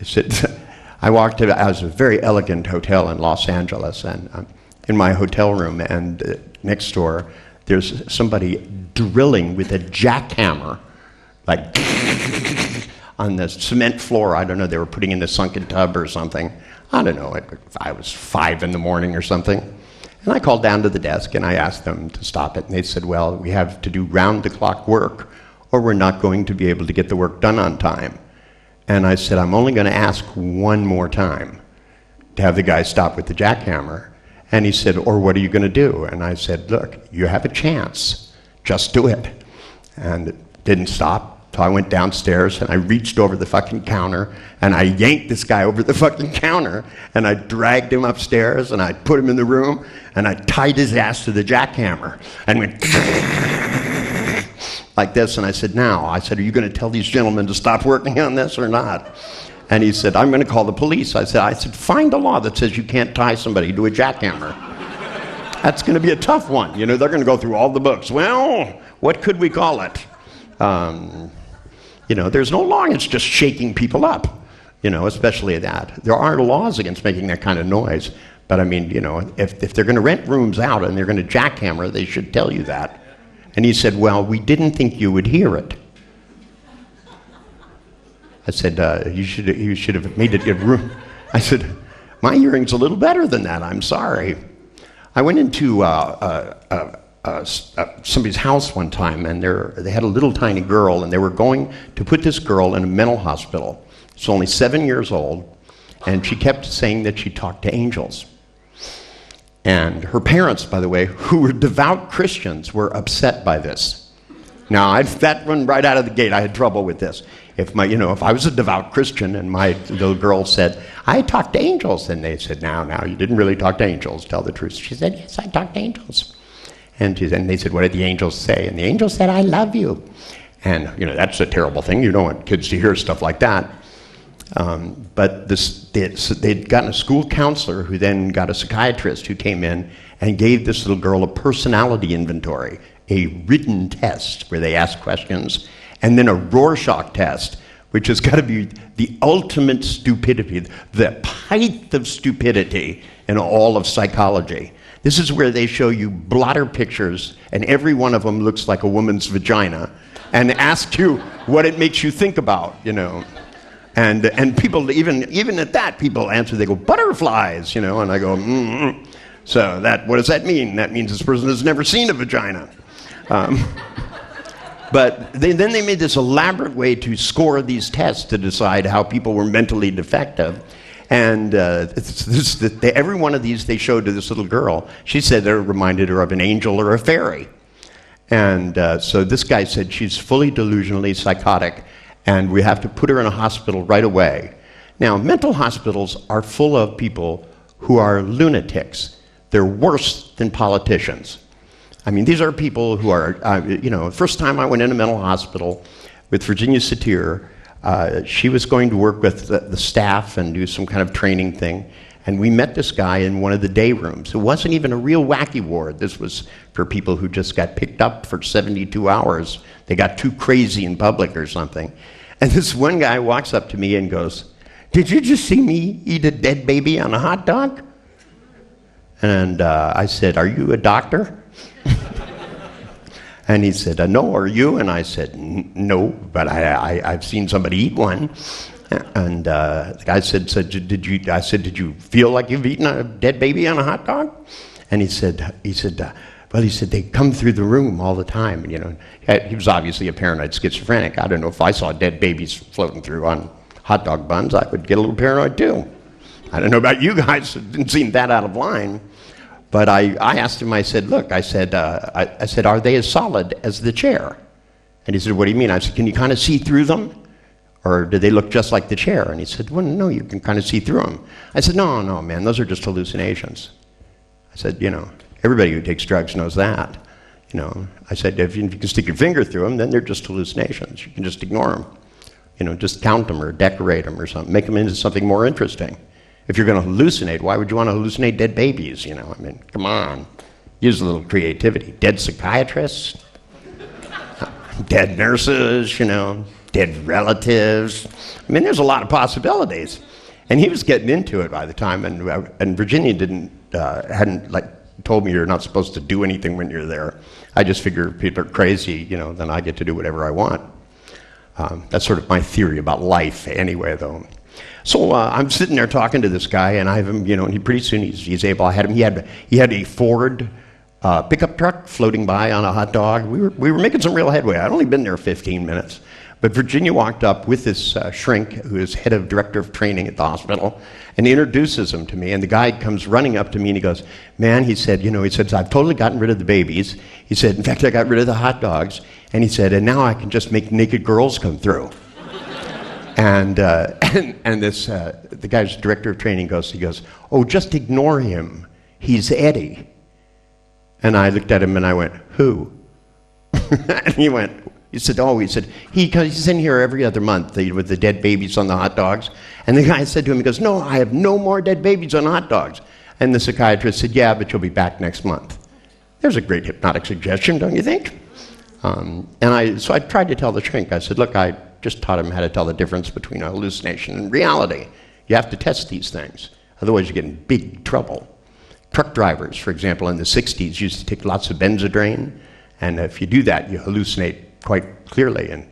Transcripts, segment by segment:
I said, I walked in, I was at a very elegant hotel in Los Angeles, and I'm in my hotel room, and next door, there's somebody drilling with a jackhammer, like on the cement floor. I don't know, they were putting in the sunken tub or something. I don't know, I was 5 in the morning or something. And I called down to the desk and I asked them to stop it. And they said, well, we have to do round-the-clock work or we're not going to be able to get the work done on time. And I said, I'm only going to ask one more time to have the guy stop with the jackhammer. And he said, or what are you going to do? And I said, look, you have a chance. Just do it. And it didn't stop. So I went downstairs and I reached over the fucking counter and I yanked this guy over the fucking counter and I dragged him upstairs and I put him in the room and I tied his ass to the jackhammer and went like this. And I said, are you going to tell these gentlemen to stop working on this or not? And he said, I'm going to call the police. I said, find a law that says you can't tie somebody to a jackhammer. That's going to be a tough one. You know, they're going to go through all the books. Well, what could we call it? You know, there's no law against just shaking people up, you know, especially that. There aren't laws against making that kind of noise. But I mean, you know, if they're going to rent rooms out and they're going to jackhammer, they should tell you that. And he said, well, we didn't think you would hear it. I said, you should have made it a room. I said, my hearing's a little better than that. I'm sorry. I went into somebody's house one time, and they had a little tiny girl, and they were going to put this girl in a mental hospital. She's only 7 years old, and she kept saying that she talked to angels. And her parents, by the way, who were devout Christians, were upset by this. Now, that one right out of the gate, I had trouble with this. If I was a devout Christian and my little girl said, I talked to angels, and they said, now, you didn't really talk to angels, tell the truth. She said, yes, I talked to angels. And they said, what did the angels say? And the angel said, I love you. And, you know, that's a terrible thing. You don't want kids to hear stuff like that. But they'd gotten a school counselor who then got a psychiatrist who came in and gave this little girl a personality inventory, a written test where they ask questions, and then a Rorschach test, which has got to be the ultimate stupidity, the height of stupidity in all of psychology. This is where they show you blotter pictures, and every one of them looks like a woman's vagina, and ask you what it makes you think about, you know. And people, even at that, people answer, they go, butterflies, you know, and I go, mm-hmm. So what does that mean? That means this person has never seen a vagina. But then they made this elaborate way to score these tests to decide how people were mentally defective. And every one of these they showed to this little girl. She said that it reminded her of an angel or a fairy. And so this guy said she's fully delusionally psychotic, and we have to put her in a hospital right away. Now, mental hospitals are full of people who are lunatics. They're worse than politicians. I mean, these are people who are, first time I went in a mental hospital with Virginia Satir, she was going to work with the staff and do some kind of training thing. And we met this guy in one of the day rooms. It wasn't even a real wacky ward. This was for people who just got picked up for 72 hours. They got too crazy in public or something. And this one guy walks up to me and goes, did you just see me eat a dead baby on a hot dog? And I said, are you a doctor? And he said, no, are you? And I said, no, but I've seen somebody eat one. And the guy said, did you feel like you've eaten a dead baby on a hot dog? And he said, they come through the room all the time. You know, he was obviously a paranoid schizophrenic. I don't know, if I saw dead babies floating through on hot dog buns, I would get a little paranoid too. I don't know about you guys, it didn't seem that out of line. But I asked him, I said, look, I said, are they as solid as the chair? And he said, what do you mean? I said, can you kind of see through them? Or do they look just like the chair? And he said, well, no, you can kind of see through them. I said, no, man, those are just hallucinations. I said, you know, everybody who takes drugs knows that. You know, I said, if you can stick your finger through them, then they're just hallucinations. You can just ignore them. You know, just count them or decorate them or something. Make them into something more interesting. If you're going to hallucinate, why would you want to hallucinate dead babies? You know, I mean, come on. Use a little creativity. Dead psychiatrists, dead nurses, you know. dead relatives. I mean, there's a lot of possibilities. And he was getting into it by the time, and Virginia hadn't told me you're not supposed to do anything when you're there. I just figure if people are crazy, then I get to do whatever I want. That's sort of my theory about life anyway, though. So I'm sitting there talking to this guy, and I have him, and pretty soon he's able. I had him. He had a Ford pickup truck floating by on a hot dog. We were making some real headway. I'd only been there 15 minutes. But Virginia walked up with this shrink, who is head of director of training at the hospital, and introduces him to me. And the guy comes running up to me, and he goes, "Man," he said, I've totally gotten rid of the babies. He said, "In fact, I got rid of the hot dogs." And he said, "And now I can just make naked girls come through." And the guy's director of training he goes, "Oh, just ignore him. He's Eddie." And I looked at him and I went, "Who?" And he said, he's in here every other month with the dead babies on the hot dogs. And the guy said to him, he goes, "No, I have no more dead babies on hot dogs." And the psychiatrist said, "Yeah, but you'll be back next month." There's a great hypnotic suggestion, don't you think? So I tried to tell the shrink. I said, "Look, I just taught him how to tell the difference between a hallucination and reality. You have to test these things. Otherwise, you get in big trouble." Truck drivers, for example, in the 60s used to take lots of Benzedrine. And if you do that, you hallucinate quite clearly. And,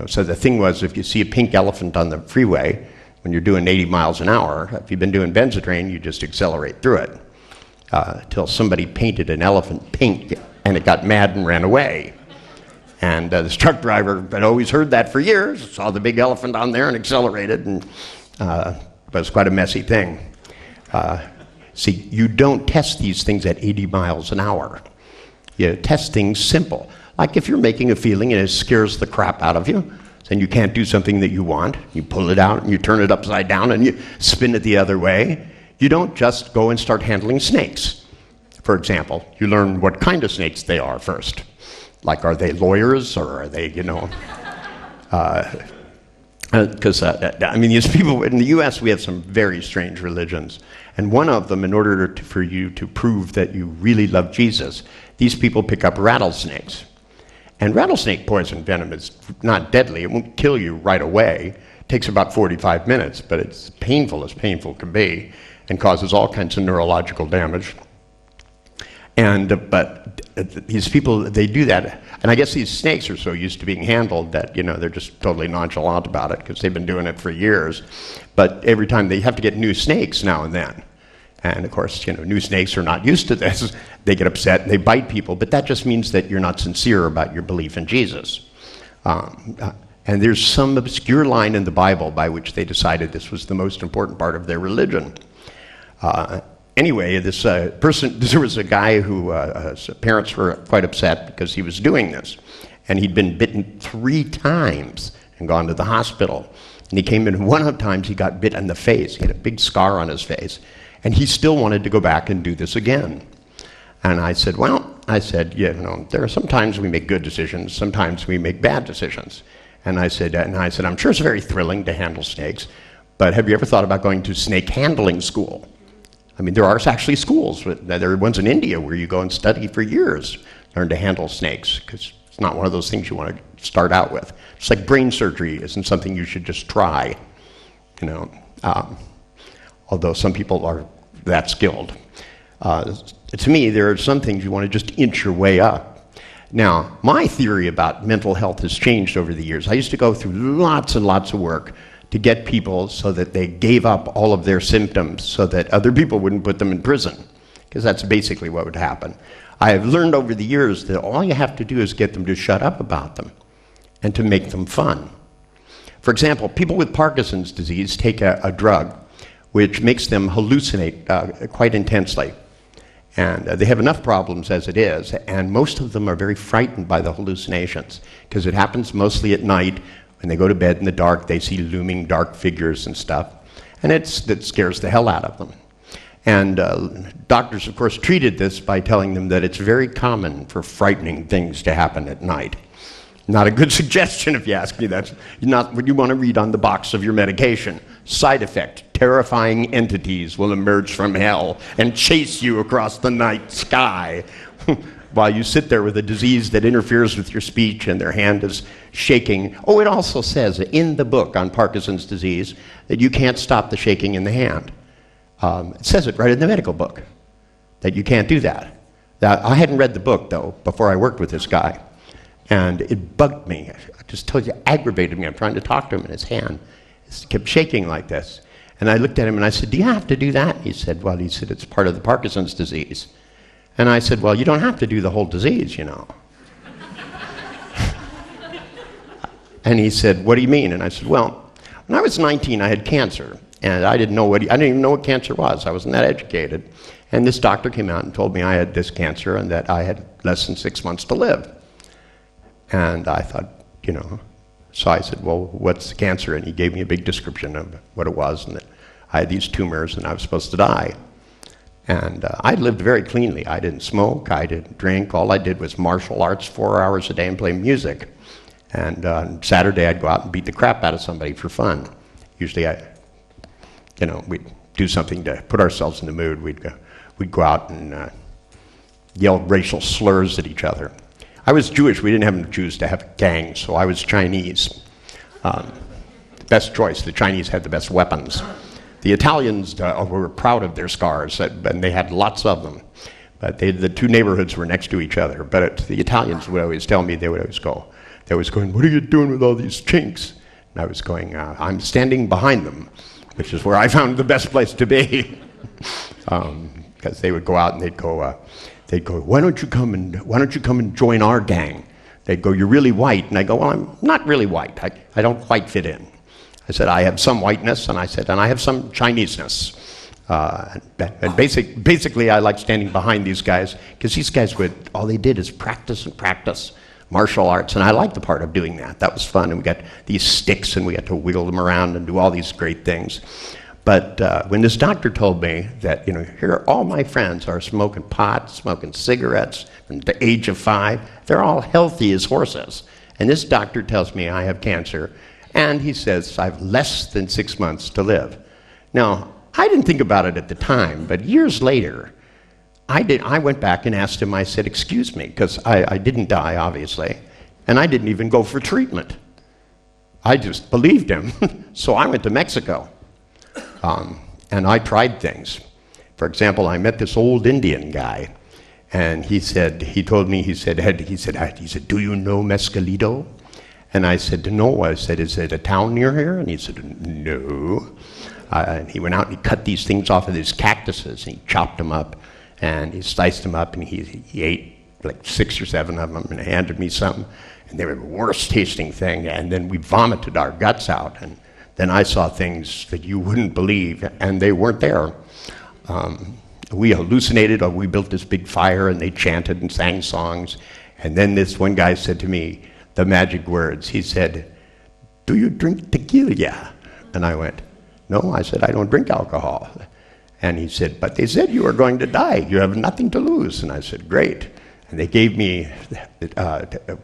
so the thing was, if you see a pink elephant on the freeway, when you're doing 80 miles an hour, if you've been doing Benzedrine, you just accelerate through it. Till somebody painted an elephant pink, and it got mad and ran away. And this truck driver had always heard that for years, saw the big elephant on there and accelerated, and it was quite a messy thing. See, you don't test these things at 80 miles an hour. You test things simple. Like if you're making a feeling and it scares the crap out of you, then you can't do something that you want. You pull it out and you turn it upside down and you spin it the other way. You don't just go and start handling snakes. For example, you learn what kind of snakes they are first. Like, are they lawyers or are they, because, these people, in the U.S., we have some very strange religions. And one of them, in order for you to prove that you really love Jesus, these people pick up rattlesnakes. And rattlesnake poison venom is not deadly. It won't kill you right away. It takes about 45 minutes, but it's painful as painful can be and causes all kinds of neurological damage. But these people, they do that. And I guess these snakes are so used to being handled that, they're just totally nonchalant about it because they've been doing it for years. But every time they have to get new snakes now and then. And of course, new snakes are not used to this. They get upset and they bite people, but that just means that you're not sincere about your belief in Jesus. And there's some obscure line in the Bible by which they decided this was the most important part of their religion. Anyway, there was a guy who his parents were quite upset because he was doing this. And he'd been bitten 3 times and gone to the hospital. And he came in one of the times he got bit in the face. He had a big scar on his face. And he still wanted to go back and do this again. And I said, there are sometimes we make good decisions, sometimes we make bad decisions. And I said, I'm sure it's very thrilling to handle snakes, but have you ever thought about going to snake handling school? I mean, there are actually schools. There are ones in India where you go and study for years, learn to handle snakes, because it's not one of those things you want to start out with. It's like brain surgery isn't something you should just try, although some people are that skilled. To me, there are some things you want to just inch your way up. Now, my theory about mental health has changed over the years. I used to go through lots and lots of work to get people so that they gave up all of their symptoms so that other people wouldn't put them in prison, because that's basically what would happen. I have learned over the years that all you have to do is get them to shut up about them and to make them fun. For example, people with Parkinson's disease take a drug which makes them hallucinate quite intensely. And they have enough problems as it is, and most of them are very frightened by the hallucinations, because it happens mostly at night. When they go to bed in the dark, they see looming dark figures and stuff, and that scares the hell out of them. And doctors, of course, treated this by telling them that it's very common for frightening things to happen at night. Not a good suggestion, if you ask me. That's not what you want to read on the box of your medication. Side effect: terrifying entities will emerge from hell and chase you across the night sky. while you sit there with a disease that interferes with your speech and their hand is shaking. Oh, it also says in the book on Parkinson's disease that you can't stop the shaking in the hand. It says it right in the medical book that you can't do that. Now, I hadn't read the book, though, before I worked with this guy. And it bugged me. I just told you, aggravated me. I'm trying to talk to him, and his hand kept shaking like this. And I looked at him, and I said, do you have to do that? He said, well, it's part of the Parkinson's disease. And I said, well, you don't have to do the whole disease, you know. And he said, what do you mean? And I said, well, when I was 19, I had cancer. And I didn't even know what cancer was. I wasn't that educated. And this doctor came out and told me I had this cancer and that I had less than 6 months to live. And I thought, you know, so I said, well, what's the cancer? And he gave me a big description of what it was and that I had these tumors and I was supposed to die. And I lived very cleanly. I didn't smoke, I didn't drink. All I did was martial arts 4 hours a day and play music. And on Saturday I'd go out and beat the crap out of somebody for fun. Usually we'd do something to put ourselves in the mood. We'd go out and yell racial slurs at each other. I was Jewish. We didn't have enough Jews to have gangs, so I was Chinese. Best choice. The Chinese had the best weapons. The Italians were proud of their scars, and they had lots of them. But the two neighborhoods were next to each other. But the Italians would always tell me, they wuld always go, what are you doing with all these chinks? And I was going, I'm standing behind them, which is where I found the best place to be. Because they would go out and they'd go, why don't you come and join our gang? They'd go, you're really white. And I go, well, I'm not really white. I don't quite fit in. I said, I have some whiteness, and I have some Chineseness. And basically, I like standing behind these guys, because these guys all they did is practice and practice martial arts, and I liked the part of doing that. That was fun, and we got these sticks, and we got to wiggle them around and do all these great things. But when this doctor told me that, here all my friends are smoking pot, smoking cigarettes from the age of 5, they're all healthy as horses. And this doctor tells me I have cancer, and he says I have less than 6 months to live. Now, I didn't think about it at the time, but years later, I went back and asked him, I said, excuse me, because I didn't die, obviously, and I didn't even go for treatment. I just believed him, so I went to Mexico. And I tried things. For example, I met this old Indian guy, and he said, do you know Mescalito? And I said, no. I said, is it a town near here? And he said, no. And he went out and he cut these things off of these cactuses, and he chopped them up, and he sliced them up, and he ate like 6 or 7 of them and handed me some, and they were the worst tasting thing, and then we vomited our guts out, and then I saw things that you wouldn't believe, and they weren't there. We hallucinated, or we built this big fire, and they chanted and sang songs. And then this one guy said to me the magic words. He said, do you drink tequila? And I went, no. I said, I don't drink alcohol. And he said, but they said you were going to die. You have nothing to lose. And I said, great. And they gave me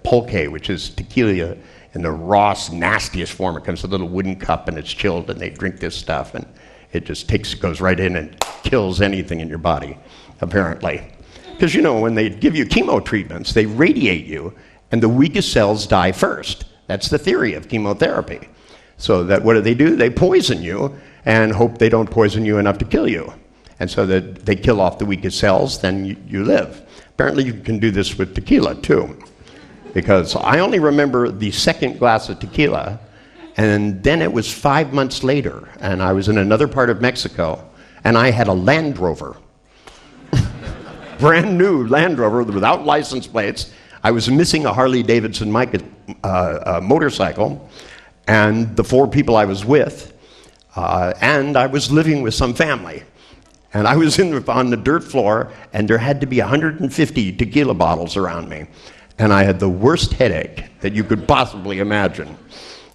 pulque, which is tequila in the rawest, nastiest form. It comes in a little wooden cup, and it's chilled, and they drink this stuff, and it just goes right in and kills anything in your body, apparently. Because, when they give you chemo treatments, they radiate you, and the weakest cells die first. That's the theory of chemotherapy. So that what do? They poison you and hope they don't poison you enough to kill you. And so that they kill off the weakest cells, then you live. Apparently you can do this with tequila, too. Because I only remember the second glass of tequila, and then it was 5 months later, and I was in another part of Mexico, and I had a Land Rover. Brand new Land Rover without license plates. I was missing a Harley-Davidson motorcycle, and the 4 people I was with, and I was living with some family. And I was on the dirt floor, and there had to be 150 tequila bottles around me. And I had the worst headache that you could possibly imagine.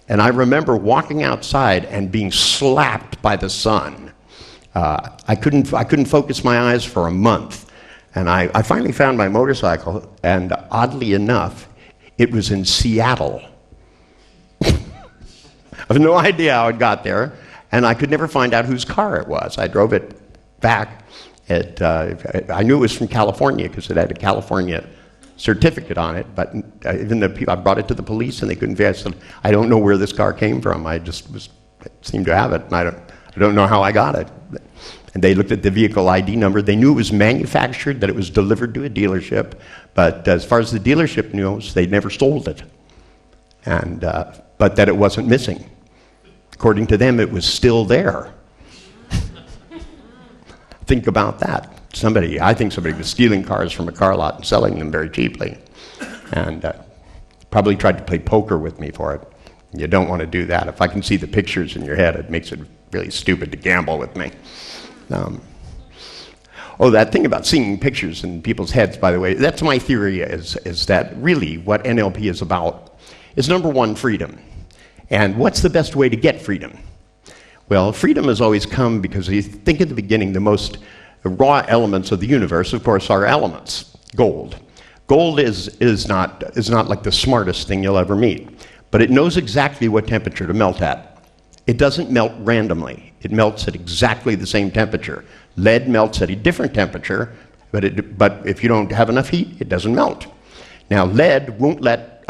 And I remember walking outside and being slapped by the sun. I couldn't focus my eyes for a month. And I finally found my motorcycle, and oddly enough, it was in Seattle. I have no idea how it got there, and I could never find out whose car it was. I drove it back. I knew it was from California because it had a California certificate on it, but even the people, I brought it to the police and they couldn't figure it. I said, I don't know where this car came from. I seemed to have it, and I don't know how I got it. And they looked at the vehicle ID number. They knew it was manufactured, that it was delivered to a dealership, but as far as the dealership knows, they never sold it. And but that it wasn't missing. According to them, it was still there. Think about that. I think somebody was stealing cars from a car lot and selling them very cheaply. And probably tried to play poker with me for it. You don't want to do that. If I can see the pictures in your head, it makes it really stupid to gamble with me. That thing about seeing pictures in people's heads, by the way, that's my theory, is that really what NLP is about is, number one, freedom. And what's the best way to get freedom? Well, freedom has always come because you think at the beginning, the most raw elements of the universe, of course, are elements. Gold. Gold is not like the smartest thing you'll ever meet, but it knows exactly what temperature to melt at. It doesn't melt randomly. It melts at exactly the same temperature. Lead melts at a different temperature, but if you don't have enough heat, it doesn't melt. Now, lead won't let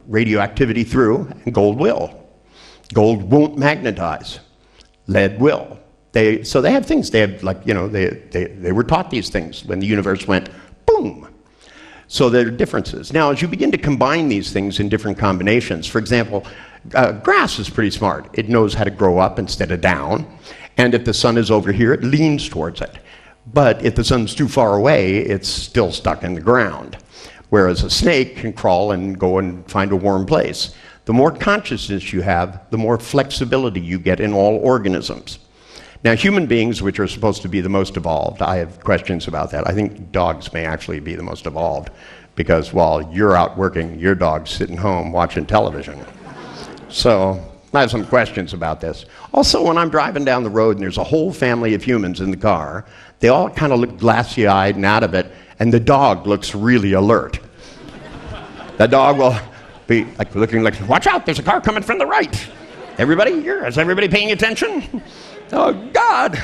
radioactivity through, and gold will. Gold won't magnetize. Lead will. So they have things. They have, like, they were taught these things when the universe went boom. So there are differences. Now, as you begin to combine these things in different combinations, for example, grass is pretty smart. It knows how to grow up instead of down. And if the sun is over here, it leans towards it. But if the sun's too far away, it's still stuck in the ground. Whereas a snake can crawl and go and find a warm place. The more consciousness you have, the more flexibility you get in all organisms. Now, human beings, which are supposed to be the most evolved, I have questions about that. I think dogs may actually be the most evolved, because while you're out working, your dog's sitting home watching television. So I have some questions about this. Also, when I'm driving down the road and there's a whole family of humans in the car, they all kind of look glassy-eyed and out of it, and the dog looks really alert. The dog will be like looking like, watch out, there's a car coming from the right. Everybody here, is everybody paying attention? Oh, God,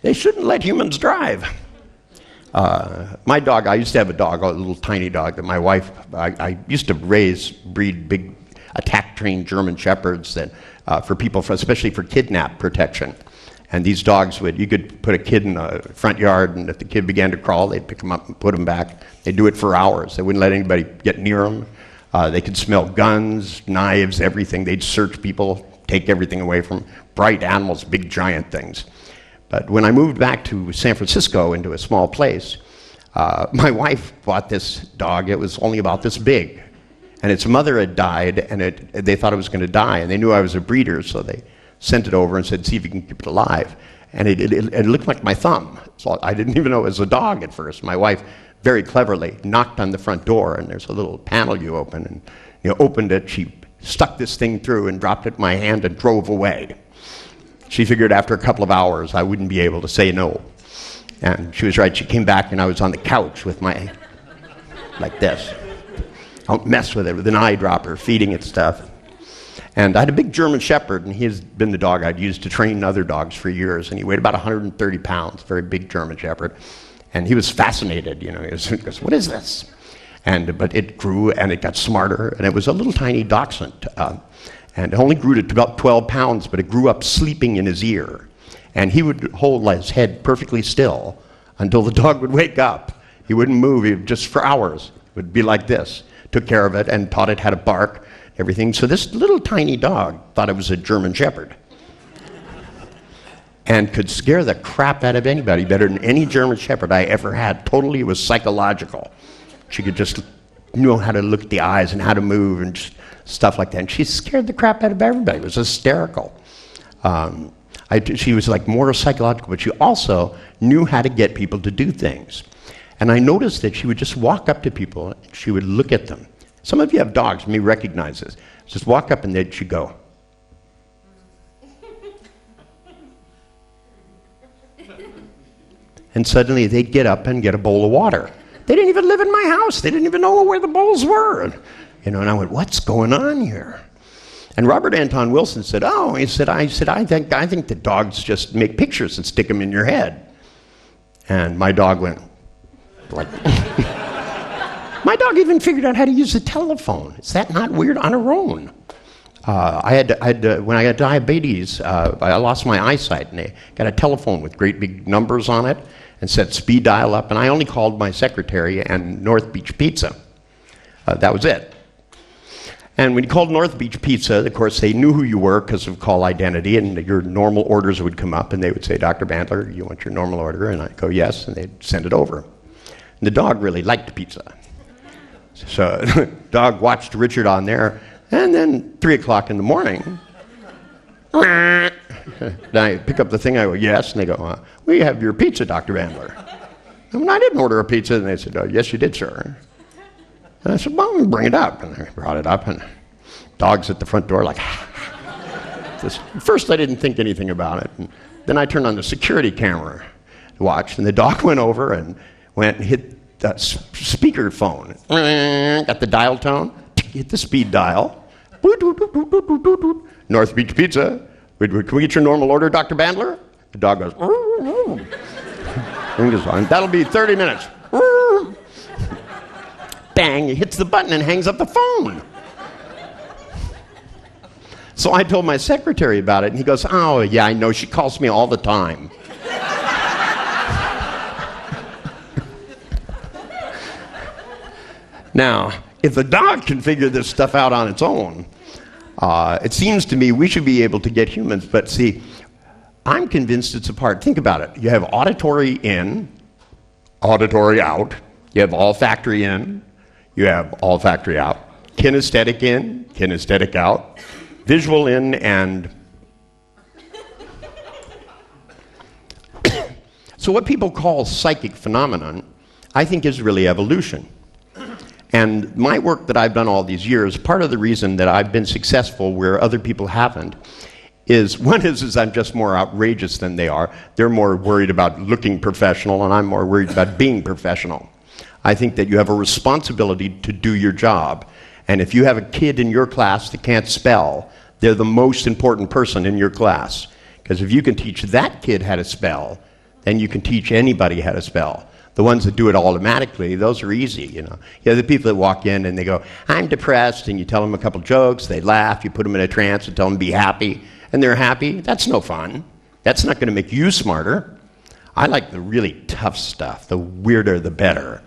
they shouldn't let humans drive. My dog, I used to have a dog, a little tiny dog that my wife, I used to breed big attack-trained German Shepherds that, for people, especially for kidnap protection. And these dogs you could put a kid in the front yard, and if the kid began to crawl, they'd pick him up and put him back. They'd do it for hours. They wouldn't let anybody get near them. They could smell guns, knives, everything. They'd search people, take everything away from bright animals, big giant things. But when I moved back to San Francisco into a small place, my wife bought this dog. It was only about this big. And its mother had died, and they thought it was going to die. And they knew I was a breeder, so they sent it over and said, see if you can keep it alive. And it looked like my thumb. So I didn't even know it was a dog at first. My wife very cleverly knocked on the front door, and there's a little panel you open, and opened it. She stuck this thing through and dropped it in my hand and drove away. She figured after a couple of hours I wouldn't be able to say no. And she was right. She came back, and I was on the couch with like this. Don't mess with it, with an eyedropper, feeding it stuff. And I had a big German Shepherd, and he has been the dog I'd used to train other dogs for years, and he weighed about 130 pounds, very big German Shepherd. And he was fascinated, he goes, what is this? But it grew, and it got smarter, and it was a little tiny dachshund. And it only grew to about 12 pounds, but it grew up sleeping in his ear. And he would hold his head perfectly still until the dog would wake up. He wouldn't move, just for hours. It would be like this. Took care of it and taught it how to bark, everything. So this little tiny dog thought it was a German Shepherd and could scare the crap out of anybody better than any German Shepherd I ever had. Totally, it was psychological. She could just know how to look at the eyes and how to move and just stuff like that. And she scared the crap out of everybody. It was hysterical. She was like more psychological, but she also knew how to get people to do things. And I noticed that she would just walk up to people, and she would look at them. Some of you have dogs, may recognize this. Just walk up and then she'd go. And suddenly they'd get up and get a bowl of water. They didn't even live in my house. They didn't even know where the bowls were. And I went, what's going on here? And Robert Anton Wilson said, I think the dogs just make pictures and stick them in your head. And my dog went, like, My dog even figured out how to use the telephone. Is that not weird on her own? When I got diabetes, I lost my eyesight, and they got a telephone with great big numbers on it and set speed dial up, and I only called my secretary and North Beach Pizza. That was it. And when you called North Beach Pizza, of course, they knew who you were because of call identity, and your normal orders would come up, and they would say, Dr. Bandler, you want your normal order? And I'd go, yes, and they'd send it over. And the dog really liked pizza. So the dog watched Richard on there, and then 3 o'clock in the morning, then I pick up the thing, I go, yes, and they go, we have your pizza, Dr. Bandler. And I didn't order a pizza, and they said, oh, yes, you did, sir. And I said, well, bring it up. And they brought it up, and dog's at the front door like, this. First I didn't think anything about it. And then I turned on the security camera to watch, and the dog went over and went and hit the speaker phone. Got the dial tone, hit the speed dial. North Beach Pizza. Can we get your normal order, Dr. Bandler? The dog goes, and goes on. That'll be 30 minutes. Bang, he hits the button and hangs up the phone. So I told my secretary about it, and he goes, oh, yeah, I know, she calls me all the time. Now, if the dog can figure this stuff out on its own, it seems to me we should be able to get humans, but see, I'm convinced it's a part. Think about it. You have auditory in, auditory out. You have olfactory in, you have olfactory out. Kinesthetic in, kinesthetic out. Visual in, and... So what people call psychic phenomenon, I think is really evolution. And my work that I've done all these years, part of the reason that I've been successful where other people haven't, is I'm just more outrageous than they are. They're more worried about looking professional, and I'm more worried about being professional. I think that you have a responsibility to do your job. And if you have a kid in your class that can't spell, they're the most important person in your class. Because if you can teach that kid how to spell, then you can teach anybody how to spell. The ones that do it automatically, those are easy, you know. You have the people that walk in and they go, I'm depressed, and you tell them a couple jokes, they laugh, you put them in a trance and tell them be happy, and they're happy. That's no fun. That's not going to make you smarter. I like the really tough stuff. The weirder, the better.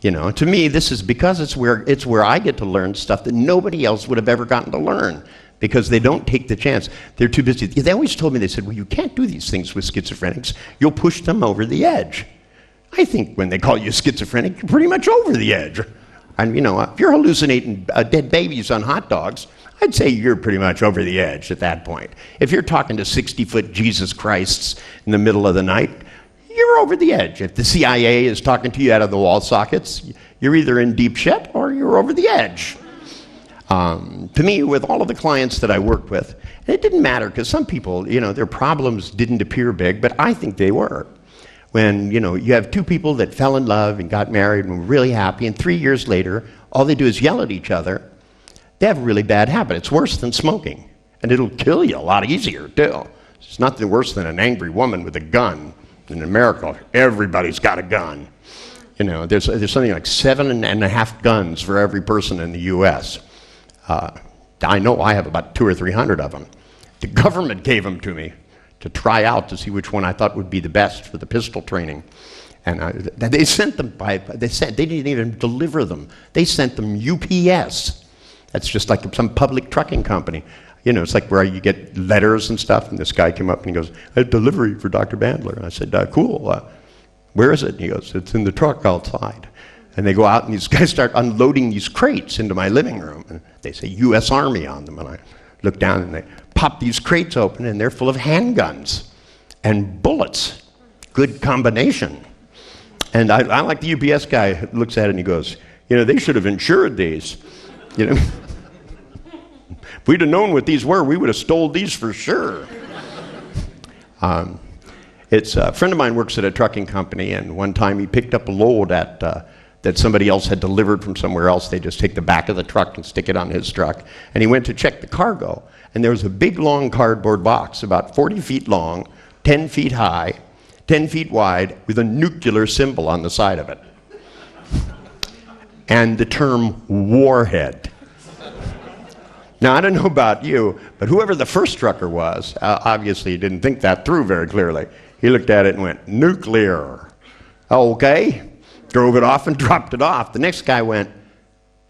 You know, to me, this is because it's where I get to learn stuff that nobody else would have ever gotten to learn, because they don't take the chance. They're too busy. They always told me, they said, well, you can't do these things with schizophrenics. You'll push them over the edge. I think when they call you schizophrenic, you're pretty much over the edge. And, you know, if you're hallucinating dead babies on hot dogs, I'd say you're pretty much over the edge at that point. If you're talking to 60-foot Jesus Christs in the middle of the night, you're over the edge. If the CIA is talking to you out of the wall sockets, you're either in deep shit or you're over the edge. To me, with all of the clients that I worked with, it didn't matter, because some people, you know, their problems didn't appear big, but I think they were. When, you know, you have two people that fell in love and got married and were really happy, and 3 years later, all they do is yell at each other, they have a really bad habit. It's worse than smoking, and it'll kill you a lot easier, too. It's nothing worse than an angry woman with a gun. In America, everybody's got a gun. You know, there's something like 7.5 guns for every person in the U.S. I know I have about 200 or 300 of them. The government gave them to me to try out to see which one I thought would be the best for the pistol training. And they sent them they didn't even deliver them. They sent them UPS. That's just like some public trucking company. You know, it's like where you get letters and stuff, and this guy came up and he goes, I have delivery for Dr. Bandler. And I said, cool, where is it? And he goes, it's in the truck outside. And they go out, and these guys start unloading these crates into my living room. And they say U.S. Army on them. And I look down, and they pop these crates open, and they're full of handguns and bullets. Good combination. And I like the UPS guy who looks at it, and he goes, you know, they should have insured these. You know? If we'd have known what these were, we would have stole these for sure. It's a friend of mine works at a trucking company, and one time he picked up a load that somebody else had delivered from somewhere else. They just take the back of the truck and stick it on his truck. And he went to check the cargo, and there was a big, long cardboard box, about 40 feet long, 10 feet high, 10 feet wide, with a nuclear symbol on the side of it. and the term warhead. Now, I don't know about you, but whoever the first trucker was, obviously didn't think that through very clearly. He looked at it and went, nuclear. Okay. Drove it off and dropped it off. The next guy went,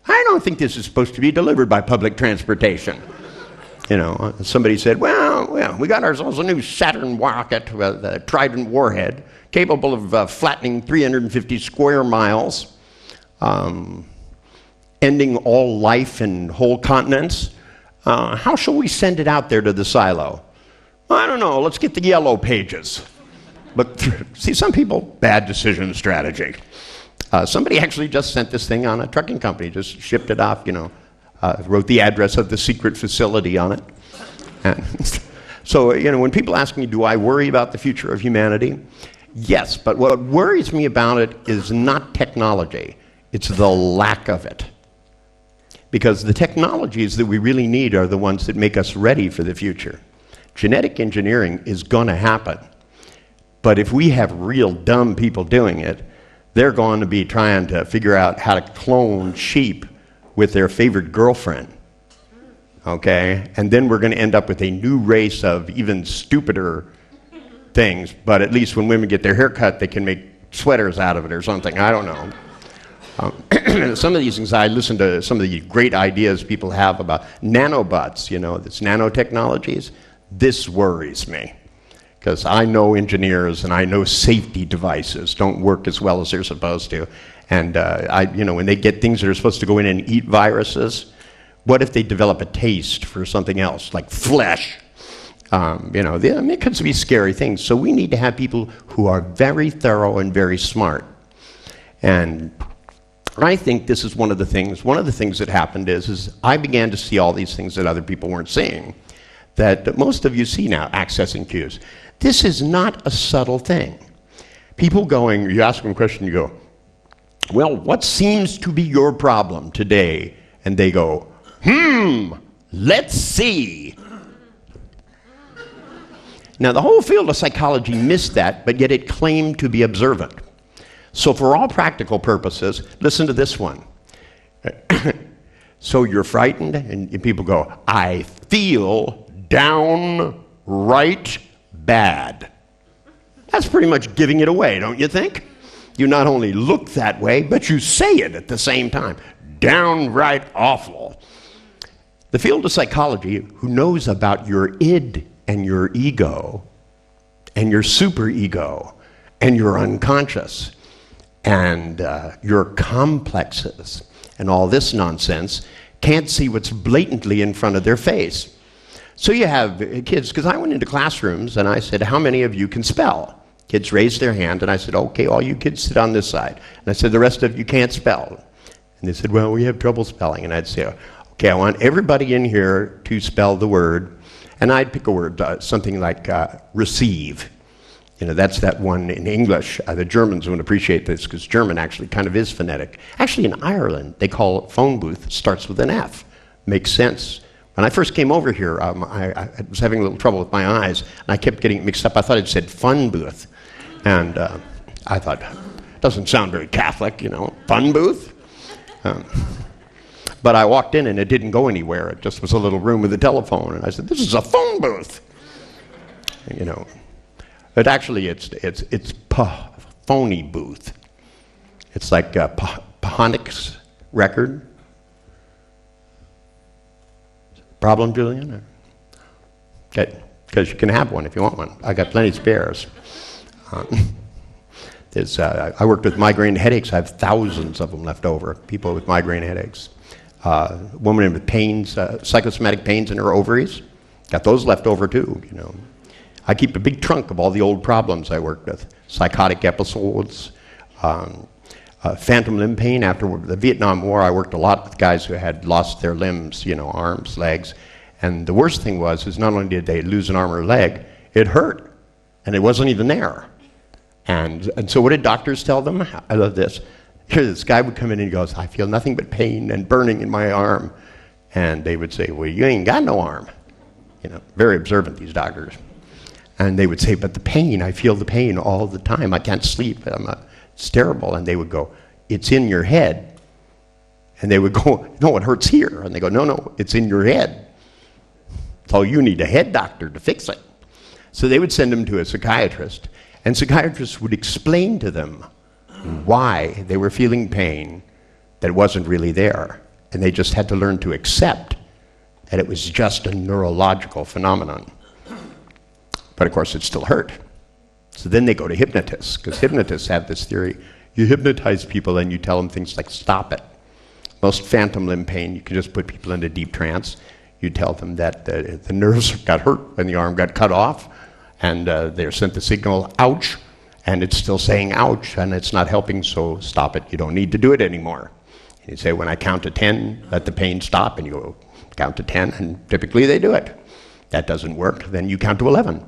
I don't think this is supposed to be delivered by public transportation. You know, somebody said, well, we got ourselves a new Saturn rocket with a Trident warhead, capable of flattening 350 square miles, ending all life in whole continents. How shall we send it out there to the silo? I don't know. Let's get the yellow pages. But see, some people, bad decision strategy. Somebody actually just sent this thing on a trucking company, just shipped it off, wrote the address of the secret facility on it. And so, when people ask me, do I worry about the future of humanity? Yes, but what worries me about it is not technology. It's the lack of it. Because the technologies that we really need are the ones that make us ready for the future. Genetic engineering is going to happen. But if we have real dumb people doing it, they're going to be trying to figure out how to clone sheep with their favorite girlfriend. Okay? And then we're going to end up with a new race of even stupider things. But at least when women get their hair cut, they can make sweaters out of it or something. I don't know. Some of these things, I listen to some of the great ideas people have about nanobots, this nanotechnologies. This worries me because I know engineers and I know safety devices don't work as well as they're supposed to. And when they get things that are supposed to go in and eat viruses, what if they develop a taste for something else, like flesh? It could be scary things. So we need to have people who are very thorough and very smart. And I think this is one of the things that happened is I began to see all these things that other people weren't seeing, that most of you see now, accessing cues. This is not a subtle thing. People going, you ask them a question, you go, well, what seems to be your problem today? And they go, let's see. Now, the whole field of psychology missed that, but yet it claimed to be observant. So for all practical purposes, listen to this one. So you're frightened, and people go, I feel downright bad. That's pretty much giving it away, don't you think? You not only look that way, but you say it at the same time. Downright awful. The field of psychology, who knows about your id and your ego and your superego and your unconscious and your complexes and all this nonsense, can't see what's blatantly in front of their face. So you have kids, because I went into classrooms and I said, how many of you can spell? Kids raised their hand and I said, okay, all you kids sit on this side. And I said, the rest of you can't spell. And they said, well, we have trouble spelling. And I'd say, okay, I want everybody in here to spell the word. And I'd pick a word, something like receive. That's that one in English. The Germans would appreciate this because German actually kind of is phonetic. Actually, in Ireland, they call it phone booth, starts with an F. Makes sense. When I first came over here, I was having a little trouble with my eyes, and I kept getting it mixed up. I thought it said fun booth. And I thought, doesn't sound very Catholic, fun booth. But I walked in, and it didn't go anywhere. It just was a little room with a telephone. And I said, this is a phone booth. But actually, it's phony booth. It's like Pahonic's record. Problem, Julian? Okay, because you can have one if you want one. I got plenty of spares. I worked with migraine headaches. I have thousands of them left over. People with migraine headaches. Woman with pains, psychosomatic pains in her ovaries. Got those left over too. I keep a big trunk of all the old problems I worked with. Psychotic episodes, phantom limb pain. After the Vietnam War, I worked a lot with guys who had lost their limbs, arms, legs. And the worst thing is not only did they lose an arm or leg, it hurt. And it wasn't even there. And so what did doctors tell them? I love this. Here, this guy would come in and he goes, I feel nothing but pain and burning in my arm. And they would say, well, you ain't got no arm. Very observant, these doctors. And they would say, but the pain, I feel the pain all the time. I can't sleep. It's terrible. And they would go, it's in your head. And they would go, no, it hurts here. And they go, no, it's in your head. So you need a head doctor to fix it. So they would send them to a psychiatrist, and psychiatrists would explain to them why they were feeling pain that wasn't really there. And they just had to learn to accept that it was just a neurological phenomenon. But of course, it still hurt. So then they go to hypnotists, because hypnotists have this theory. You hypnotize people and you tell them things like, stop it. Most phantom limb pain, you can just put people into deep trance. You tell them that the nerves got hurt when the arm got cut off, and they're sent the signal, ouch, and it's still saying ouch, and it's not helping, so stop it. You don't need to do it anymore. And you say, when I count to 10, let the pain stop, and you go, count to 10, and typically they do it. That doesn't work, then you count to 11.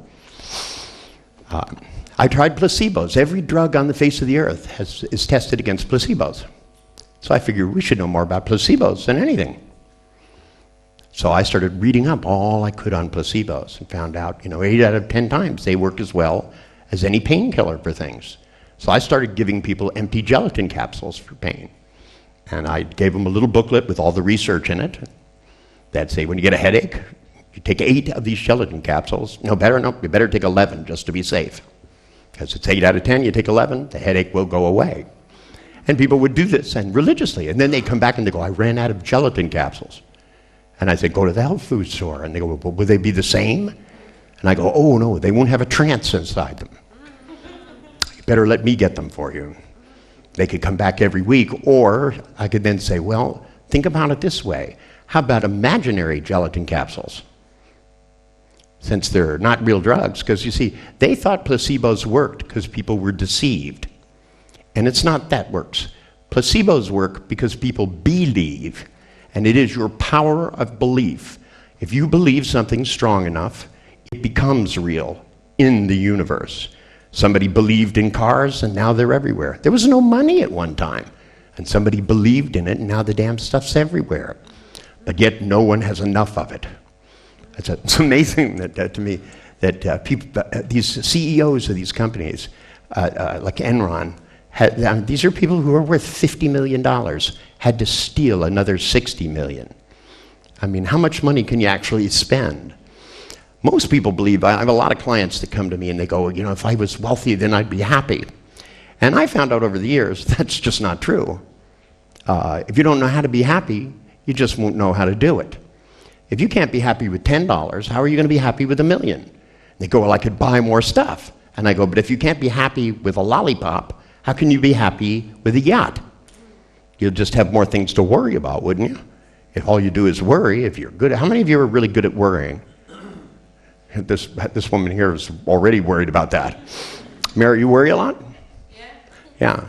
I tried placebos. Every drug on the face of the earth is tested against placebos. So I figured we should know more about placebos than anything. So I started reading up all I could on placebos and found out, 8 out of 10 times they work as well as any painkiller for things. So I started giving people empty gelatin capsules for pain. And I gave them a little booklet with all the research in it that say when you get a headache, you take 8 of these gelatin capsules. You better take 11 just to be safe. Because it's 8 out of 10, you take 11, the headache will go away. And people would do this, and religiously. And then they come back and they go, I ran out of gelatin capsules. And I said, go to the health food store. And they go, well, will they be the same? And I go, oh, no, they won't have a trance inside them. You better let me get them for you. They could come back every week, or I could then say, well, think about it this way. How about imaginary gelatin capsules? Since they're not real drugs, because you see, they thought placebos worked because people were deceived. And it's not that works. Placebos work because people believe. And it is your power of belief. If you believe something strong enough, it becomes real in the universe. Somebody believed in cars, and now they're everywhere. There was no money at one time, and somebody believed in it, and now the damn stuff's everywhere. But yet no one has enough of it. It's amazing that to me that people, these CEOs of these companies, like Enron, these are people who are worth $50 million, had to steal another $60 million. I mean, how much money can you actually spend? Most people believe, I have a lot of clients that come to me and they go, if I was wealthy, then I'd be happy. And I found out over the years, that's just not true. If you don't know how to be happy, you just won't know how to do it. If you can't be happy with $10, how are you going to be happy with $1 million? They go, well, I could buy more stuff. And I go, but if you can't be happy with a lollipop, how can you be happy with a yacht? You'll just have more things to worry about, wouldn't you? If all you do is worry, if you're good. How many of you are really good at worrying? This woman here is already worried about that. Mary, you worry a lot? Yeah.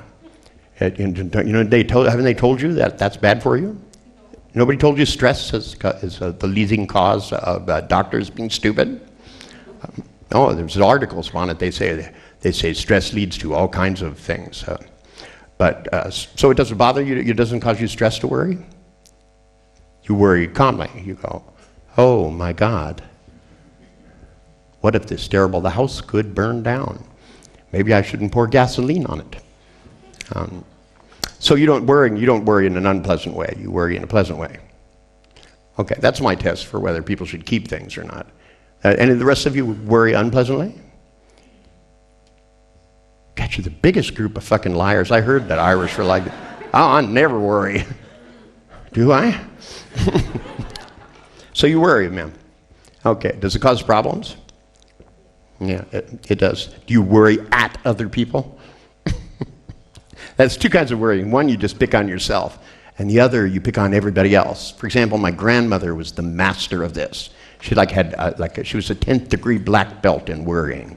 Haven't they told you that that's bad for you? Nobody told you stress is the leading cause of doctors being stupid? No, there's articles on it. They say stress leads to all kinds of things. So it doesn't bother you? It doesn't cause you stress to worry? You worry calmly. You go, oh my God. What if the house could burn down? Maybe I shouldn't pour gasoline on it. So you don't worry in an unpleasant way. You worry in a pleasant way. Okay, that's my test for whether people should keep things or not. And the rest of you worry unpleasantly? God, you're the biggest group of fucking liars. I heard that Irish were like, oh, I never worry. Do I? So you worry, man. Okay, does it cause problems? Yeah, it does. Do you worry at other people? That's 2 kinds of worrying. One, you just pick on yourself. And the other, you pick on everybody else. For example, my grandmother was the master of this. She she was a 10th degree black belt in worrying.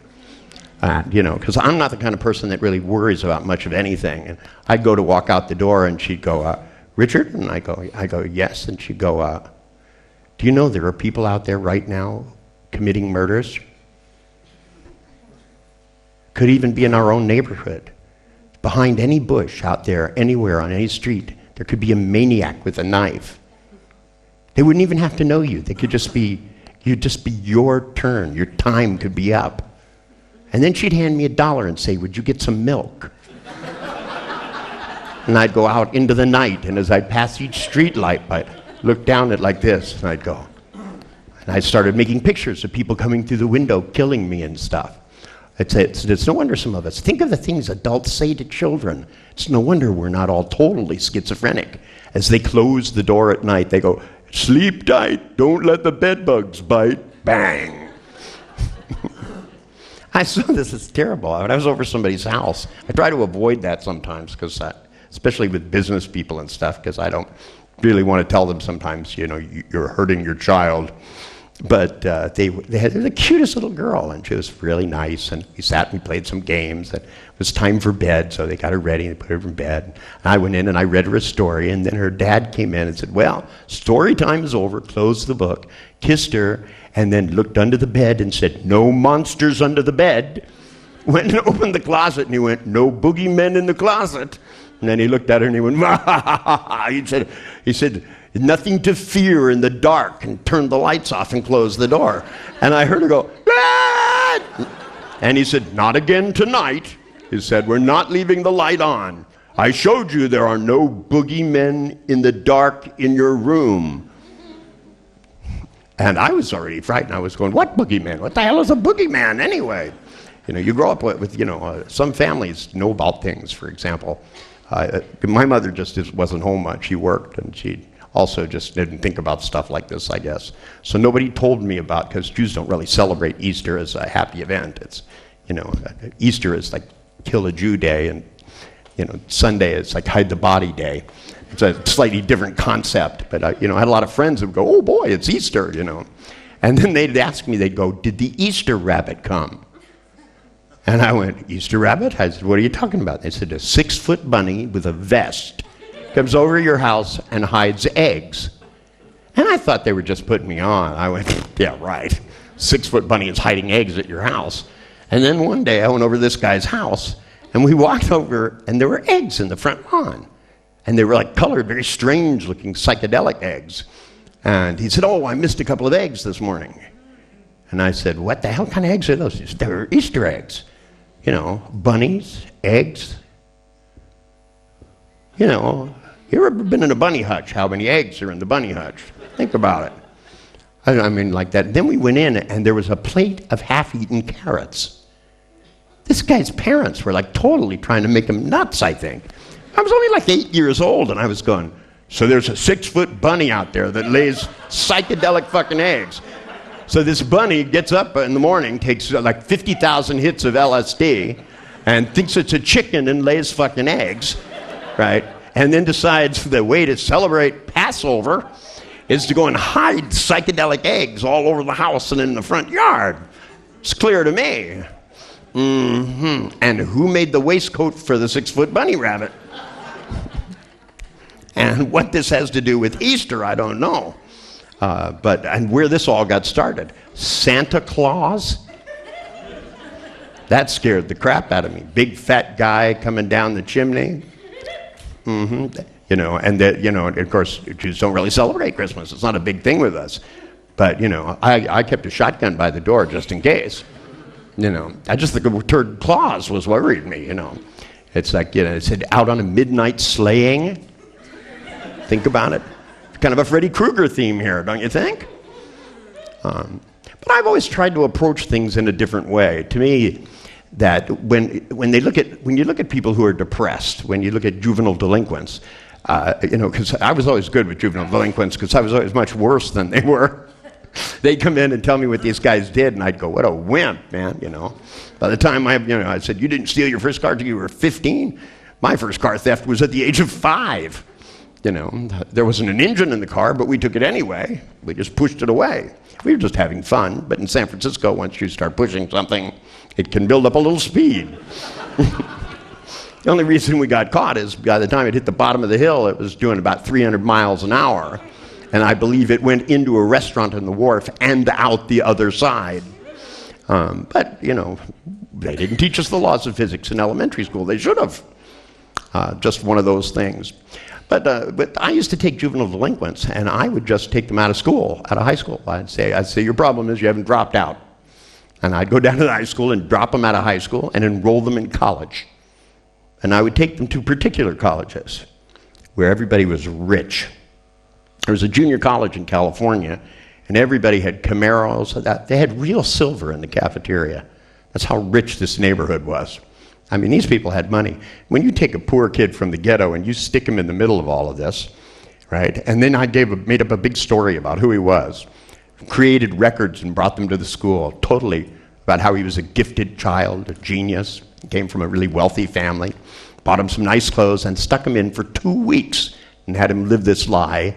Because I'm not the kind of person that really worries about much of anything. And I'd go to walk out the door and she'd go, Richard? And I go, yes. And she'd go, do you know there are people out there right now committing murders? Could even be in our own neighborhood. Behind any bush out there, anywhere on any street, there could be a maniac with a knife. They wouldn't even have to know you. They could just be your turn. Your time could be up. And then she'd hand me $1 and say, would you get some milk? And I'd go out into the night, and as I'd pass each street light, I'd look down at like this, and I'd go. And I started making pictures of people coming through the window, killing me and stuff. It's no wonder some of us think of the things adults say to children. It's no wonder we're not all totally schizophrenic. As they close the door at night, they go, "Sleep tight, don't let the bed bugs bite." Bang. I saw this is terrible. When I was over somebody's house, I try to avoid that sometimes, because especially with business people and stuff, because I don't really want to tell them sometimes, you're hurting your child. But they had the cutest little girl, and she was really nice, and we sat and we played some games. And it was time for bed, so they got her ready and put her in bed. And I went in and I read her a story, and then her dad came in and said, "Well, story time is over," closed the book, kissed her, and then looked under the bed and said, "No monsters under the bed." Went and opened the closet, and he went, "No boogeymen in the closet." And then he looked at her and he went, "Ha ha ha ha." He said, "Nothing to fear in the dark," and turned the lights off and closed the door. And I heard her go, "Ah!" And he said, "Not again tonight." He said, "We're not leaving the light on. I showed you there are no boogeymen in the dark in your room." And I was already frightened. I was going, "What boogeyman? What the hell is a boogeyman anyway?" You grow up with some families know about things. For example, my mother just wasn't home much. She worked, and she also just didn't think about stuff like this, I guess. So nobody told me about, because Jews don't really celebrate Easter as a happy event. It's, Easter is like Kill a Jew Day, and, Sunday is like Hide the Body Day. It's a slightly different concept, but, I had a lot of friends that would go, "Oh boy, it's Easter," And then they'd ask me, they'd go, "Did the Easter rabbit come?" And I went, "Easter rabbit?" I said, "What are you talking about?" They said, "A 6-foot bunny with a vest comes over your house and hides eggs." And I thought they were just putting me on. I went, "Yeah, right. 6-foot bunny is hiding eggs at your house." And then one day I went over to this guy's house, and we walked over, and there were eggs in the front lawn. And they were like colored, very strange looking psychedelic eggs. And he said, "Oh, I missed a couple of eggs this morning." And I said, "What the hell kind of eggs are those?" He said, "They're Easter eggs. Bunnies, eggs. You ever been in a bunny hutch? How many eggs are in the bunny hutch? Think about it." I mean, like that. Then we went in, and there was a plate of half-eaten carrots. This guy's parents were like totally trying to make him nuts, I think. I was only like 8 years old, and I was going, "So there's a 6-foot bunny out there that lays psychedelic fucking eggs." So this bunny gets up in the morning, takes like 50,000 hits of LSD, and thinks it's a chicken and lays fucking eggs, right? And then decides the way to celebrate Passover is to go and hide psychedelic eggs all over the house and in the front yard. It's clear to me. And who made the waistcoat for the 6-foot bunny rabbit? And what this has to do with Easter, I don't know. And where this all got started. Santa Claus? That scared the crap out of me. Big fat guy coming down the chimney. And of course, Jews don't really celebrate Christmas. It's not a big thing with us. But, I kept a shotgun by the door just in case. I just think the word Claus was worried me, It's like, it said out on a midnight sleighing. Think about it. Kind of a Freddy Krueger theme here, don't you think? But I've always tried to approach things in a different way. To me, that when you look at people who are depressed, when you look at juvenile delinquents, because I was always good with juvenile delinquents because I was always much worse than they were. They'd come in and tell me what these guys did, and I'd go, "What a wimp, man!" By the time I said, "You didn't steal your first car till you were 15." My first car theft was at the age of 5. There wasn't an engine in the car, but we took it anyway. We just pushed it away. We were just having fun. But in San Francisco, once you start pushing something, it can build up a little speed. The only reason we got caught is by the time it hit the bottom of the hill, it was doing about 300 miles an hour. And I believe it went into a restaurant on the wharf and out the other side. But, they didn't teach us the laws of physics in elementary school. They should have. Just one of those things. But I used to take juvenile delinquents, and I would just take them out of high school. I'd say, "Your problem is you haven't dropped out." And I'd go down to the high school and drop them out of high school and enroll them in college. And I would take them to particular colleges where everybody was rich. There was a junior college in California, and everybody had Camaros. They had real silver in the cafeteria. That's how rich this neighborhood was. I mean, these people had money. When you take a poor kid from the ghetto and you stick him in the middle of all of this, right? And then I made up a big story about who he was, created records and brought them to the school, totally about how he was a gifted child, a genius, came from a really wealthy family, bought him some nice clothes and stuck him in for 2 weeks and had him live this lie.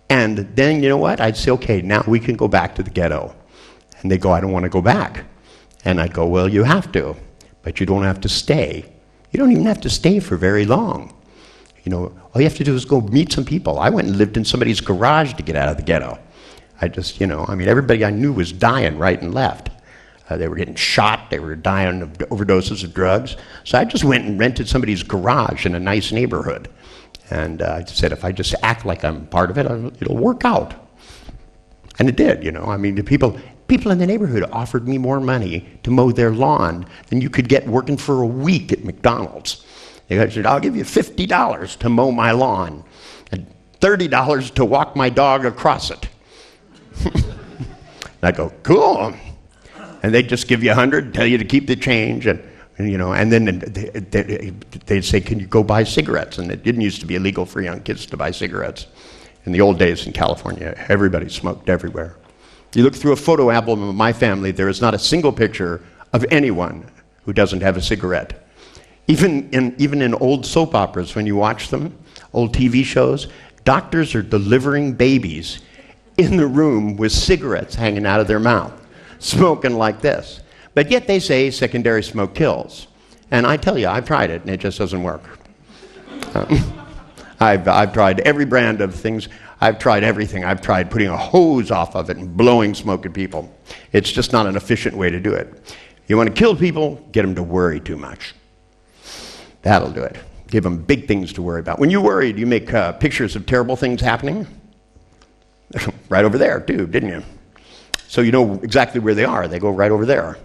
And then, you know what? I'd say, okay, now we can go back to the ghetto. And they go, I don't want to go back. And I'd go, well, you have to, but you don't have to stay. You don't even have to stay for very long. You know, all you have to do is go meet some people. I went and lived in somebody's garage to get out of the ghetto. I just, you know, I mean, everybody I knew was dying right and left. They were getting shot. They were dying of overdoses of drugs. So I just went and rented somebody's garage in a nice neighborhood. And I said, if I just act like I'm part of it, it'll work out. And it did, you know. I mean, the people in the neighborhood offered me more money to mow their lawn than you could get working for a week at McDonald's. They said, I'll give you $50 to mow my lawn and $30 to walk my dog across it. And I go, cool. And they'd just give you $100, tell you to keep the change, and you know, and then they'd say, can you go buy cigarettes? And it didn't used to be illegal for young kids to buy cigarettes. In the old days in California, everybody smoked everywhere. You look through a photo album of my family, there is not a single picture of anyone who doesn't have a cigarette. Even in old soap operas, when you watch them, old TV shows, doctors are delivering babies in the room with cigarettes hanging out of their mouth, smoking like this. But yet they say secondary smoke kills. And I tell you, I've tried it, and it just doesn't work. I've tried every brand of things. I've tried everything. I've tried putting a hose off of it and blowing smoke at people. It's just not an efficient way to do it. You want to kill people, get them to worry too much. That'll do it. Give them big things to worry about. When you worry, do you make pictures of terrible things happening? Right over there, too, didn't you? So you know exactly where they are. They go right over there,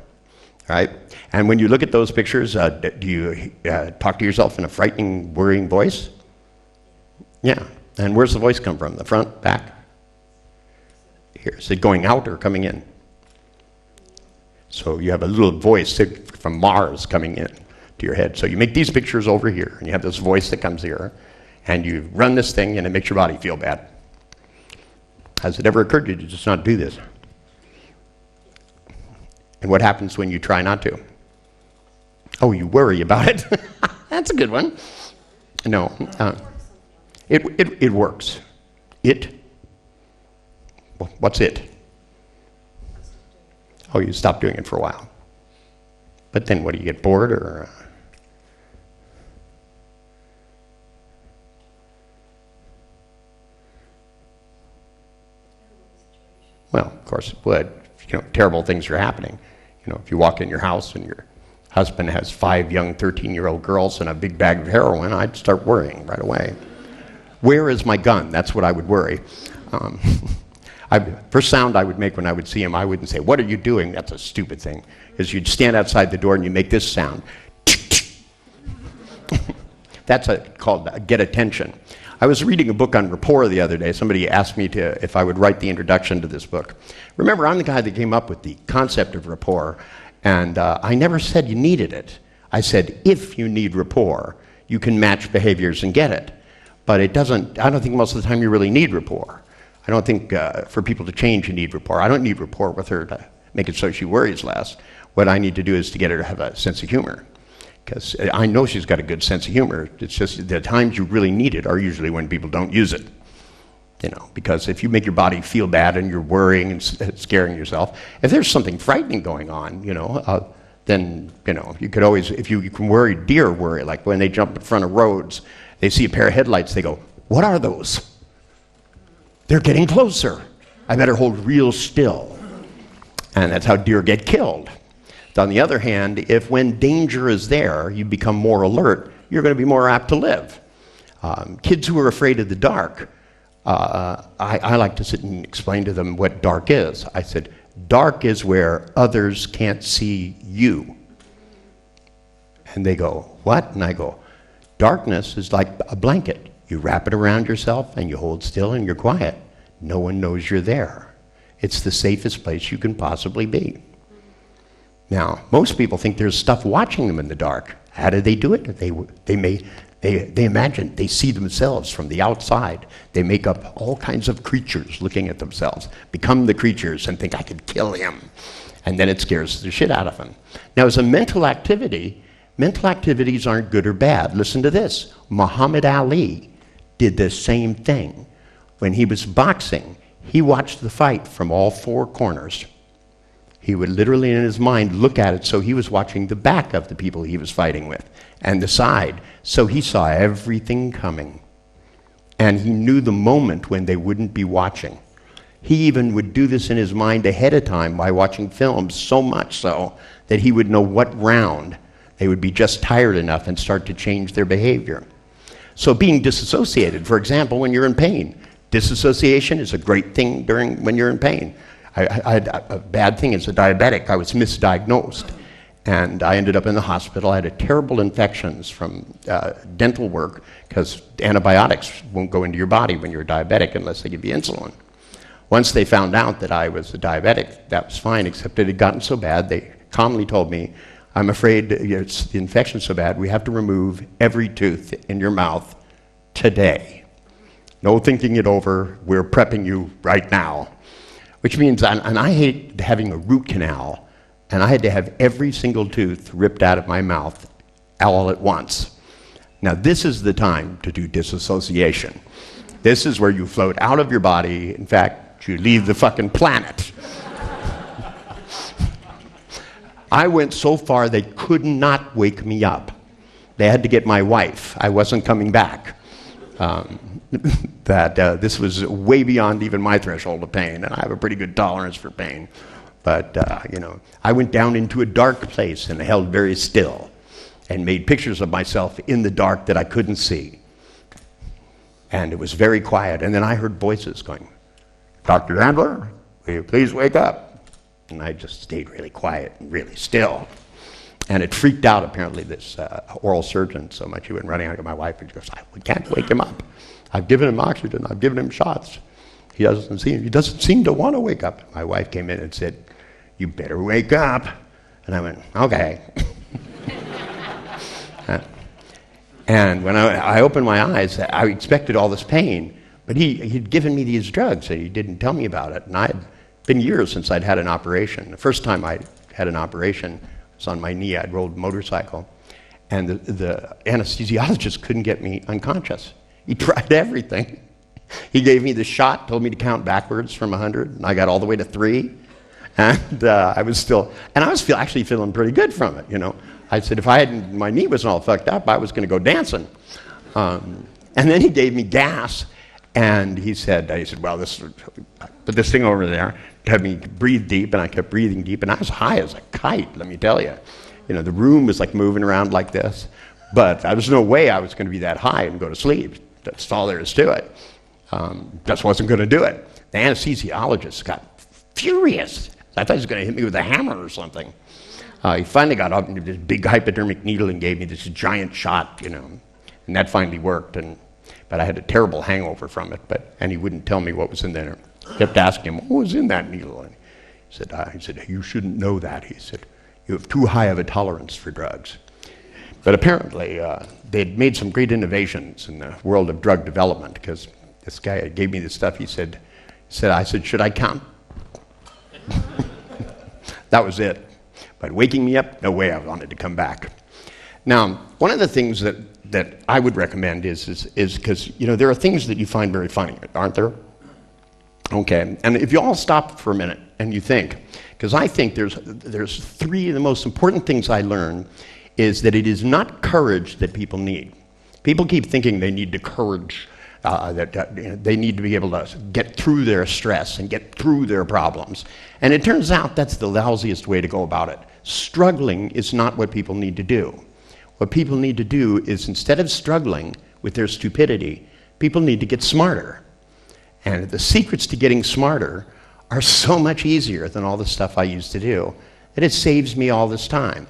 right? And when you look at those pictures, do you talk to yourself in a frightening, worrying voice? Yeah. And where's the voice come from? The front, back? Here. Is it going out or coming in? So you have a little voice from Mars coming in to your head. So you make these pictures over here, and you have this voice that comes here, and you run this thing, and it makes your body feel bad. Has it ever occurred to you to just not do this? And what happens when you try not to? Oh, you worry about it. That's a good one. No. It works. What's it? Oh, you stop doing it for a while. But then what, do you get bored or? Well, of course it would. You know, terrible things are happening. You know, if you walk in your house and your husband has 5 young 13-year-old girls and a big bag of heroin, I'd start worrying right away. Where is my gun? That's what I would worry. First sound I would make when I would see him, I wouldn't say, what are you doing? That's a stupid thing. Is you'd stand outside the door and you make this sound. That's called get attention. I was reading a book on rapport the other day. Somebody asked me if I would write the introduction to this book. Remember, I'm the guy that came up with the concept of rapport, and I never said you needed it. I said, if you need rapport, you can match behaviors and get it. But it doesn't, I don't think most of the time you really need rapport. I don't think for people to change you need rapport. I don't need rapport with her to make it so she worries less. What I need to do is to get her to have a sense of humor. Because I know she's got a good sense of humor. It's just the times you really need it are usually when people don't use it. You know, because if you make your body feel bad and you're worrying and scaring yourself, if there's something frightening going on, you know, then, you know, you could always, if you can worry, deer worry, like when they jump in front of roads, they see a pair of headlights, they go, what are those? They're getting closer. I better hold real still. And that's how deer get killed. On the other hand, if when danger is there, you become more alert, you're going to be more apt to live. Kids who are afraid of the dark, I like to sit and explain to them what dark is. I said, dark is where others can't see you. And they go, what? And I go, Darkness is like a blanket. You wrap it around yourself and you hold still and you're quiet. No one knows you're there. It's the safest place you can possibly be. Now, most people think there's stuff watching them in the dark. How do they do it? They imagine, they see themselves from the outside. They make up all kinds of creatures looking at themselves, become the creatures and think, I could kill him. And then it scares the shit out of them. Now, as a mental activity, mental activities aren't good or bad. Listen to this. Muhammad Ali did the same thing. When he was boxing, he watched the fight from all four corners. He would literally, in his mind, look at it, so he was watching the back of the people he was fighting with, and the side, so he saw everything coming. And he knew the moment when they wouldn't be watching. He even would do this in his mind ahead of time by watching films, so much so that he would know what round they would be just tired enough and start to change their behavior. So being disassociated, for example, when you're in pain. Disassociation is a great thing when you're in pain. I had a bad thing as a diabetic. I was misdiagnosed, and I ended up in the hospital. I had terrible infections from dental work, because antibiotics won't go into your body when you're diabetic unless they give you insulin. Once they found out that I was a diabetic, that was fine, except it had gotten so bad, they calmly told me, I'm afraid the infection's so bad, we have to remove every tooth in your mouth today. No thinking it over, we're prepping you right now. Which means, and I hate having a root canal, and I had to have every single tooth ripped out of my mouth all at once. Now this is the time to do disassociation. This is where you float out of your body. In fact, you leave the fucking planet. I went so far they could not wake me up. They had to get my wife. I wasn't coming back. This was way beyond even my threshold of pain, and I have a pretty good tolerance for pain. But, I went down into a dark place and held very still and made pictures of myself in the dark that I couldn't see. And it was very quiet. And then I heard voices going, Dr. Andler, will you please wake up? And I just stayed really quiet and really still. And it freaked out, apparently, this oral surgeon so much he went running out to my wife, and she goes, we can't wake him up. I've given him oxygen. I've given him shots. He doesn't seem to want to wake up. My wife came in and said, you better wake up. And I went, okay. And when I opened my eyes, I expected all this pain, but he'd given me these drugs, and he didn't tell me about it. And I'd been years since I'd had an operation. The first time I had an operation was on my knee. I'd rolled a motorcycle, and the anesthesiologist couldn't get me unconscious. He tried everything. He gave me the shot, told me to count backwards from 100, and I got all the way to 3. And I was actually feeling pretty good from it, I said, if my knee wasn't all fucked up, I was going to go dancing. And then he gave me gas, and he said, well, put this thing over there, had me breathe deep, and I kept breathing deep, and I was high as a kite, let me tell you. The room was like moving around like this, but there was no way I was going to be that high and go to sleep. That's all there is to it. Just wasn't going to do it. The anesthesiologist got furious. I thought he was going to hit me with a hammer or something. He finally got up into this big hypodermic needle and gave me this giant shot, and that finally worked. But I had a terrible hangover from it, and he wouldn't tell me what was in there. I kept asking him, what was in that needle? And he said, you shouldn't know that. He said, you have too high of a tolerance for drugs. But apparently, they'd made some great innovations in the world of drug development, because this guy gave me this stuff. I said, should I count? That was it. But waking me up, no way I wanted to come back. Now, one of the things that I would recommend is because, there are things that you find very funny, aren't there? Okay, and if you all stop for a minute and you think, because I think there's 3 of the most important things I learned is that it is not courage that people need. People keep thinking they need the courage, that they need to be able to get through their stress and get through their problems. And it turns out that's the lousiest way to go about it. Struggling is not what people need to do. What people need to do is, instead of struggling with their stupidity, people need to get smarter. And the secrets to getting smarter are so much easier than all the stuff I used to do that it saves me all this time.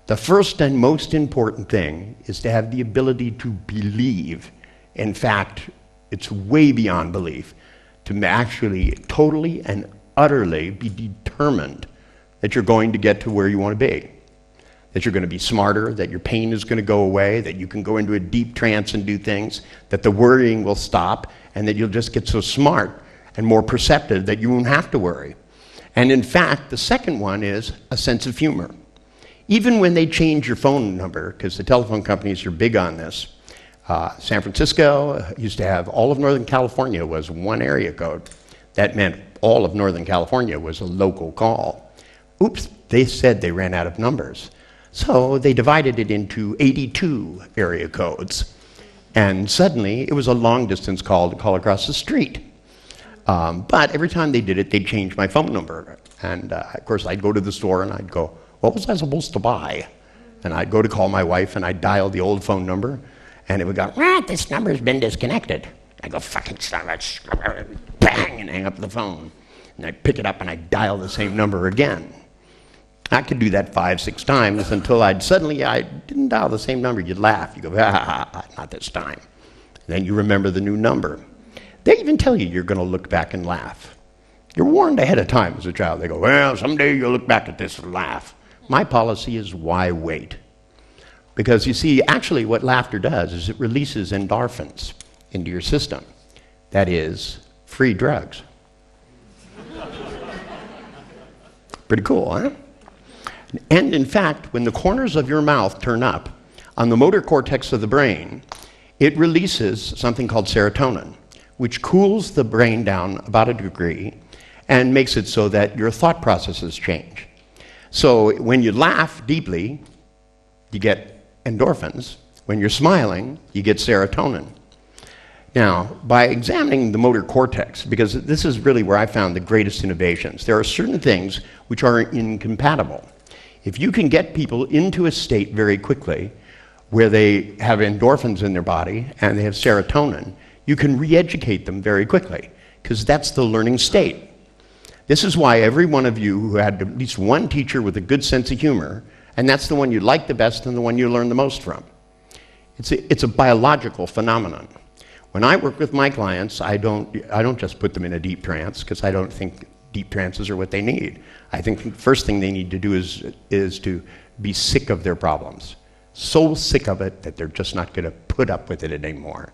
The first and most important thing is to have the ability to believe. In fact, it's way beyond belief, to actually totally and utterly be determined that you're going to get to where you want to be, that you're going to be smarter, that your pain is going to go away, that you can go into a deep trance and do things, that the worrying will stop, and that you'll just get so smart and more perceptive that you won't have to worry. And in fact, the second one is a sense of humor. Even when they change your phone number, because the telephone companies are big on this, San Francisco used to have all of Northern California was one area code. That meant all of Northern California was a local call. Oops, they said they ran out of numbers. So they divided it into 82 area codes. And suddenly it was a long distance call to call across the street. But every time they did it, they'd change my phone number. And of course, I'd go to the store and I'd go, what was I supposed to buy? And I'd go to call my wife and I'd dial the old phone number. And it would go, this number's been disconnected. I go, fucking son of a... Bang, and hang up the phone. And I'd pick it up and I'd dial the same number again. I could do that 5, 6 times until I didn't dial the same number. You'd laugh. You go, not this time. And then you remember the new number. They even tell you you're going to look back and laugh. You're warned ahead of time as a child. They go, well, someday you'll look back at this and laugh. My policy is, why wait? Because you see, actually what laughter does is it releases endorphins into your system. That is, free drugs. Pretty cool, huh? And in fact, when the corners of your mouth turn up on the motor cortex of the brain, it releases something called serotonin, which cools the brain down about a degree and makes it so that your thought processes change. So when you laugh deeply, you get endorphins. When you're smiling, you get serotonin. Now, by examining the motor cortex, because this is really where I found the greatest innovations, there are certain things which are incompatible. If you can get people into a state very quickly where they have endorphins in their body and they have serotonin, you can re-educate them very quickly, because that's the learning state. This is why every one of you who had at least one teacher with a good sense of humor, and that's the one you like the best and the one you learn the most from. It's a biological phenomenon. When I work with my clients, I don't just put them in a deep trance, because I don't think deep trances are what they need. I think the first thing they need to do is to be sick of their problems. So sick of it that they're just not going to put up with it anymore.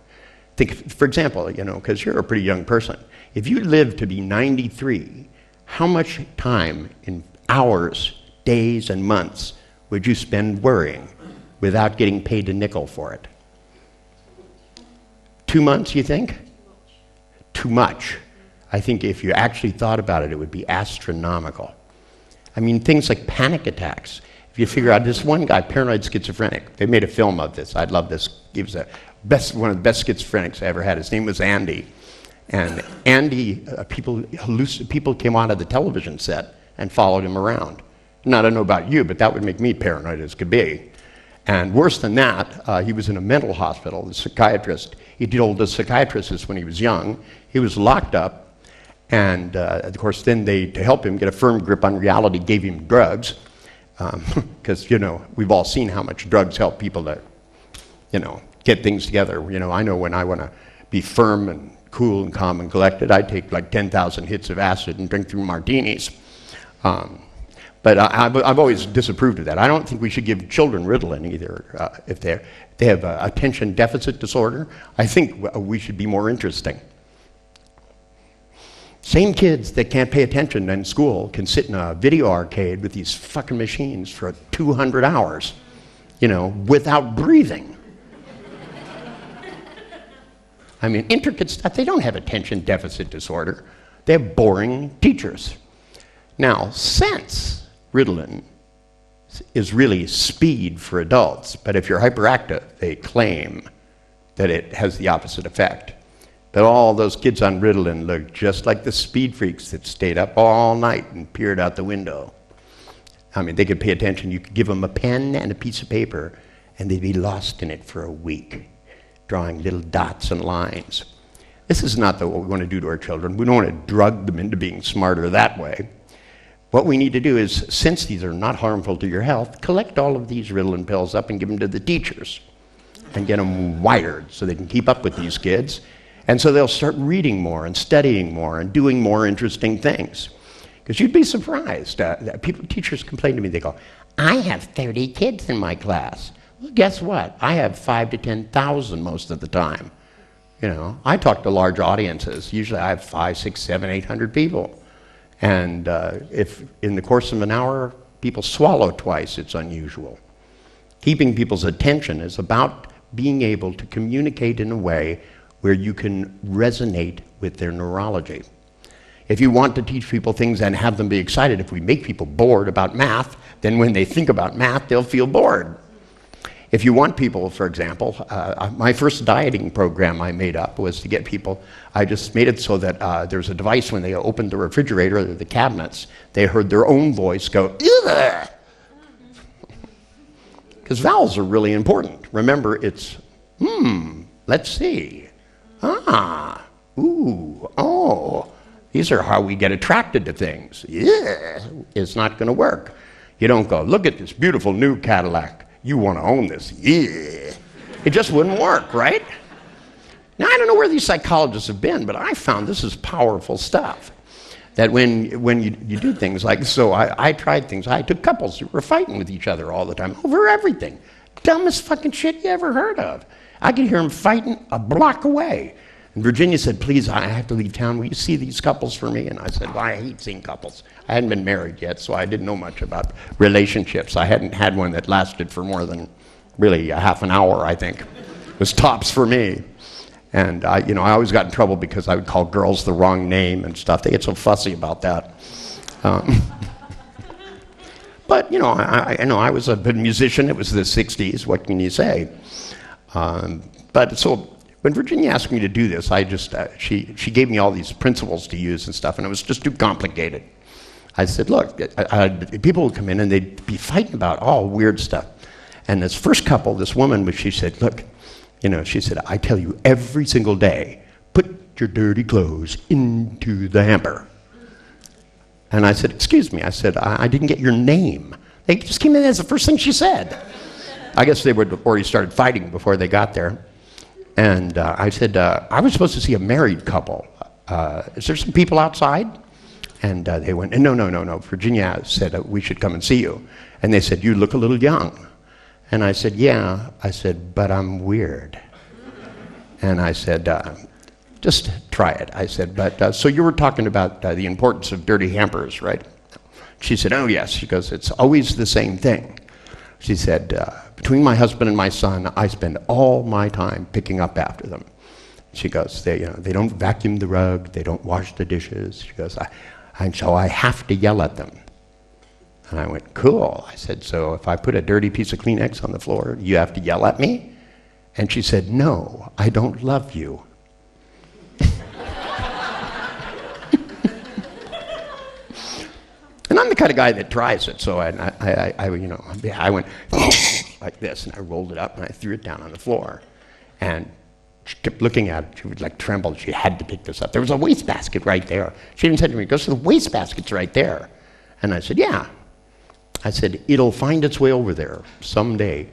Think, for example, because you're a pretty young person, if you live to be 93, how much time in hours, days, and months would you spend worrying without getting paid a nickel for it? 2 months, you think? Too much. I think if you actually thought about it, it would be astronomical. I mean, things like panic attacks. If you figure out this one guy, paranoid schizophrenic, they made a film of this. I'd love this. He was one of the best schizophrenics I ever had. His name was Andy. And Andy, people came out of the television set and followed him around. Now, I don't know about you, but that would make me paranoid as could be. And worse than that, he was in a mental hospital. The psychiatrist, he told the psychiatrist this when he was young. He was locked up, and of course, then to help him get a firm grip on reality, gave him drugs. Because, we've all seen how much drugs help people to, get things together. I know when I want to be firm and cool and calm and collected, I take like 10,000 hits of acid and drink through martinis. But I've always disapproved of that. I don't think we should give children Ritalin either if they have attention deficit disorder. I think we should be more interesting. Same kids that can't pay attention in school can sit in a video arcade with these fucking machines for 200 hours, without breathing. I mean, intricate stuff. They don't have attention deficit disorder. They have boring teachers. Now, since Ritalin is really speed for adults, but if you're hyperactive, they claim that it has the opposite effect. But all those kids on Ritalin look just like the speed freaks that stayed up all night and peered out the window. I mean, they could pay attention. You could give them a pen and a piece of paper, and they'd be lost in it for a week, drawing little dots and lines. This is not what we want to do to our children. We don't want to drug them into being smarter that way. What we need to do is, since these are not harmful to your health, collect all of these Ritalin pills up and give them to the teachers and get them wired so they can keep up with these kids. And so they'll start reading more and studying more and doing more interesting things. Because you'd be surprised. Teachers complain to me, they go, I have 30 kids in my class. Well, guess what? I have 5 to 10,000 most of the time. I talk to large audiences. Usually I have 5, 6, 7, 800 people. And if in the course of an hour people swallow twice, it's unusual. Keeping people's attention is about being able to communicate in a way where you can resonate with their neurology. If you want to teach people things and have them be excited, if we make people bored about math, then when they think about math, they'll feel bored. If you want people, for example, my first dieting program I made up was to get people, I just made it so that there's a device when they opened the refrigerator or the cabinets, they heard their own voice go, ugh! Because vowels are really important. Remember, it's, let's see, ah, ooh, oh. These are how we get attracted to things. Yeah, it's not going to work. You don't go, look at this beautiful new Cadillac. You want to own this. Yeah. It just wouldn't work, right? Now, I don't know where these psychologists have been, but I found this is powerful stuff. That when you do things like, so I tried things. I took couples who were fighting with each other all the time over everything. Dumbest fucking shit you ever heard of. I could hear them fighting a block away. And Virginia said, please, I have to leave town. Will you see these couples for me? And I said, well, I hate seeing couples. I hadn't been married yet, so I didn't know much about relationships. I hadn't had one that lasted for more than really a half an hour, I think. It was tops for me. And I always got in trouble because I would call girls the wrong name and stuff. They get so fussy about that. But, I was a good musician. It was the 60s. What can you say? But so when Virginia asked me to do this, I just, she gave me all these principles to use and stuff, and it was just too complicated. I said, look, people would come in and they'd be fighting about all weird stuff. And this first couple, this woman, she said, look, she said, I tell you every single day, put your dirty clothes into the hamper. And I said, excuse me. I said, I didn't get your name. They just came in as the first thing she said. I guess they would have already started fighting before they got there. And I said, I was supposed to see a married couple. Is there some people outside? And they went, no. Virginia said, we should come and see you. And they said, you look a little young. And I said, yeah. I said, but I'm weird. And I said, just try it. I said, but so you were talking about the importance of dirty hampers, right? She said, oh, yes. She goes, it's always the same thing. She said, between my husband and my son, I spend all my time picking up after them. She goes, they don't vacuum the rug, they don't wash the dishes. She goes, and so I have to yell at them. And I went, cool. I said, so if I put a dirty piece of Kleenex on the floor, you have to yell at me? And she said, no, I don't love you. And I'm the kind of guy that tries it, so I went like this, and I rolled it up, and I threw it down on the floor. And she kept looking at it. She would tremble. She had to pick this up. There was a wastebasket right there. She even said to me, go, so the wastebasket's right there. And I said, yeah. I said, it'll find its way over there someday.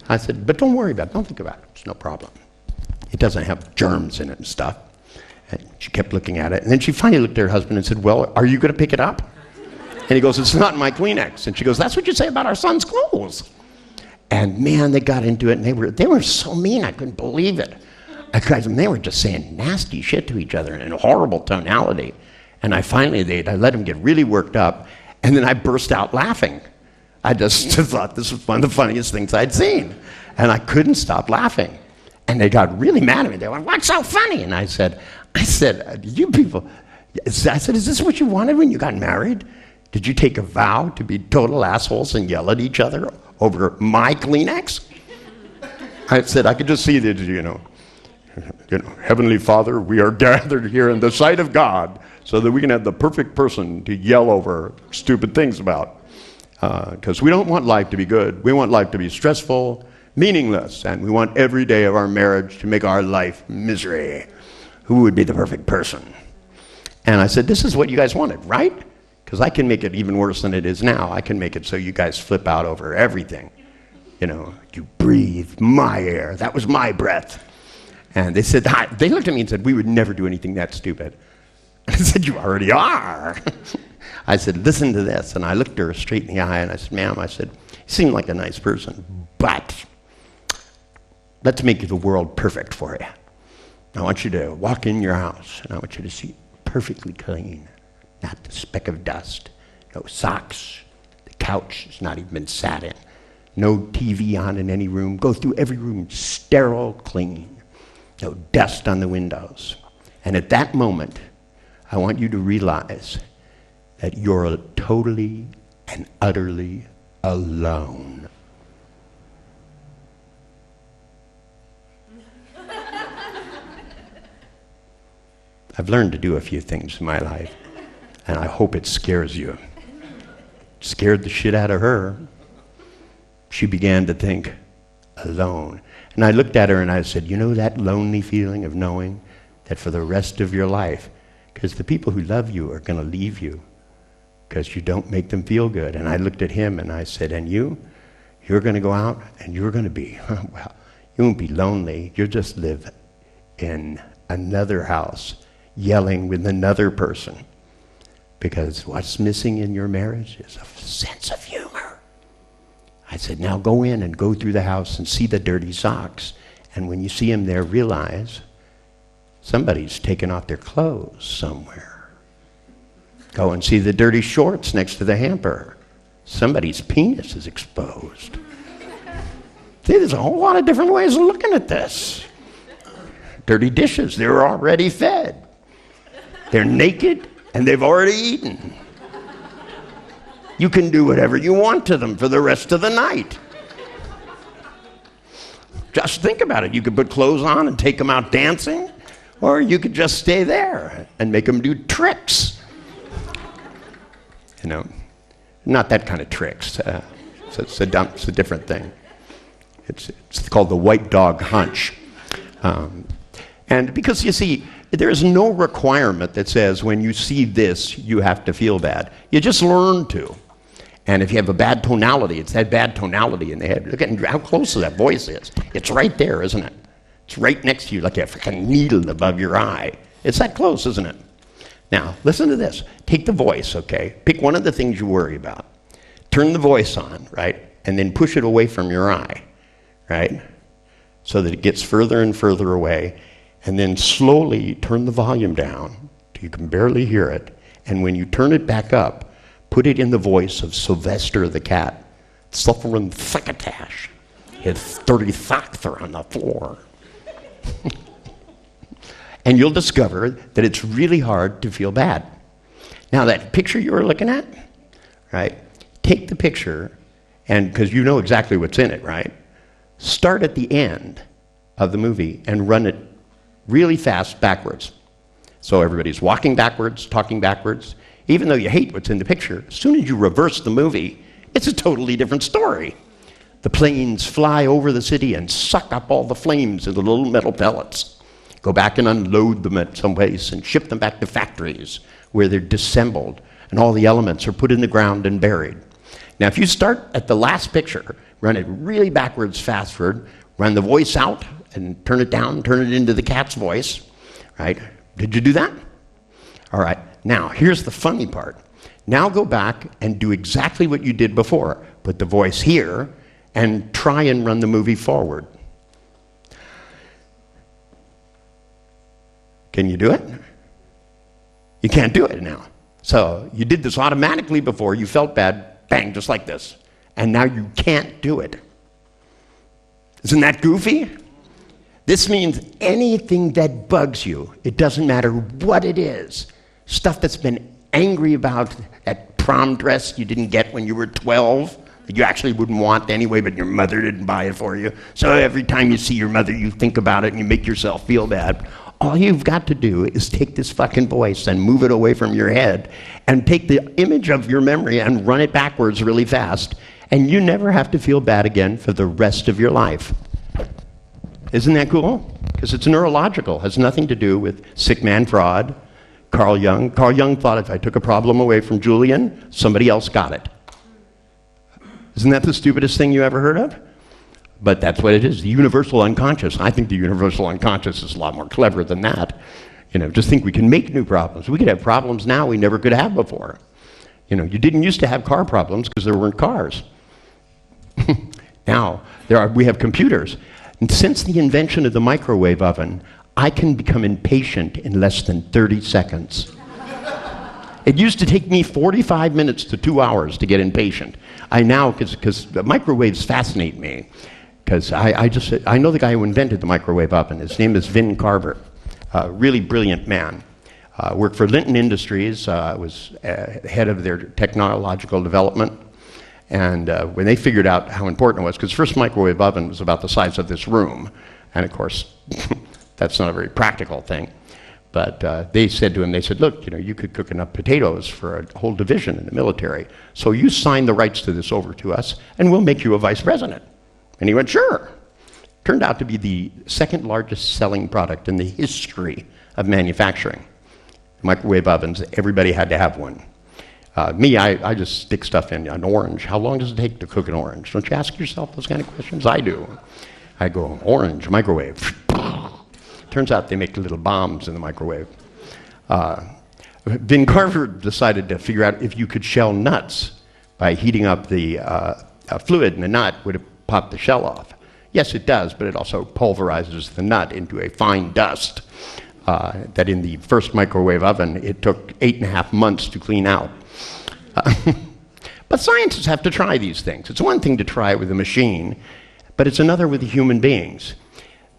I said, but don't worry about it. Don't think about it. It's no problem. It doesn't have germs in it and stuff. And she kept looking at it. And then she finally looked at her husband and said, well, are you going to pick it up? And he goes, it's not in my Kleenex. And she goes, that's what you say about our son's clothes. And man, they got into it, and they were so mean, I couldn't believe it. They were just saying nasty shit to each other in a horrible tonality. And I let them get really worked up, and then I burst out laughing. I just thought this was one of the funniest things I'd seen. And I couldn't stop laughing. And they got really mad at me. They went, what's so funny? And I said, you people, I said, is this what you wanted when you got married? Did you take a vow to be total assholes and yell at each other over my Kleenex? I said, I could just see that, Heavenly Father, we are gathered here in the sight of God so that we can have the perfect person to yell over stupid things about. Because we don't want life to be good. We want life to be stressful, meaningless, and we want every day of our marriage to make our life misery. Who would be the perfect person? And I said, this is what you guys wanted, right? Because I can make it even worse than it is now. I can make it so you guys flip out over everything. You know, you breathe my air. That was my breath. And they said, they looked at me and said, we would never do anything that stupid. I said, you already are. I said, listen to this. And I looked her straight in the eye and I said, ma'am, I said, you seem like a nice person, but let's make the world perfect for you. I want you to walk in your house and I want you to see perfectly clean, not a speck of dust, no socks, the couch has not even been sat in, no TV on in any room, go through every room sterile, clean, no dust on the windows. And at that moment, I want you to realize that you're totally and utterly alone. I've learned to do a few things in my life, and I hope it scares you. It scared the shit out of her. She began to think, alone. And I looked at her and I said, you know that lonely feeling of knowing that for the rest of your life, because the people who love you are going to leave you because you don't make them feel good. And I looked at him and I said, and you're going to go out and you're going to be, well, you won't be lonely. You'll just live in another house yelling with another person, because what's missing in your marriage is a sense of humor. I said, now go in and go through the house and see the dirty socks. And when you see them there, realize somebody's taken off their clothes somewhere. Go and see the dirty shorts next to the hamper. Somebody's penis is exposed. See, there's a whole lot of different ways of looking at this. Dirty dishes, they're already fed. They're naked and they've already eaten. You can do whatever you want to them for the rest of the night. Just think about it. You could put clothes on and take them out dancing, or you could just stay there and make them do tricks. You know, not that kind of tricks. It's a different thing. It's called the white dog hunch. And because, you see, there is no requirement that says when you see this, you have to feel bad. You just learn to. And if you have a bad tonality, it's that bad tonality in the head. Look at how close that voice is. It's right there, isn't it? It's right next to you, like a freaking needle above your eye. It's that close, isn't it? Now, listen to this. Take the voice, okay? Pick one of the things you worry about. Turn the voice on, right? And then push it away from your eye, right? So that it gets further and further away. And then slowly turn the volume down till you can barely hear it. And when you turn it back up, put it in the voice of Sylvester the cat, suffering thickatash. It's 30 thacther on the floor. And you'll discover that it's really hard to feel bad. Now that picture you were looking at, right? Take the picture, and because you know exactly what's in it, right? Start at the end of the movie and run it really fast backwards. So everybody's walking backwards, talking backwards. Even though you hate what's in the picture, as soon as you reverse the movie, it's a totally different story. The planes fly over the city and suck up all the flames into little metal pellets. Go back and unload them at some place and ship them back to factories where they're disassembled and all the elements are put in the ground and buried. Now, if you start at the last picture, run it really backwards, fast forward, run the voice out and turn it down, turn it into the cat's voice, right? Did you do that? All right. Now, here's the funny part. Now go back and do exactly what you did before. Put the voice here and try and run the movie forward. Can you do it? You can't do it now. So you did this automatically before. You felt bad, bang, just like this. And now you can't do it. Isn't that goofy? This means anything that bugs you, it doesn't matter what it is, stuff that's been angry about, that prom dress you didn't get when you were 12, that you actually wouldn't want anyway, but your mother didn't buy it for you. So every time you see your mother, you think about it and you make yourself feel bad. All you've got to do is take this fucking voice and move it away from your head and take the image of your memory and run it backwards really fast, and you never have to feel bad again for the rest of your life. Isn't that cool? Because it's neurological. It has nothing to do with sick man fraud, Carl Jung. Carl Jung thought if I took a problem away from Julian, somebody else got it. Isn't that the stupidest thing you ever heard of? But that's what it is, the universal unconscious. I think the universal unconscious is a lot more clever than that. Just think we can make new problems. We could have problems now we never could have before. You didn't used to have car problems because there weren't cars. Now, we have computers. And since the invention of the microwave oven, I can become impatient in less than 30 seconds. It used to take me 45 minutes to 2 hours to get impatient. Because the microwaves fascinate me, because I know the guy who invented the microwave oven. His name is Vin Carver, a really brilliant man. Worked for Linton Industries, was head of their technological development. And when they figured out how important it was, because the first microwave oven was about the size of this room, and of course, that's not a very practical thing. But they said to him, look, you could cook enough potatoes for a whole division in the military. So you sign the rights to this over to us, and we'll make you a vice president. And he went, sure. Turned out to be the second largest selling product in the history of manufacturing. Microwave ovens, everybody had to have one. I just stick stuff in an orange. How long does it take to cook an orange? Don't you ask yourself those kind of questions? I do. I go, orange, microwave. Turns out they make little bombs in the microwave. Vin Carver decided to figure out if you could shell nuts by heating up the fluid in the nut would it pop the shell off. Yes, it does, but it also pulverizes the nut into a fine dust that in the first microwave oven, it took 8.5 months to clean out. But scientists have to try these things. It's one thing to try it with a machine, but it's another with human beings.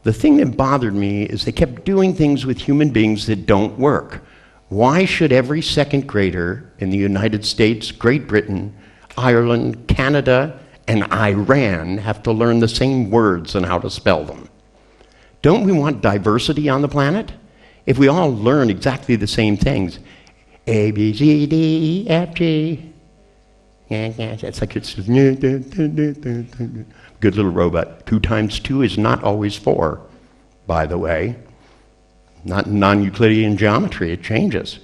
The thing that bothered me is they kept doing things with human beings that don't work. Why should every second grader in the United States, Great Britain, Ireland, Canada, and Iran have to learn the same words and how to spell them? Don't we want diversity on the planet? If we all learn exactly the same things, A, B, C, D, E, F, G, it's like it's good little robot. 2 times 2 is not always 4, by the way. Not in non-Euclidean geometry, it changes.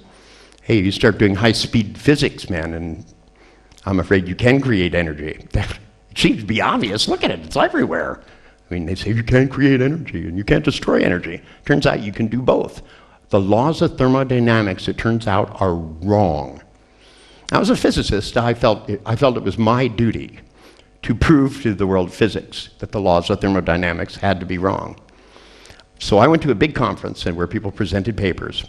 Hey, you start doing high-speed physics, man, and I'm afraid you can create energy. It seems to be obvious. Look at it, it's everywhere. I mean, they say you can't create energy and you can't destroy energy. Turns out you can do both. The laws of thermodynamics, it turns out, are wrong. Now, as a physicist, I felt it was my duty to prove to the world of physics that the laws of thermodynamics had to be wrong. So I went to a big conference where people presented papers,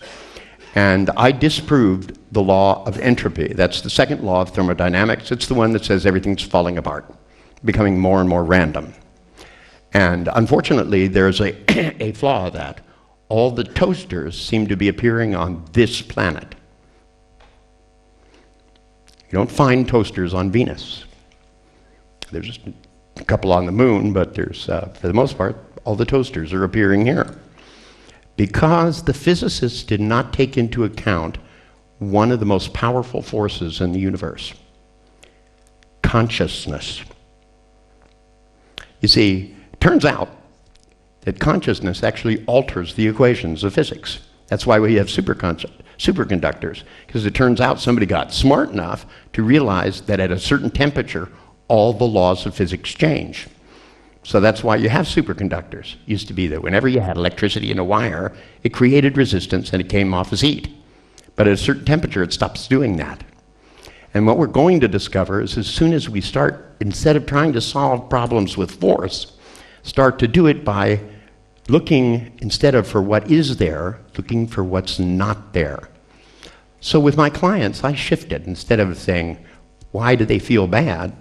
and I disproved the law of entropy. That's the second law of thermodynamics. It's the one that says everything's falling apart, becoming more and more random. And unfortunately, there's a flaw of that. All the toasters seem to be appearing on this planet. You don't find toasters on Venus. There's just a couple on the moon, but there's, for the most part, all the toasters are appearing here. Because the physicists did not take into account one of the most powerful forces in the universe, consciousness. You see, it turns out that consciousness actually alters the equations of physics. That's why we have superconductors, because it turns out somebody got smart enough to realize that at a certain temperature, all the laws of physics change. So that's why you have superconductors. It used to be that whenever you had electricity in a wire, it created resistance and it came off as heat. But at a certain temperature, it stops doing that. And what we're going to discover is as soon as we start, instead of trying to solve problems with force, start to do it by looking, instead of for what is there, looking for what's not there. So with my clients, I shifted. Instead of saying, why do they feel bad?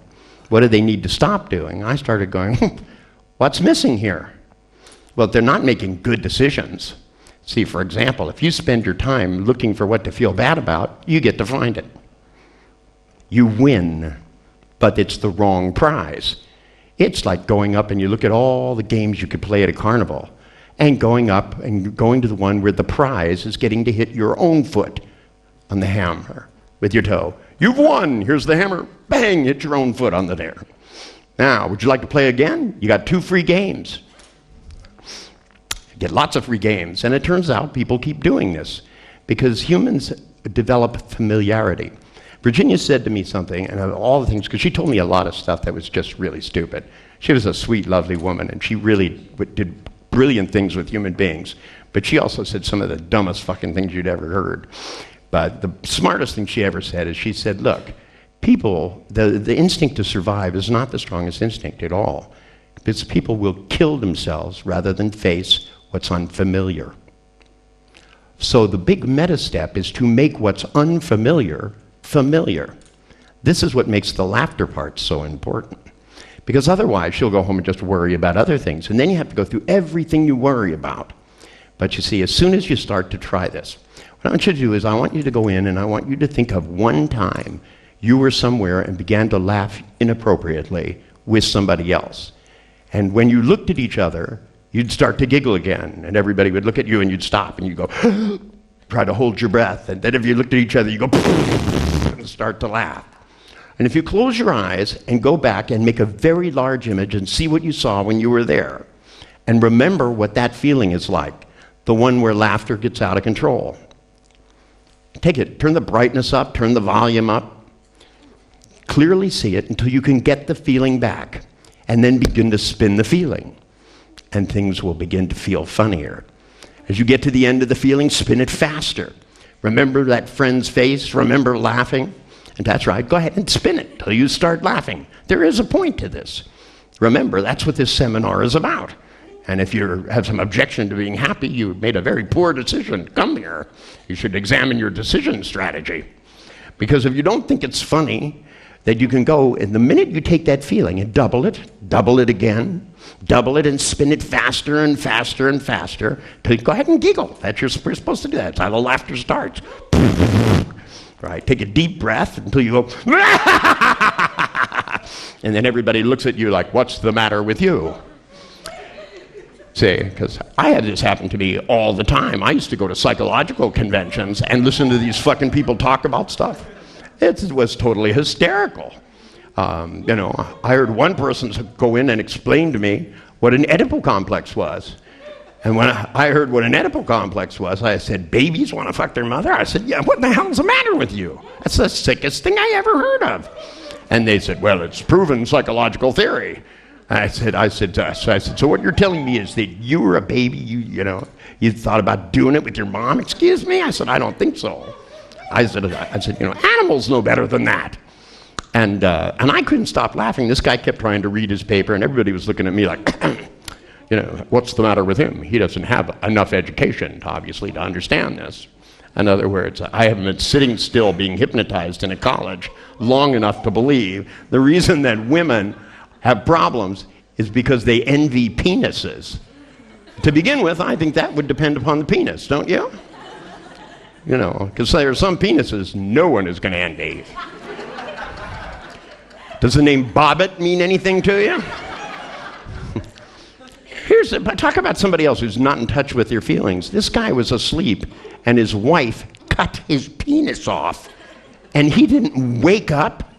What do they need to stop doing? I started going, what's missing here? Well, they're not making good decisions. See, for example, if you spend your time looking for what to feel bad about, you get to find it. You win, but it's the wrong prize. It's like going up and you look at all the games you could play at a carnival and going up and going to the one where the prize is getting to hit your own foot on the hammer with your toe. You've won. Here's the hammer. Bang, hit your own foot on the there. Now, would you like to play again? You got 2 free games. You get lots of free games. And it turns out people keep doing this because humans develop familiarity. Virginia said to me something, and of all the things, because she told me a lot of stuff that was just really stupid. She was a sweet, lovely woman, and she really did brilliant things with human beings. But she also said some of the dumbest fucking things you'd ever heard. But the smartest thing she ever said is she said, look, people, the instinct to survive is not the strongest instinct at all. Because people will kill themselves rather than face what's unfamiliar. So the big meta step is to make what's unfamiliar familiar. This is what makes the laughter part so important. Because otherwise, she'll go home and just worry about other things. And then you have to go through everything you worry about. But you see, as soon as you start to try this, what I want you to do is I want you to go in and I want you to think of one time you were somewhere and began to laugh inappropriately with somebody else. And when you looked at each other, you'd start to giggle again. And everybody would look at you and you'd stop and you'd go, try to hold your breath. And then if you looked at each other, you go, and start to laugh. And if you close your eyes and go back and make a very large image and see what you saw when you were there, and remember what that feeling is like, the one where laughter gets out of control. Take it, turn the brightness up, turn the volume up, clearly see it until you can get the feeling back, and then begin to spin the feeling, and things will begin to feel funnier. As you get to the end of the feeling, spin it faster. Remember that friend's face, remember laughing, and that's right, go ahead and spin it till you start laughing. There is a point to this. Remember, that's what this seminar is about. And if you have some objection to being happy, you made a very poor decision to come here. You should examine your decision strategy. Because if you don't think it's funny, that you can go, and the minute you take that feeling and double it again, double it and spin it faster and faster and faster, till you go ahead and giggle. That's you're supposed to do that. That's how the laughter starts. Right, take a deep breath until you go, and then everybody looks at you like, what's the matter with you? See, because I had this happen to me all the time. I used to go to psychological conventions and listen to these fucking people talk about stuff. It was totally hysterical. I heard one person go in and explain to me what an Oedipal complex was. And when I heard what an Oedipal complex was, I said, babies want to fuck their mother? I said, yeah, what the hell's the matter with you? That's the sickest thing I ever heard of. And they said, well, it's proven psychological theory. I said, so what you're telling me is that you were a baby, you thought about doing it with your mom? Excuse me? I said, I don't think so. I said, animals know better than that. And I couldn't stop laughing. This guy kept trying to read his paper, and everybody was looking at me like, what's the matter with him? He doesn't have enough education, obviously, to understand this. In other words, I haven't been sitting still being hypnotized in a college long enough to believe the reason that women have problems is because they envy penises. To begin with, I think that would depend upon the penis, don't you? Because there are some penises no one is going to envy. Does the name Bobbit mean anything to you? Talk about somebody else who's not in touch with their feelings. This guy was asleep, and his wife cut his penis off, and he didn't wake up.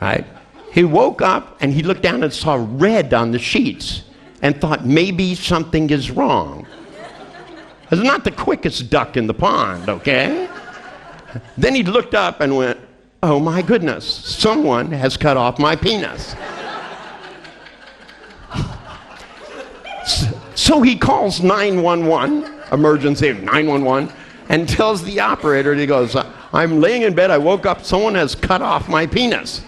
Right? He woke up, and he looked down and saw red on the sheets, and thought maybe something is wrong. It's not the quickest duck in the pond, okay? Then he looked up and went, oh my goodness, someone has cut off my penis. So he calls 911, emergency 911, and tells the operator, he goes, I'm laying in bed, I woke up, someone has cut off my penis.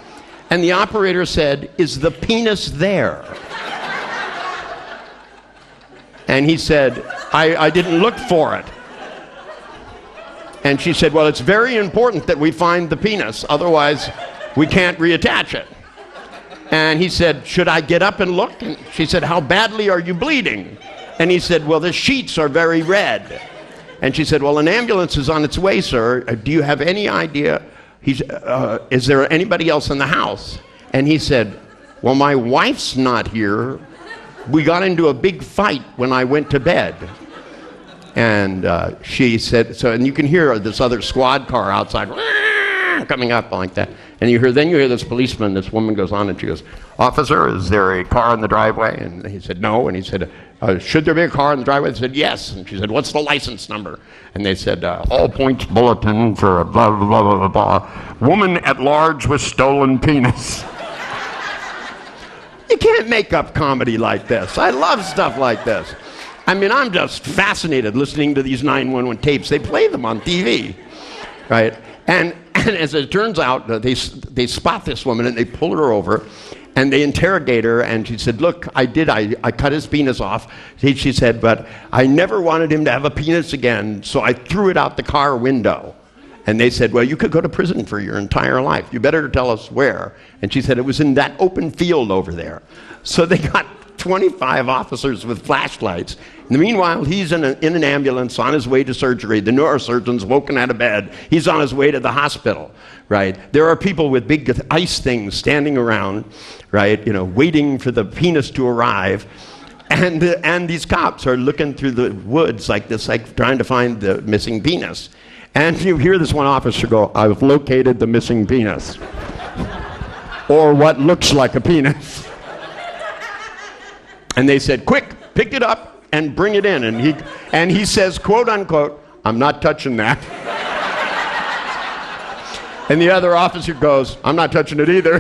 And the operator said, is the penis there? And he said, I didn't look for it. And she said, well, it's very important that we find the penis, otherwise we can't reattach it. And he said, should I get up and look? And she said, how badly are you bleeding? And he said, well, the sheets are very red. And she said, well, an ambulance is on its way, sir. Do you have any idea? Is there anybody else in the house? And he said, well, my wife's not here. We got into a big fight when I went to bed. And she said, and you can hear this other squad car outside coming up like that. And then you hear this policeman, this woman goes on and she goes, "Officer, is there a car in the driveway?" And he said, "No." And he said, "Should there be a car in the driveway?" They said, "Yes." And she said, "What's the license number?" And they said, "All points bulletin for blah, blah, blah, blah, blah. Woman at large with stolen penis." You can't make up comedy like this. I love stuff like this. I mean, I'm just fascinated listening to these 911 tapes. They play them on TV, right? And as it turns out, they spot this woman and they pull her over and they interrogate her, and she said, "Look, I cut his penis off." She said, "But I never wanted him to have a penis again, so I threw it out the car window." And they said, "Well, you could go to prison for your entire life. You better tell us where." And she said, "It was in that open field over there." So they got 25 officers with flashlights. In the meanwhile, he's in an ambulance on his way to surgery. The neurosurgeon's woken out of bed. He's on his way to the hospital, right? There are people with big ice things standing around, right, waiting for the penis to arrive. And these cops are looking through the woods like this, like trying to find the missing penis. And you hear this one officer go, "I've located the missing penis." Or what looks like a penis. And they said, "Quick, pick it up and bring it in." And he says, quote unquote, "I'm not touching that." And the other officer goes, "I'm not touching it either."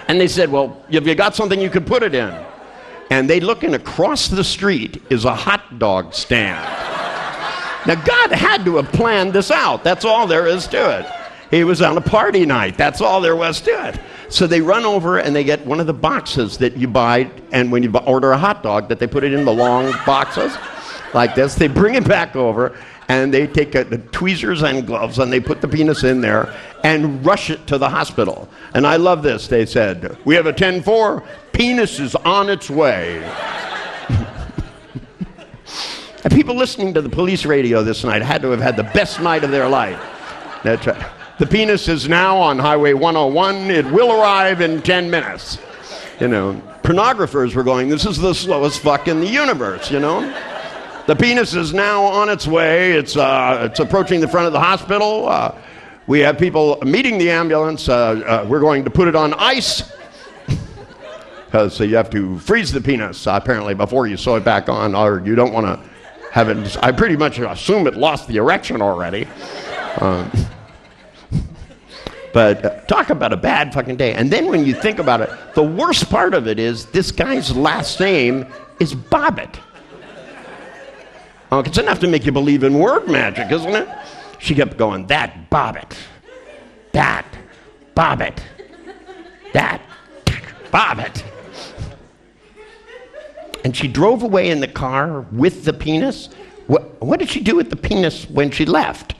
And they said, "Well, have you got something you could put it in?" And they look, and across the street is a hot dog stand. Now, God had to have planned this out. That's all there is to it. He was on a party night. That's all there was to it. So they run over and they get one of the boxes that you buy, and when you order a hot dog, that they put it in the long boxes like this. They bring it back over, and they take the tweezers and gloves, and they put the penis in there and rush it to the hospital. And I love this. They said, "We have a 10-4. Penis is on its way." And people listening to the police radio this night had to have had the best night of their life. That's right. "The penis is now on Highway 101. It will arrive in 10 minutes. Pornographers were going, "This is the slowest fuck in the universe, The penis is now on its way. It's approaching the front of the hospital. We have people meeting the ambulance. We're going to put it on ice." Because you have to freeze the penis, apparently, before you sew it back on, or you don't want to have it. I pretty much assume it lost the erection already. But talk about a bad fucking day. And then when you think about it, the worst part of it is this guy's last name is Bobbitt. Oh, it's enough to make you believe in word magic, isn't it? She kept going, "That Bobbitt. That Bobbitt. That Bobbitt." And she drove away in the car with the penis. What did she do with the penis when she left?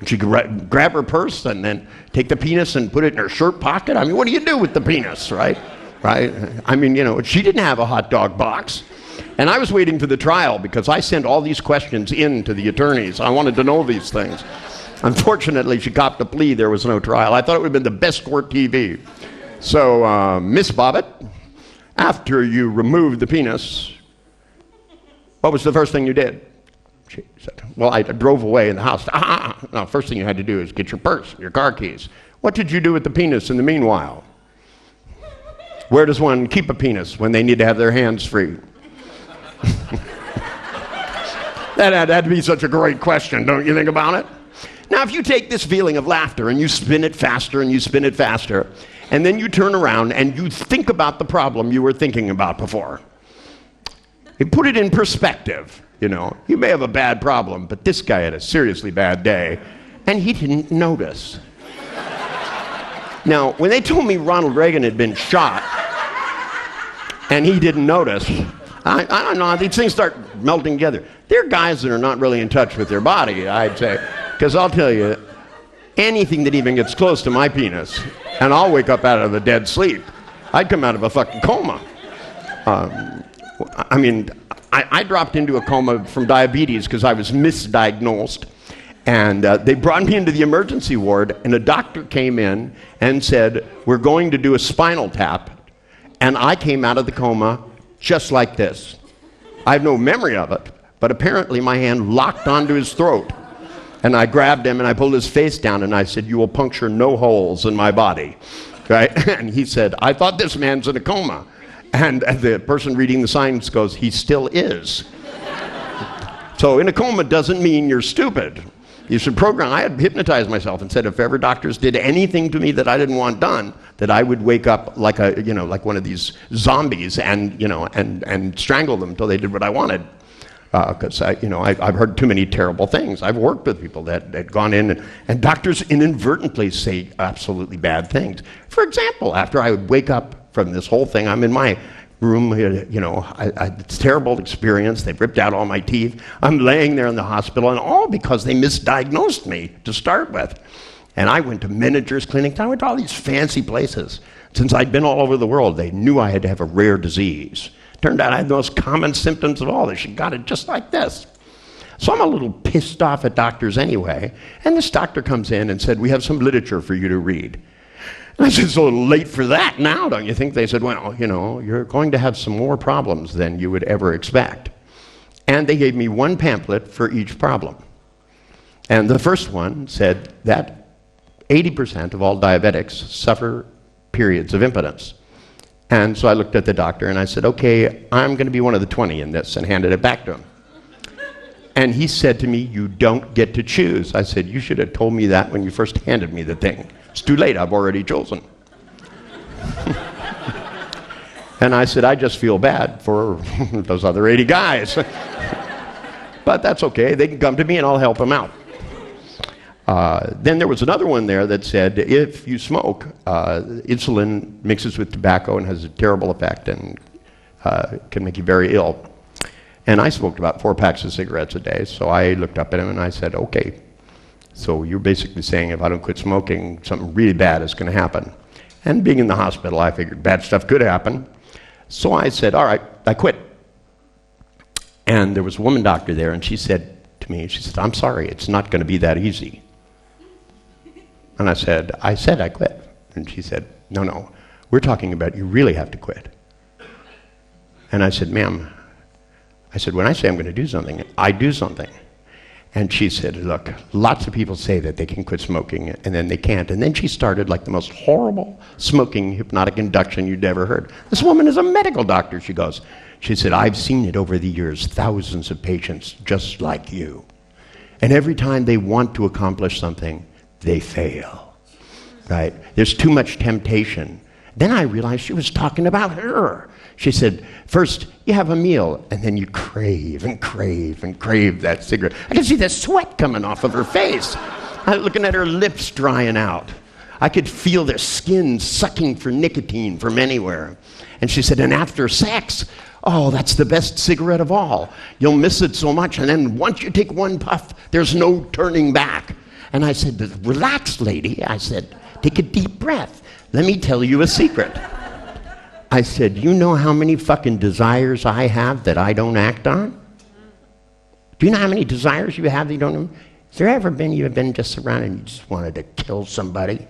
She could grab her purse and then take the penis and put it in her shirt pocket. I mean, what do you do with the penis, right? I mean, she didn't have a hot dog box. And I was waiting for the trial because I sent all these questions in to the attorneys. I wanted to know these things. Unfortunately, she copped a plea. There was no trial. I thought it would have been the best court TV. So, Miss Bobbitt, after you removed the penis, what was the first thing you did? She said, "Well, I drove away in the house." No, first thing you had to do is get your purse, your car keys. What did you do with the penis in the meanwhile? Where does one keep a penis when they need to have their hands free? That'd be such a great question, don't you think about it? Now, if you take this feeling of laughter and you spin it faster and you spin it faster, and then you turn around and you think about the problem you were thinking about before, you put it in perspective. You may have a bad problem, but this guy had a seriously bad day, and he didn't notice. Now, when they told me Ronald Reagan had been shot, and he didn't notice, I don't know, these things start melting together. There are guys that are not really in touch with their body, I'd say, because I'll tell you, anything that even gets close to my penis, and I'll wake up out of a dead sleep. I'd come out of a fucking coma. I dropped into a coma from diabetes because I was misdiagnosed. And they brought me into the emergency ward, and a doctor came in and said, "We're going to do a spinal tap." And I came out of the coma just like this. I have no memory of it, but apparently my hand locked onto his throat. And I grabbed him and I pulled his face down and I said, "You will puncture no holes in my body." Right? And he said, "I thought this man's in a coma." And the person reading the signs goes, "He still is." So in a coma doesn't mean you're stupid. You should program. I had hypnotized myself and said if ever doctors did anything to me that I didn't want done, that I would wake up like like one of these zombies and strangle them until they did what I wanted. Because I've heard too many terrible things. I've worked with people that had gone in and doctors inadvertently say absolutely bad things. For example, after I would wake up from this whole thing, I'm in my room, it's a terrible experience. They've ripped out all my teeth. I'm laying there in the hospital, and all because they misdiagnosed me to start with. And I went to managers' clinics. I went to all these fancy places. Since I'd been all over the world, they knew I had to have a rare disease. Turned out I had the most common symptoms of all. She got it just like this. So I'm a little pissed off at doctors anyway. And this doctor comes in and said, "We have some literature for you to read." And I said, "It's a little late for that now, don't you think?" They said, "Well, you're going to have some more problems than you would ever expect." And they gave me one pamphlet for each problem. And the first one said that 80% of all diabetics suffer periods of impotence. And so I looked at the doctor and I said, "Okay, I'm going to be one of the 20 in this," and handed it back to him. And he said to me, "You don't get to choose." I said, "You should have told me that when you first handed me the thing. It's too late, I've already chosen." And I said, "I just feel bad for those other 80 guys." But that's okay, they can come to me and I'll help them out. Then there was another one there that said, if you smoke, insulin mixes with tobacco and has a terrible effect and can make you very ill. And I smoked about 4 packs of cigarettes a day, so I looked up at him and I said, "Okay, so you're basically saying if I don't quit smoking, something really bad is going to happen." And being in the hospital, I figured bad stuff could happen. So I said, "All right, I quit." And there was a woman doctor there, and she said to me, she said, "I'm sorry, it's not going to be that easy." And I said, I quit." And she said, No, we're talking about you really have to quit." And I said, "Ma'am," I said, "when I say I'm going to do something, I do something." And she said, "Look, lots of people say that they can quit smoking and then they can't." And then she started like the most horrible smoking hypnotic induction you'd ever heard. This woman is a medical doctor, she said, "I've seen it over the years, thousands of patients just like you. And every time they want to accomplish something, they fail, right? There's too much temptation." Then I realized she was talking about her. She said, "First, you have a meal, and then you crave and crave and crave that cigarette." I could see the sweat coming off of her face. I was looking at her lips drying out. I could feel their skin sucking for nicotine from anywhere. And she said, "And after sex, oh, that's the best cigarette of all. You'll miss it so much, and then once you take one puff, there's no turning back." And I said, "Relax, lady." I said, "Take a deep breath. Let me tell you a secret." I said, "You know how many fucking desires I have that I don't act on? Do you know how many desires you have that you don't know? Has there ever been you've been just around and you just wanted to kill somebody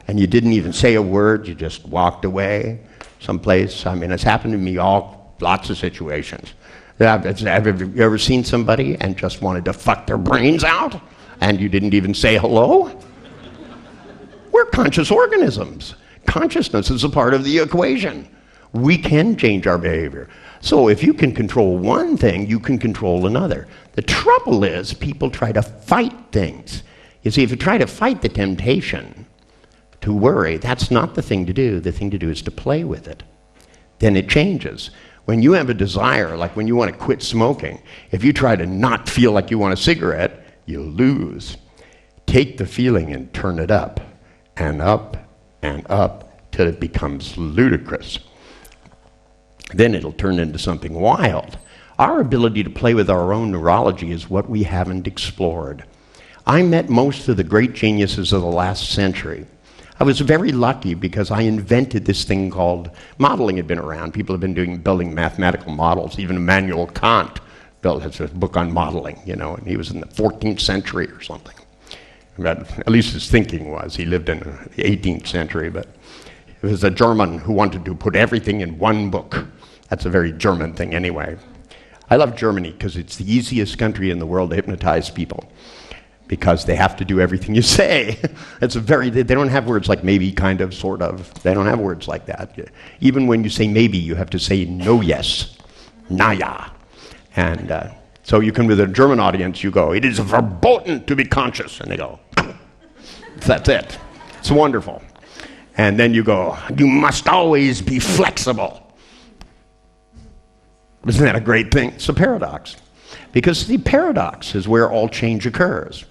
and you didn't even say a word, you just walked away someplace?" I mean, it's happened to me lots of situations. Have you ever seen somebody and just wanted to fuck their brains out and you didn't even say hello? We're conscious organisms. Consciousness is a part of the equation. We can change our behavior. So if you can control one thing, you can control another. The trouble is people try to fight things. You see, if you try to fight the temptation to worry, that's not the thing to do. The thing to do is to play with it. Then it changes. When you have a desire, like when you want to quit smoking, if you try to not feel like you want a cigarette, you lose. Take the feeling and turn it up and up and up till it becomes ludicrous. Then it'll turn into something wild. Our ability to play with our own neurology is what we haven't explored. I met most of the great geniuses of the last century. I was very lucky because I invented this thing called modeling. Had been around. People have been building mathematical models. Even Immanuel Kant has a book on modeling, and he was in the 14th century or something. At least his thinking was. He lived in the 18th century, but it was a German who wanted to put everything in one book. That's a very German thing anyway. I love Germany because it's the easiest country in the world to hypnotize people. because they have to do everything you say. They don't have words like maybe, kind of, sort of. They don't have words like that. Even when you say maybe, you have to say no, yes, naja. And so you can, with a German audience, you go, it is verboten to be conscious. And they go, that's it. It's wonderful. And then you go, you must always be flexible. Isn't that a great thing? It's a paradox. Because the paradox is where all change occurs.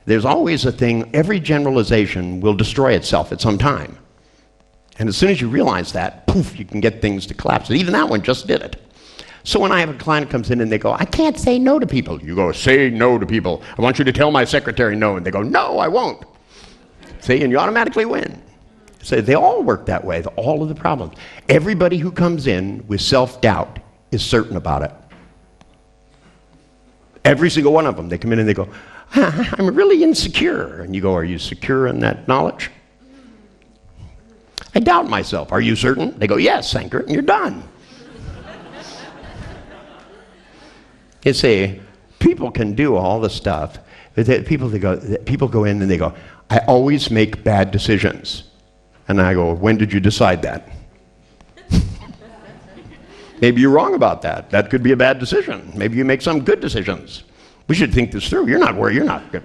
There's always a thing, every generalization will destroy itself at some time. And as soon as you realize that, poof, you can get things to collapse. Even that one just did it. So when I have a client comes in and they go, I can't say no to people. You go, say no to people. I want you to tell my secretary no. And they go, no, I won't. See, and you automatically win. So they all work that way, all of the problems. Everybody who comes in with self-doubt is certain about it. Every single one of them, they come in and they go, I'm really insecure. And you go, are you secure in that knowledge? I doubt myself. Are you certain? They go, yes, anchor, and you're done. You see, people can do all the stuff. People go in and they go, I always make bad decisions. And I go, when did you decide that? Maybe you're wrong about that. That could be a bad decision. Maybe you make some good decisions. We should think this through. You're not worried. You're not good.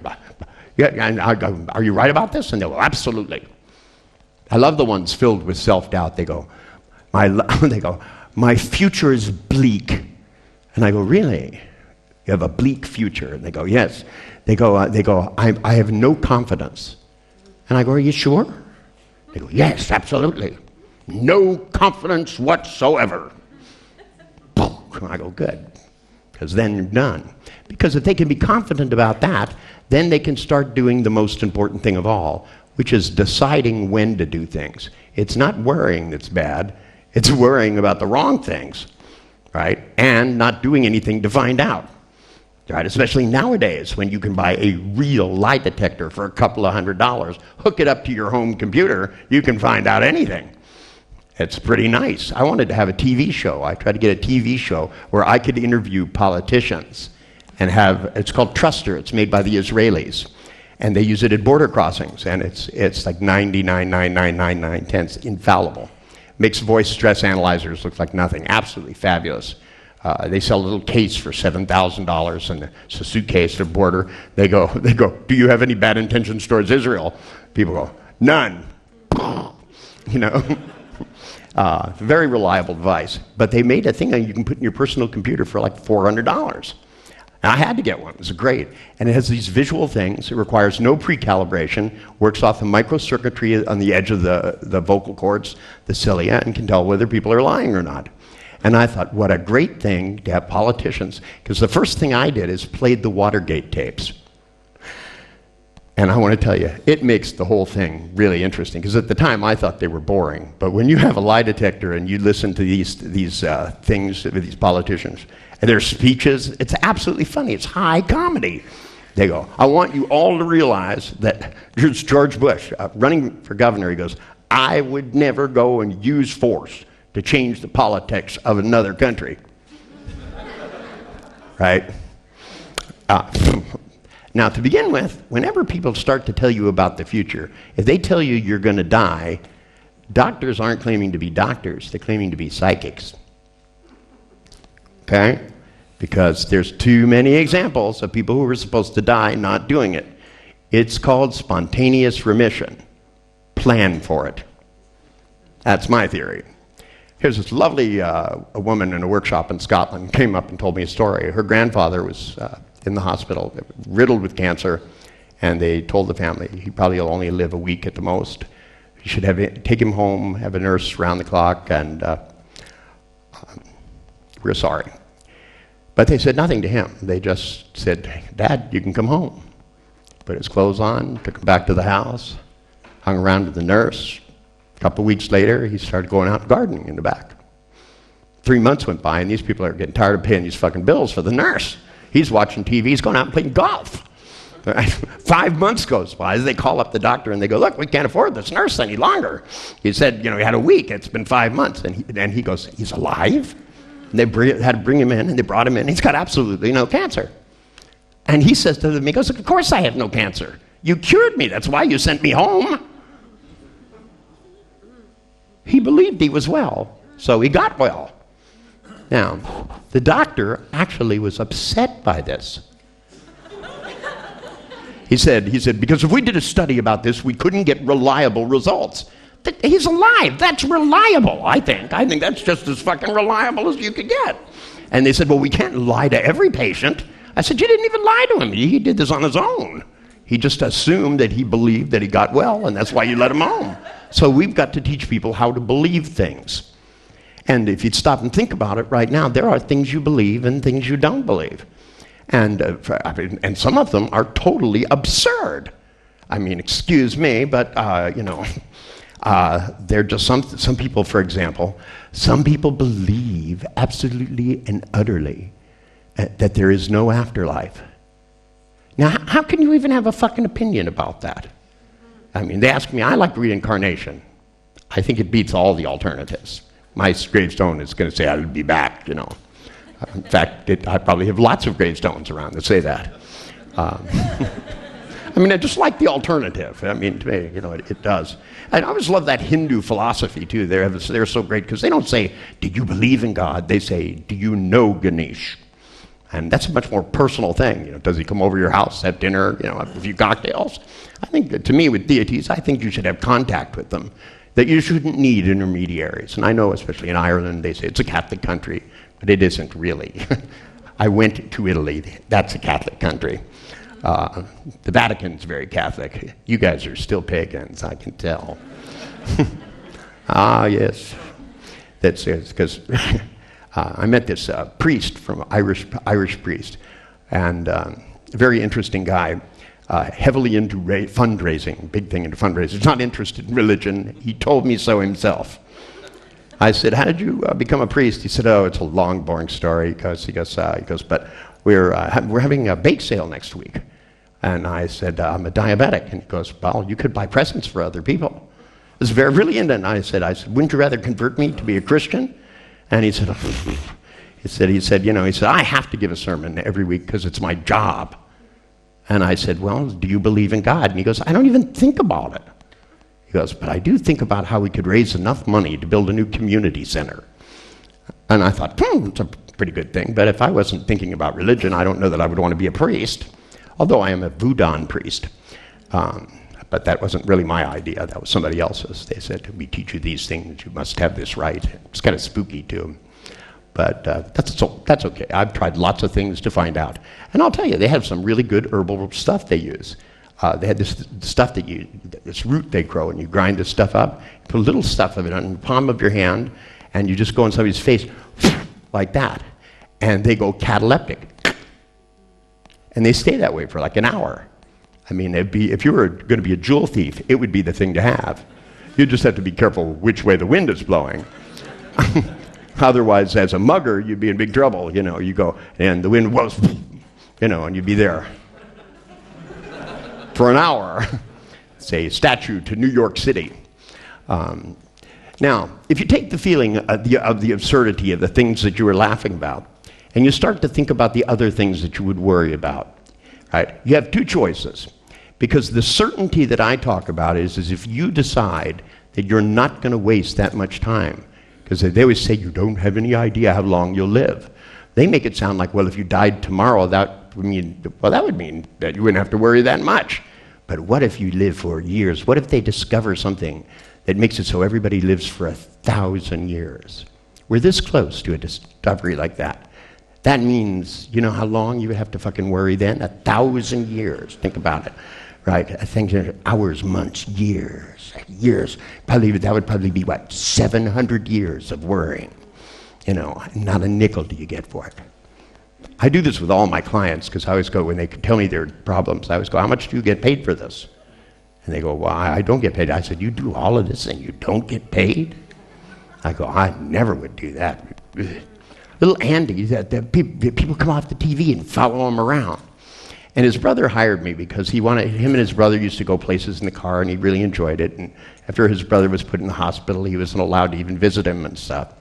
Are you right about this? And they go, absolutely. I love the ones filled with self-doubt. They go, my future is bleak. And I go, really? You have a bleak future? And they go, yes. They go, I have no confidence. And I go, are you sure? They go, yes, absolutely. No confidence whatsoever. I go, good, because then you're done. Because if they can be confident about that, then they can start doing the most important thing of all, which is deciding when to do things. It's not worrying that's bad. It's worrying about the wrong things, right? And not doing anything to find out, right? Especially nowadays when you can buy a real lie detector for a couple of $100, hook it up to your home computer, you can find out anything. It's pretty nice. I wanted to have a TV show. I tried to get a TV show where I could interview politicians and it's called Truster. It's made by the Israelis. And they use it at border crossings. And it's like 99.99999 infallible. Makes voice stress analyzers look like nothing. Absolutely fabulous. They sell a little case for $7,000, and it's a suitcase at the border. They go, do you have any bad intentions towards Israel? People go, none. You know? Very reliable device. But they made a thing that you can put in your personal computer for like $400. And I had to get one. It was great. And it has these visual things. It requires no pre-calibration, works off the microcircuitry on the edge of the vocal cords, the cilia, and can tell whether people are lying or not. And I thought, what a great thing to have politicians, because the first thing I did is played the Watergate tapes. And I want to tell you, it makes the whole thing really interesting, because at the time I thought they were boring. But when you have a lie detector and you listen to these things with these politicians, and their speeches, it's absolutely funny. It's high comedy. They go, I want you all to realize that here's George Bush running for governor. He goes, I would never go and use force to change the politics of another country. Right? Now, to begin with, whenever people start to tell you about the future, if they tell you you're going to die, doctors aren't claiming to be doctors. They're claiming to be psychics. Okay? Because there's too many examples of people who were supposed to die not doing it. It's called spontaneous remission. Plan for it. That's my theory. Here's this lovely a woman in a workshop in Scotland came up and told me a story. Her grandfather was in the hospital, riddled with cancer, and they told the family he probably will only live a week at the most. You should take him home, have a nurse round the clock, and we're sorry. But they said nothing to him. They just said, Dad, you can come home. Put his clothes on, took him back to the house, hung around with the nurse. A couple of weeks later, he started going out gardening in the back. 3 months went by, and these people are getting tired of paying these fucking bills for the nurse. He's watching TV. He's going out and playing golf. 5 months goes by. They call up the doctor, and they go, look, we can't afford this nurse any longer. He said, he had a week. It's been 5 months. And he goes, he's alive? And they had to bring him in, and they brought him in. He's got absolutely no cancer. And he says to them, he goes, of course I have no cancer. You cured me. That's why you sent me home. He believed he was well, so he got well. Now, the doctor actually was upset by this. He said, because if we did a study about this, we couldn't get reliable results. He's alive. That's reliable, I think. I think that's just as fucking reliable as you could get. And they said, well, we can't lie to every patient. I said, you didn't even lie to him. He did this on his own. He just assumed that he believed that he got well, and that's why you let him home. So we've got to teach people how to believe things. And if you'd stop and think about it right now, there are things you believe and things you don't believe. And some of them are totally absurd. I mean, excuse me, but, they're just some people, for example, some people believe absolutely and utterly that there is no afterlife. Now, how can you even have a fucking opinion about that? I mean, they ask me, I like reincarnation. I think it beats all the alternatives. My gravestone is going to say I'll be back, In fact, I probably have lots of gravestones around that say that. I mean, I just like the alternative. I mean, to me, it does. And I always love that Hindu philosophy, too. They're so great because they don't say, do you believe in God? They say, do you know Ganesh? And that's a much more personal thing. Does he come over your house, have dinner, have a few cocktails? I think that, to me, with deities, I think you should have contact with them, that you shouldn't need intermediaries. And I know, especially in Ireland, they say it's a Catholic country, but it isn't really. I went to Italy. That's a Catholic country. The Vatican's very Catholic. You guys are still pagans, I can tell. Yes. That's because I met this priest from Irish priest, and a very interesting guy, heavily into fundraising, big thing into fundraising. He's not interested in religion. He told me so himself. I said, how did you become a priest? He said, oh, it's a long, boring story. He goes, but we're having a bake sale next week. And I said, I'm a diabetic. And he goes, well, you could buy presents for other people. It was very brilliant. And I said, wouldn't you rather convert me to be a Christian? And he said, I have to give a sermon every week because it's my job. And I said, well, do you believe in God? And he goes, I don't even think about it. He goes, but I do think about how we could raise enough money to build a new community center. And I thought, it's a pretty good thing. But if I wasn't thinking about religion, I don't know that I would want to be a priest. Although I am a Voodoo priest. But that wasn't really my idea. That was somebody else's. They said, we teach you these things. You must have this right. It's kind of spooky, too. But that's okay. I've tried lots of things to find out. And I'll tell you, they have some really good herbal stuff they use. They had this stuff this root they grow, and you grind this stuff up, put a little stuff of it on the palm of your hand, and you just go in somebody's face like that. And they go cataleptic. And they stay that way for like an hour. I mean, if you were going to be a jewel thief, it would be the thing to have. You just have to be careful which way the wind is blowing. Otherwise, as a mugger, you'd be in big trouble. You go, and the wind was, and you'd be there for an hour. Say, statue to New York City. Now, if you take the feeling of the absurdity of the things that you were laughing about, and you start to think about the other things that you would worry about, right? You have two choices. Because the certainty that I talk about is if you decide that you're not going to waste that much time, because they always say you don't have any idea how long you'll live. They make it sound like, well, if you died tomorrow, that would mean that you wouldn't have to worry that much. But what if you live for years? What if they discover something that makes it so everybody lives for 1,000 years? We're this close to a discovery like that. That means, you know how long you would have to fucking worry then? 1,000 years. Think about it, right? I think hours, months, years. That would probably be, 700 years of worrying. Not a nickel do you get for it. I do this with all my clients because I always go, when they tell me their problems, I always go, how much do you get paid for this? And they go, well, I don't get paid. I said, you do all of this and you don't get paid? I go, I never would do that. Little Andy, people come off the TV and follow him around. And his brother hired me because him and his brother used to go places in the car, and he really enjoyed it. And after his brother was put in the hospital, he wasn't allowed to even visit him and stuff.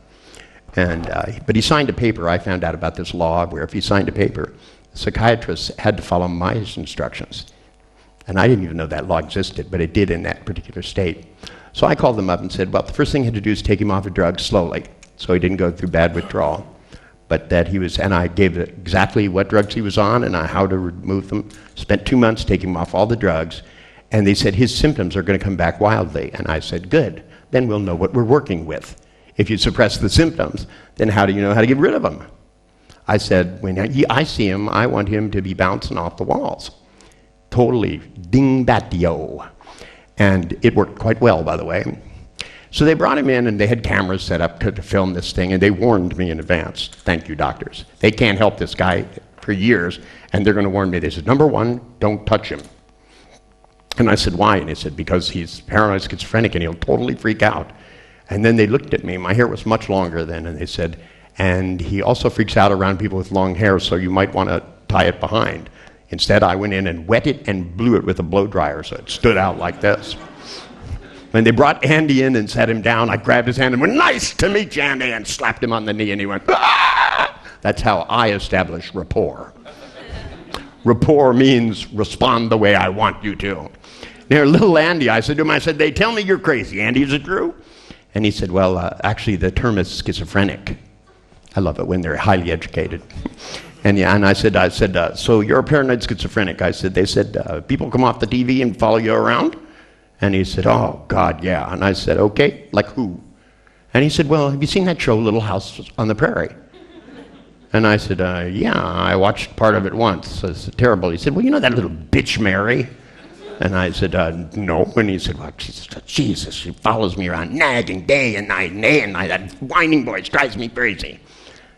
But he signed a paper. I found out about this law where if he signed a paper, psychiatrist had to follow my instructions. And I didn't even know that law existed, but it did in that particular state. So I called them up and said, well, the first thing he had to do is take him off a drug slowly, so he didn't go through bad withdrawal. But that he was, and I gave exactly what drugs he was on and how to remove them. Spent 2 months taking him off all the drugs. And they said his symptoms are going to come back wildly. And I said, good, then we'll know what we're working with. If you suppress the symptoms, then how do you know how to get rid of them? I said, when I see him, I want him to be bouncing off the walls. Totally ding-bat-yo. And it worked quite well, by the way. So they brought him in, and they had cameras set up to film this thing, and they warned me in advance. Thank you, doctors. They can't help this guy for years, and they're going to warn me. They said, number one, don't touch him. And I said, why? And they said, because he's paranoid schizophrenic, and he'll totally freak out. And then they looked at me. My hair was much longer then, and they said, and he also freaks out around people with long hair, so you might want to tie it behind. Instead, I went in and wet it and blew it with a blow dryer, so it stood out like this. When they brought Andy in and sat him down, I grabbed his hand and went, nice to meet you, Andy, and slapped him on the knee, and he went, ah! That's how I establish rapport. Rapport means respond the way I want you to. Now, little Andy, I said to him, they tell me you're crazy. Andy, is it true? And he said, well, actually, the term is schizophrenic. I love it when they're highly educated. And I said, so you're a paranoid schizophrenic. They said, people come off the TV and follow you around? And he said, oh, God, yeah. And I said, okay, like who? And he said, well, have you seen that show, Little House on the Prairie? And I said, yeah, I watched part of it once. It's terrible. He said, well, you know that little bitch Mary? And I said, no. And he said, well, Jesus, she follows me around nagging day and night and day and night. That whining voice drives me crazy.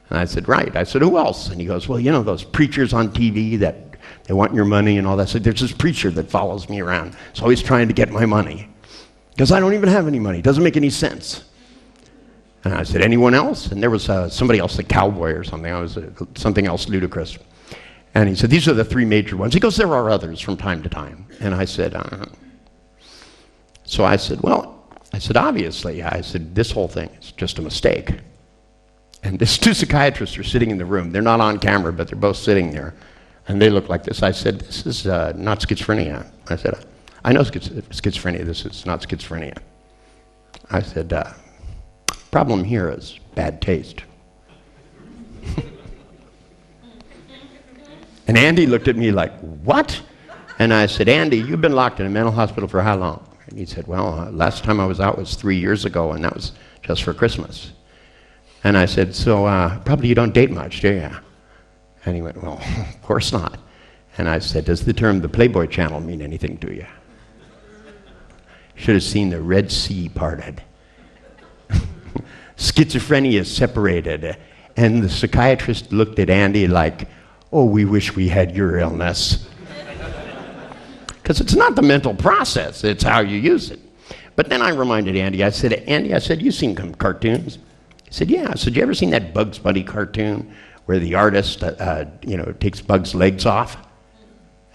And I said, right. I said, who else? And he goes, well, you know those preachers on TV that they want your money and all that. So there's this preacher that follows me around. He's always trying to get my money. Because I don't even have any money. It doesn't make any sense. And I said, anyone else? And there was somebody else, a cowboy or something. I was something else ludicrous. And he said, these are the three major ones. He goes, there are others from time to time. And I said, so I said, well, obviously, this whole thing is just a mistake. And these two psychiatrists are sitting in the room. They're not on camera, but they're both sitting there. And they look like this. I said, this is not schizophrenia. I said, I know schizophrenia. This is not schizophrenia. I said, problem here is bad taste. And Andy looked at me like, what? And I said, Andy, you've been locked in a mental hospital for how long? And he said, well, last time I was out was 3 years ago, and that was just for Christmas. And I said, so probably you don't date much, do you? And he went, well, of course not. And I said, does the term the Playboy Channel mean anything to you? Should have seen the Red Sea parted. Schizophrenia separated. And the psychiatrist looked at Andy like, oh, we wish we had your illness. Because it's not the mental process, it's how you use it. But then I reminded Andy, I said, you've seen cartoons? He said, yeah. I said, you ever seen that Bugs Bunny cartoon where the artist, takes Bugs' legs off?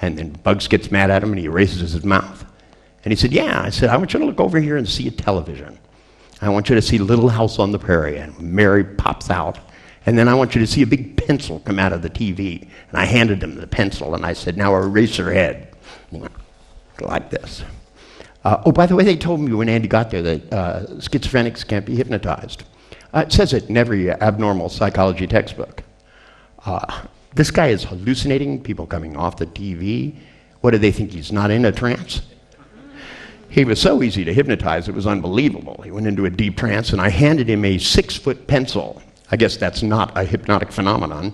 And then Bugs gets mad at him and he erases his mouth. And he said, yeah. I said, I want you to look over here and see a television. I want you to see Little House on the Prairie, and Mary pops out. And then I want you to see a big pencil come out of the TV. And I handed him the pencil, and I said, now erase her head. And he went like this. Oh, by the way, they told me when Andy got there that schizophrenics can't be hypnotized. It says it in every abnormal psychology textbook. This guy is hallucinating, people coming off the TV. What do they think, he's not in a trance? He was so easy to hypnotize, it was unbelievable. He went into a deep trance, and I handed him a 6-foot pencil. I guess that's not a hypnotic phenomenon.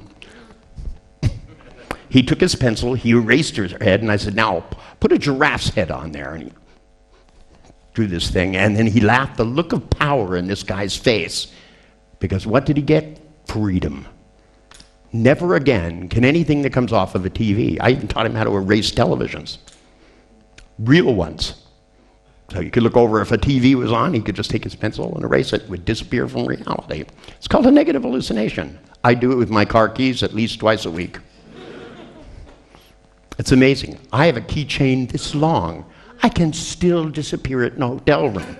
He took his pencil, he erased her head, and I said, now, put a giraffe's head on there. And he drew this thing, and then he laughed, the look of power in this guy's face. Because what did he get? Freedom. Never again can anything that comes off of a TV. I even taught him how to erase televisions. Real ones. So you could look over, if a TV was on, he could just take his pencil and erase it. It would disappear from reality. It's called a negative hallucination. I do it with my car keys at least twice a week. It's amazing. I have a keychain this long. I can still disappear at an hotel room.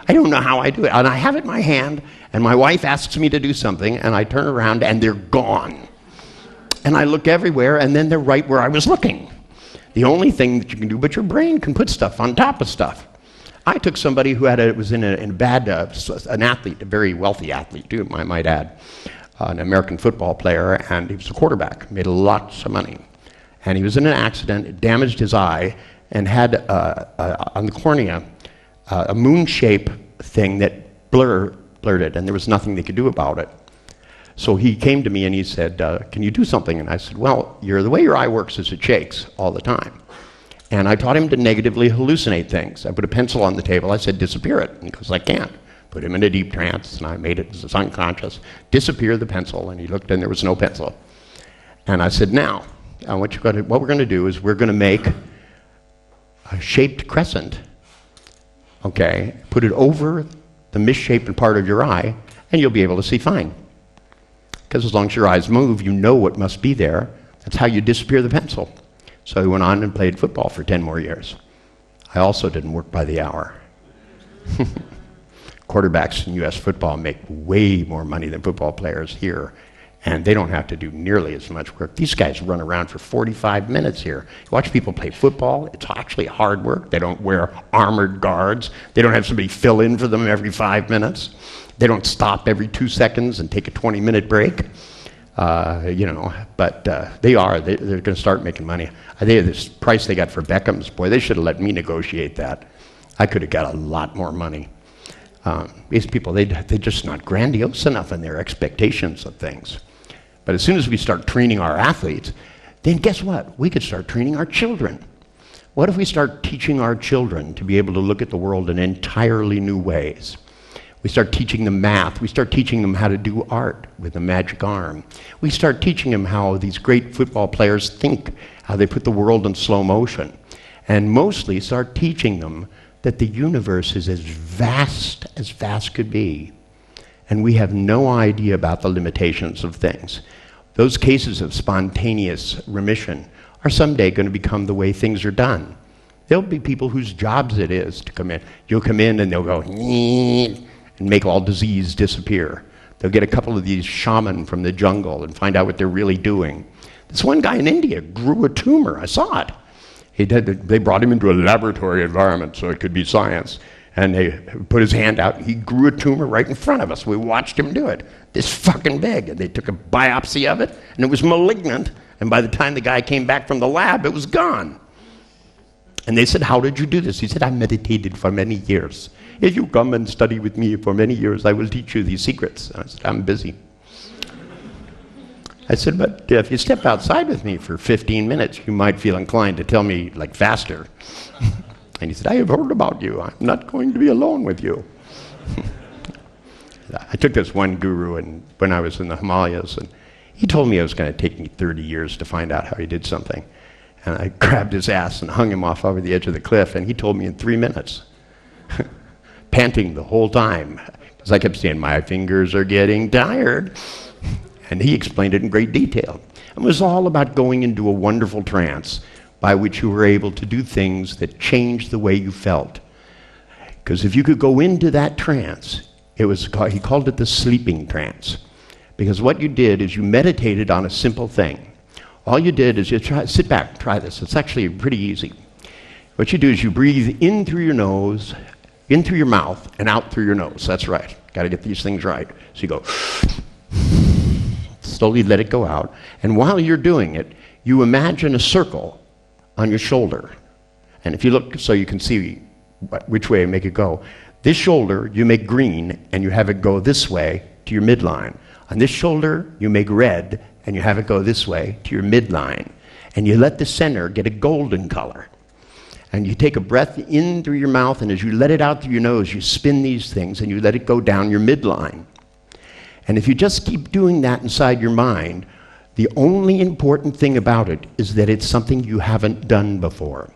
I don't know how I do it. And I have it in my hand, and my wife asks me to do something, and I turn around, and they're gone. and I look everywhere, and then they're right where I was looking. The only thing that you can do, but your brain can put stuff on top of stuff. I took somebody who was in a bad, an athlete, a very wealthy athlete too, I might add, an American football player, and he was a quarterback, made lots of money. And he was in an accident, it damaged his eye, and had on the cornea a moon-shaped thing that blurred it, and there was nothing they could do about it. So he came to me and he said, can you do something? And I said, well, the way your eye works is it shakes all the time. And I taught him to negatively hallucinate things. I put a pencil on the table, I said, disappear it. And he goes, I can't. Put him in a deep trance, and I made it as unconscious. Disappear the pencil, and he looked and there was no pencil. And I said, now, what we're going to do is we're going to make a shaped crescent, okay? Put it over the misshapen part of your eye, and you'll be able to see fine. Because as long as your eyes move, you know what must be there. That's how you disappear the pencil. So he went on and played football for 10 more years. I also didn't work by the hour. Quarterbacks in U.S. football make way more money than football players here, and they don't have to do nearly as much work. These guys run around for 45 minutes here. You watch people play football, it's actually hard work. They don't wear armored guards. They don't have somebody fill in for them every 5 minutes. They don't stop every 2 seconds and take a 20-minute break. But they're going to start making money. I think this price they got for Beckham's, boy, they should have let me negotiate that. I could have got a lot more money. These people, they're just not grandiose enough in their expectations of things. But as soon as we start training our athletes, then guess what? We could start training our children. What if we start teaching our children to be able to look at the world in entirely new ways? We start teaching them math. We start teaching them how to do art with a magic arm. We start teaching them how these great football players think, how they put the world in slow motion. And mostly start teaching them that the universe is as vast could be. And we have no idea about the limitations of things. Those cases of spontaneous remission are someday going to become the way things are done. There'll be people whose jobs it is to come in. You'll come in and they'll go, and make all disease disappear. They'll get a couple of these shaman from the jungle and find out what they're really doing. This one guy in India grew a tumor. I saw it. They brought him into a laboratory environment so it could be science. And they put his hand out. He grew a tumor right in front of us. We watched him do it. This fucking big. And they took a biopsy of it, and it was malignant. And by the time the guy came back from the lab, it was gone. And they said, how did you do this? He said, I meditated for many years. If you come and study with me for many years, I will teach you these secrets. I said, I'm busy. I said, but if you step outside with me for 15 minutes, you might feel inclined to tell me, like, faster. And he said, I have heard about you. I'm not going to be alone with you. I took this one guru when I was in the Himalayas, and he told me it was going to take me 30 years to find out how he did something. And I grabbed his ass and hung him off over the edge of the cliff, and he told me in 3 minutes, panting the whole time, because I kept saying, my fingers are getting tired. And he explained it in great detail. It was all about going into a wonderful trance by which you were able to do things that changed the way you felt. Because if you could go into that trance, he called it the sleeping trance. Because what you did is you meditated on a simple thing. All you did is sit back and try this. It's actually pretty easy. What you do is you breathe in through your nose, in through your mouth, and out through your nose. That's right. Got to get these things right. So you go, slowly let it go out. And while you're doing it, you imagine a circle on your shoulder. And if you look so you can see which way to make it go, this shoulder you make green and you have it go this way to your midline. On this shoulder you make red and you have it go this way to your midline. And you let the center get a golden color. And you take a breath in through your mouth, and as you let it out through your nose, you spin these things and you let it go down your midline. And if you just keep doing that inside your mind, the only important thing about it is that it's something you haven't done before.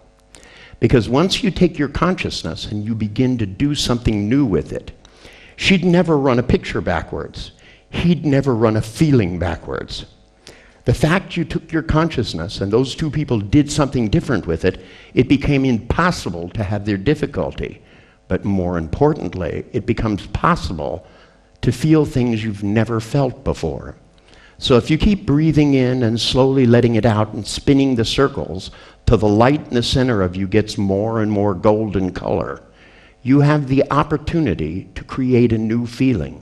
Because once you take your consciousness and you begin to do something new with it, she'd never run a picture backwards. He'd never run a feeling backwards. The fact you took your consciousness and those two people did something different with it, it became impossible to have their difficulty. But more importantly, it becomes possible to feel things you've never felt before. So if you keep breathing in and slowly letting it out and spinning the circles till the light in the center of you gets more and more golden color, you have the opportunity to create a new feeling.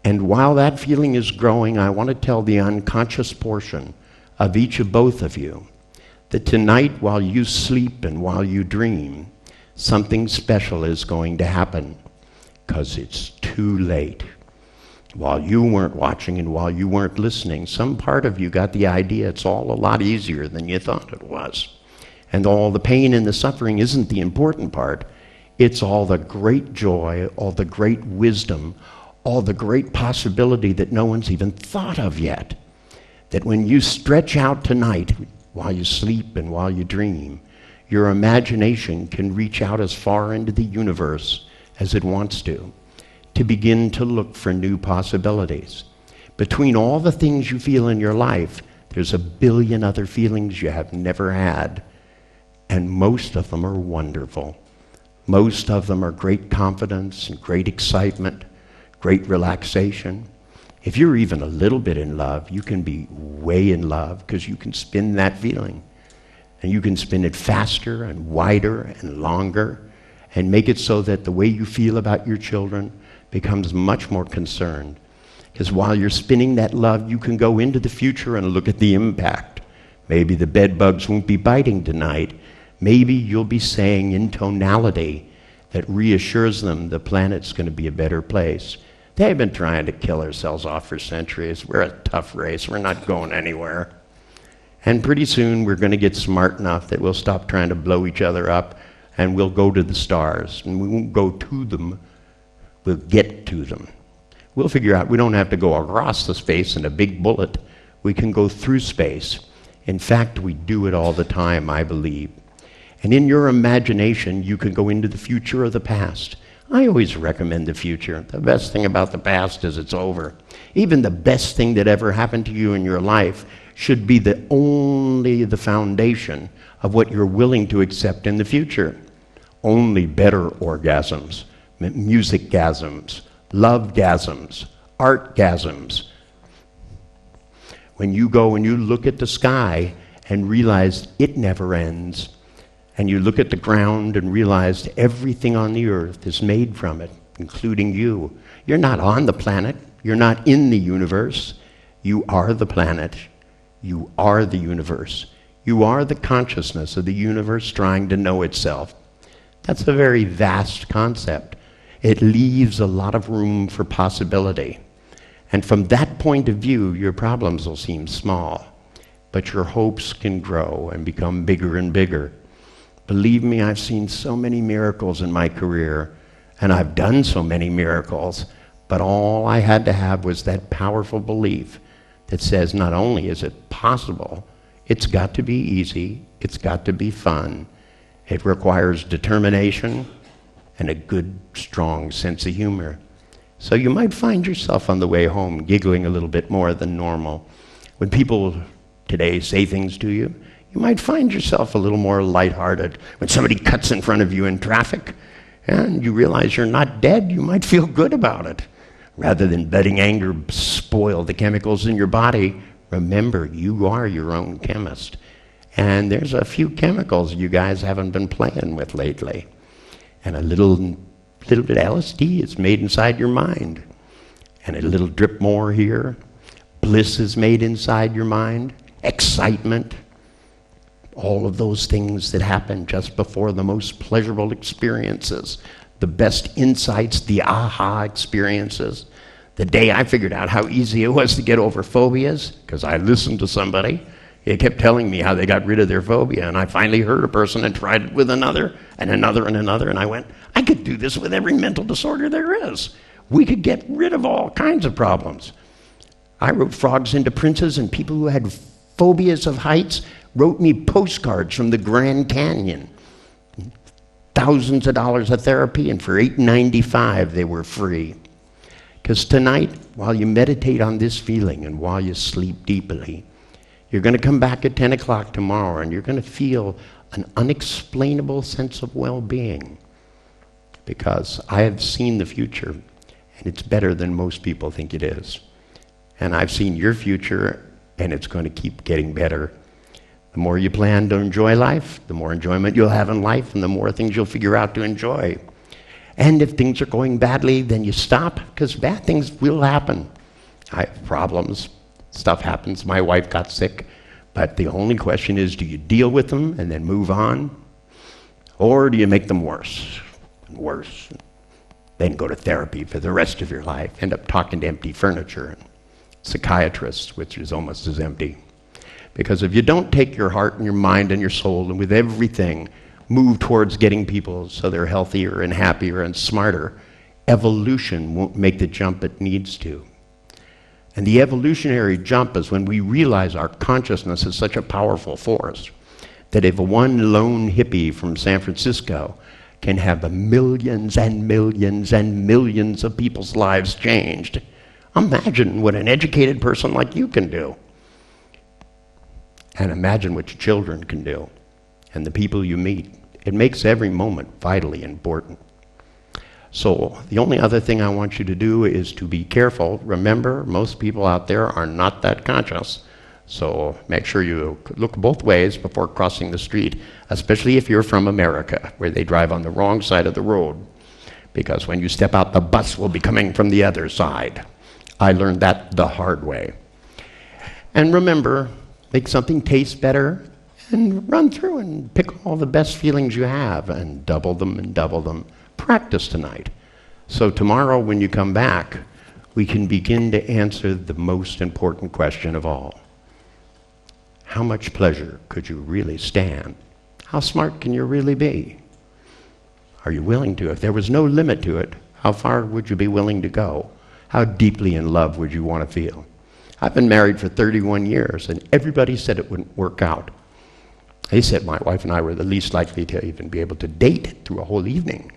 And while that feeling is growing, I want to tell the unconscious portion of each of both of you that tonight, while you sleep and while you dream, something special is going to happen, because it's too late. While you weren't watching and while you weren't listening, some part of you got the idea it's all a lot easier than you thought it was. And all the pain and the suffering isn't the important part. It's all the great joy, all the great wisdom, all the great possibility that no one's even thought of yet. That when you stretch out tonight, while you sleep and while you dream, your imagination can reach out as far into the universe as it wants to begin to look for new possibilities. Between all the things you feel in your life, there's a billion other feelings you have never had, and most of them are wonderful. Most of them are great confidence and great excitement, great relaxation. If you're even a little bit in love, you can be way in love because you can spin that feeling. And you can spin it faster and wider and longer and make it so that the way you feel about your children becomes much more concerned. Because while you're spinning that love, you can go into the future and look at the impact. Maybe the bed bugs won't be biting tonight. Maybe you'll be saying in tonality that reassures them the planet's going to be a better place. They've been trying to kill ourselves off for centuries. We're a tough race. We're not going anywhere. And pretty soon we're going to get smart enough that we'll stop trying to blow each other up and we'll go to the stars. And we won't go to them. We'll get to them. We'll figure out we don't have to go across the space in a big bullet. We can go through space. In fact, we do it all the time, I believe. And in your imagination, you can go into the future or the past. I always recommend the future. The best thing about the past is it's over. Even the best thing that ever happened to you in your life should be only the foundation of what you're willing to accept in the future. Only better orgasms, music-gasms, love-gasms, art-gasms. When you go and you look at the sky and realize it never ends, and you look at the ground and realize everything on the earth is made from it, including you. You're not on the planet. You're not in the universe. You are the planet. You are the universe. You are the consciousness of the universe trying to know itself. That's a very vast concept. It leaves a lot of room for possibility. And from that point of view, your problems will seem small, but your hopes can grow and become bigger and bigger. Believe me, I've seen so many miracles in my career, and I've done so many miracles, but all I had to have was that powerful belief that says not only is it possible, it's got to be easy, it's got to be fun. It requires determination and a good, strong sense of humor. So you might find yourself on the way home giggling a little bit more than normal. When people today say things to you, you might find yourself a little more lighthearted. When somebody cuts in front of you in traffic and you realize you're not dead, you might feel good about it. Rather than letting anger spoil the chemicals in your body, remember, you are your own chemist. And there's a few chemicals you guys haven't been playing with lately. And a little bit of LSD is made inside your mind. And a little drip more here. Bliss is made inside your mind. Excitement. All of those things that happen just before the most pleasurable experiences, the best insights, the aha experiences. The day I figured out how easy it was to get over phobias, because I listened to somebody, they kept telling me how they got rid of their phobia, and I finally heard a person and tried it with another, and another, and another, and I went, I could do this with every mental disorder there is. We could get rid of all kinds of problems. I wrote frogs into princes, and people who had phobias of heights wrote me postcards from the Grand Canyon. Thousands of dollars of therapy, and for $8.95 they were free. Because tonight, while you meditate on this feeling and while you sleep deeply, you're going to come back at 10 o'clock tomorrow and you're going to feel an unexplainable sense of well-being. Because I have seen the future, and it's better than most people think it is. And I've seen your future, and it's going to keep getting better. The more you plan to enjoy life, the more enjoyment you'll have in life, and the more things you'll figure out to enjoy. And if things are going badly, then you stop, because bad things will happen. I have problems. Stuff happens. My wife got sick. But the only question is, do you deal with them and then move on? Or do you make them worse and worse? Then go to therapy for the rest of your life. End up talking to empty furniture and psychiatrists, which is almost as empty. Because if you don't take your heart and your mind and your soul and with everything move towards getting people so they're healthier and happier and smarter, evolution won't make the jump it needs to. And the evolutionary jump is when we realize our consciousness is such a powerful force that if one lone hippie from San Francisco can have the millions and millions and millions of people's lives changed, imagine what an educated person like you can do. And imagine what your children can do and the people you meet. It makes every moment vitally important. So the only other thing I want you to do is to be careful. Remember, most people out there are not that conscious. So make sure you look both ways before crossing the street, especially if you're from America, where they drive on the wrong side of the road. Because when you step out, the bus will be coming from the other side. I learned that the hard way. And remember, make something taste better and run through and pick all the best feelings you have and double them and double them. Practice tonight. So tomorrow when you come back, we can begin to answer the most important question of all. How much pleasure could you really stand? How smart can you really be? Are you willing to? If there was no limit to it, how far would you be willing to go? How deeply in love would you want to feel? I've been married for 31 years, and everybody said it wouldn't work out. They said my wife and I were the least likely to even be able to date through a whole evening.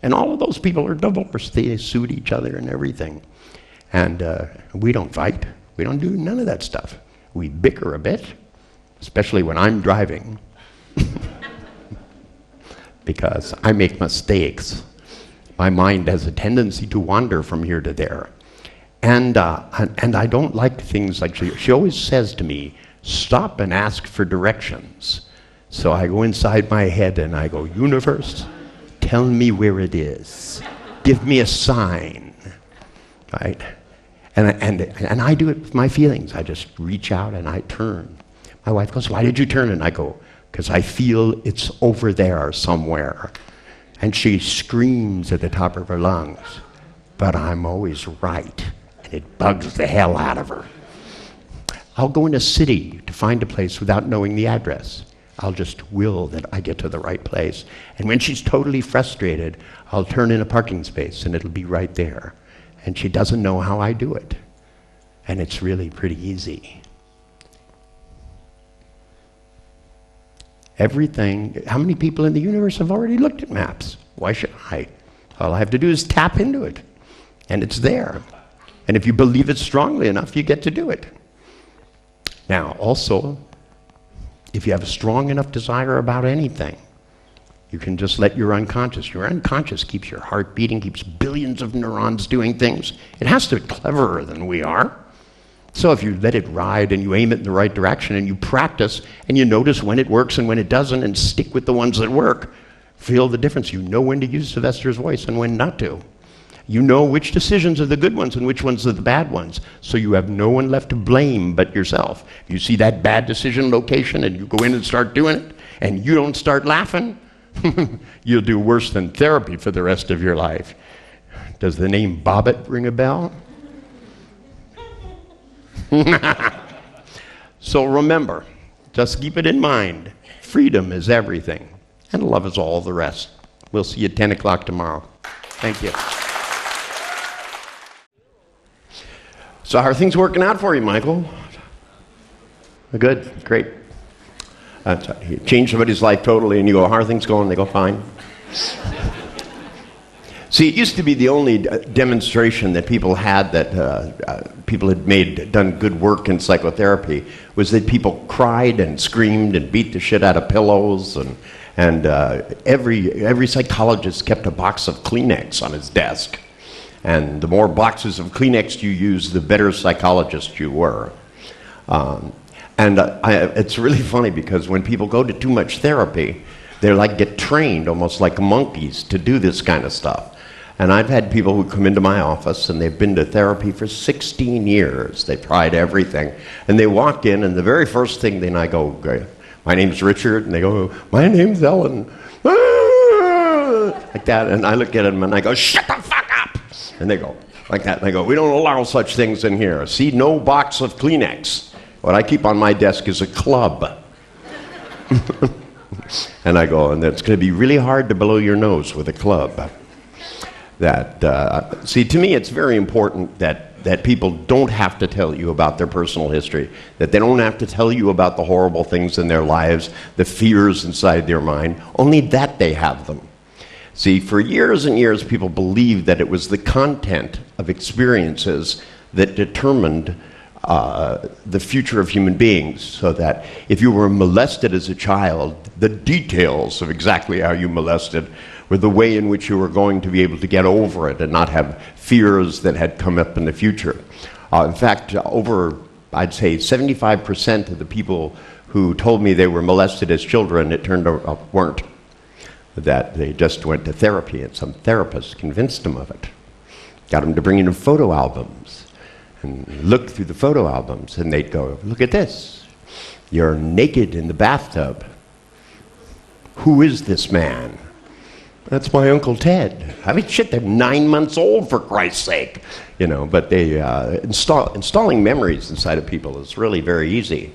And all of those people are divorced. They sued each other and everything. And we don't fight. We don't do none of that stuff. We bicker a bit, especially when I'm driving, because I make mistakes. My mind has a tendency to wander from here to there. And I don't like things like she always says to me, stop and ask for directions. So I go inside my head and I go, universe, tell me where it is. Give me a sign, right? And I do it with my feelings. I just reach out and I turn. My wife goes, why did you turn? And I go, because I feel it's over there somewhere. And she screams at the top of her lungs, but I'm always right. And it bugs the hell out of her. I'll go in a city to find a place without knowing the address. I'll just will that I get to the right place. And when she's totally frustrated, I'll turn in a parking space and it'll be right there. And she doesn't know how I do it. And it's really pretty easy. Everything, how many people in the universe have already looked at maps? Why should I? All I have to do is tap into it. And it's there. And if you believe it strongly enough, you get to do it. Now, also, if you have a strong enough desire about anything, you can just let your unconscious keeps your heart beating, keeps billions of neurons doing things. It has to be cleverer than we are. So if you let it ride and you aim it in the right direction and you practice and you notice when it works and when it doesn't and stick with the ones that work, feel the difference. You know when to use Sylvester's voice and when not to. You know which decisions are the good ones and which ones are the bad ones. So you have no one left to blame but yourself. You see that bad decision location and you go in and start doing it and you don't start laughing, you'll do worse than therapy for the rest of your life. Does the name Bobbitt ring a bell? So remember, just keep it in mind. Freedom is everything and love is all the rest. We'll see you at 10 o'clock tomorrow. Thank you. So how are things working out for you, Michael? Good, great. You change somebody's life totally and you go, how are things going? They go, fine. See, it used to be the only demonstration that people had that people had done good work in psychotherapy was that people cried and screamed and beat the shit out of pillows and every psychologist kept a box of Kleenex on his desk. And the more boxes of Kleenex you used, the better psychologist you were. It's really funny because when people go to too much therapy, they get trained almost like monkeys to do this kind of stuff. And I've had people who come into my office and they've been to therapy for 16 years. They've tried everything. And they walk in and the very first thing, then I go, my name's Richard, and they go, my name's Ellen. Like that, and I look at them and I go, shut the fuck up! And they go, like that, and I go, we don't allow such things in here. See, no box of Kleenex. What I keep on my desk is a club. And I go, and it's going to be really hard to blow your nose with a club. See, to me, it's very important that people don't have to tell you about their personal history, that they don't have to tell you about the horrible things in their lives, the fears inside their mind, only that they have them. See, for years and years, people believed that it was the content of experiences that determined the future of human beings, so that if you were molested as a child, the details of exactly how you molested were the way in which you were going to be able to get over it and not have fears that had come up in the future. In fact, I'd say 75% of the people who told me they were molested as children, it turned out weren't. That they just went to therapy and some therapist convinced them of it. Got them to bring in photo albums and look through the photo albums, and they'd go, look at this. You're naked in the bathtub. Who is this man? That's my Uncle Ted. I mean, shit, they're 9 months old, for Christ's sake. But they installing memories inside of people is really very easy.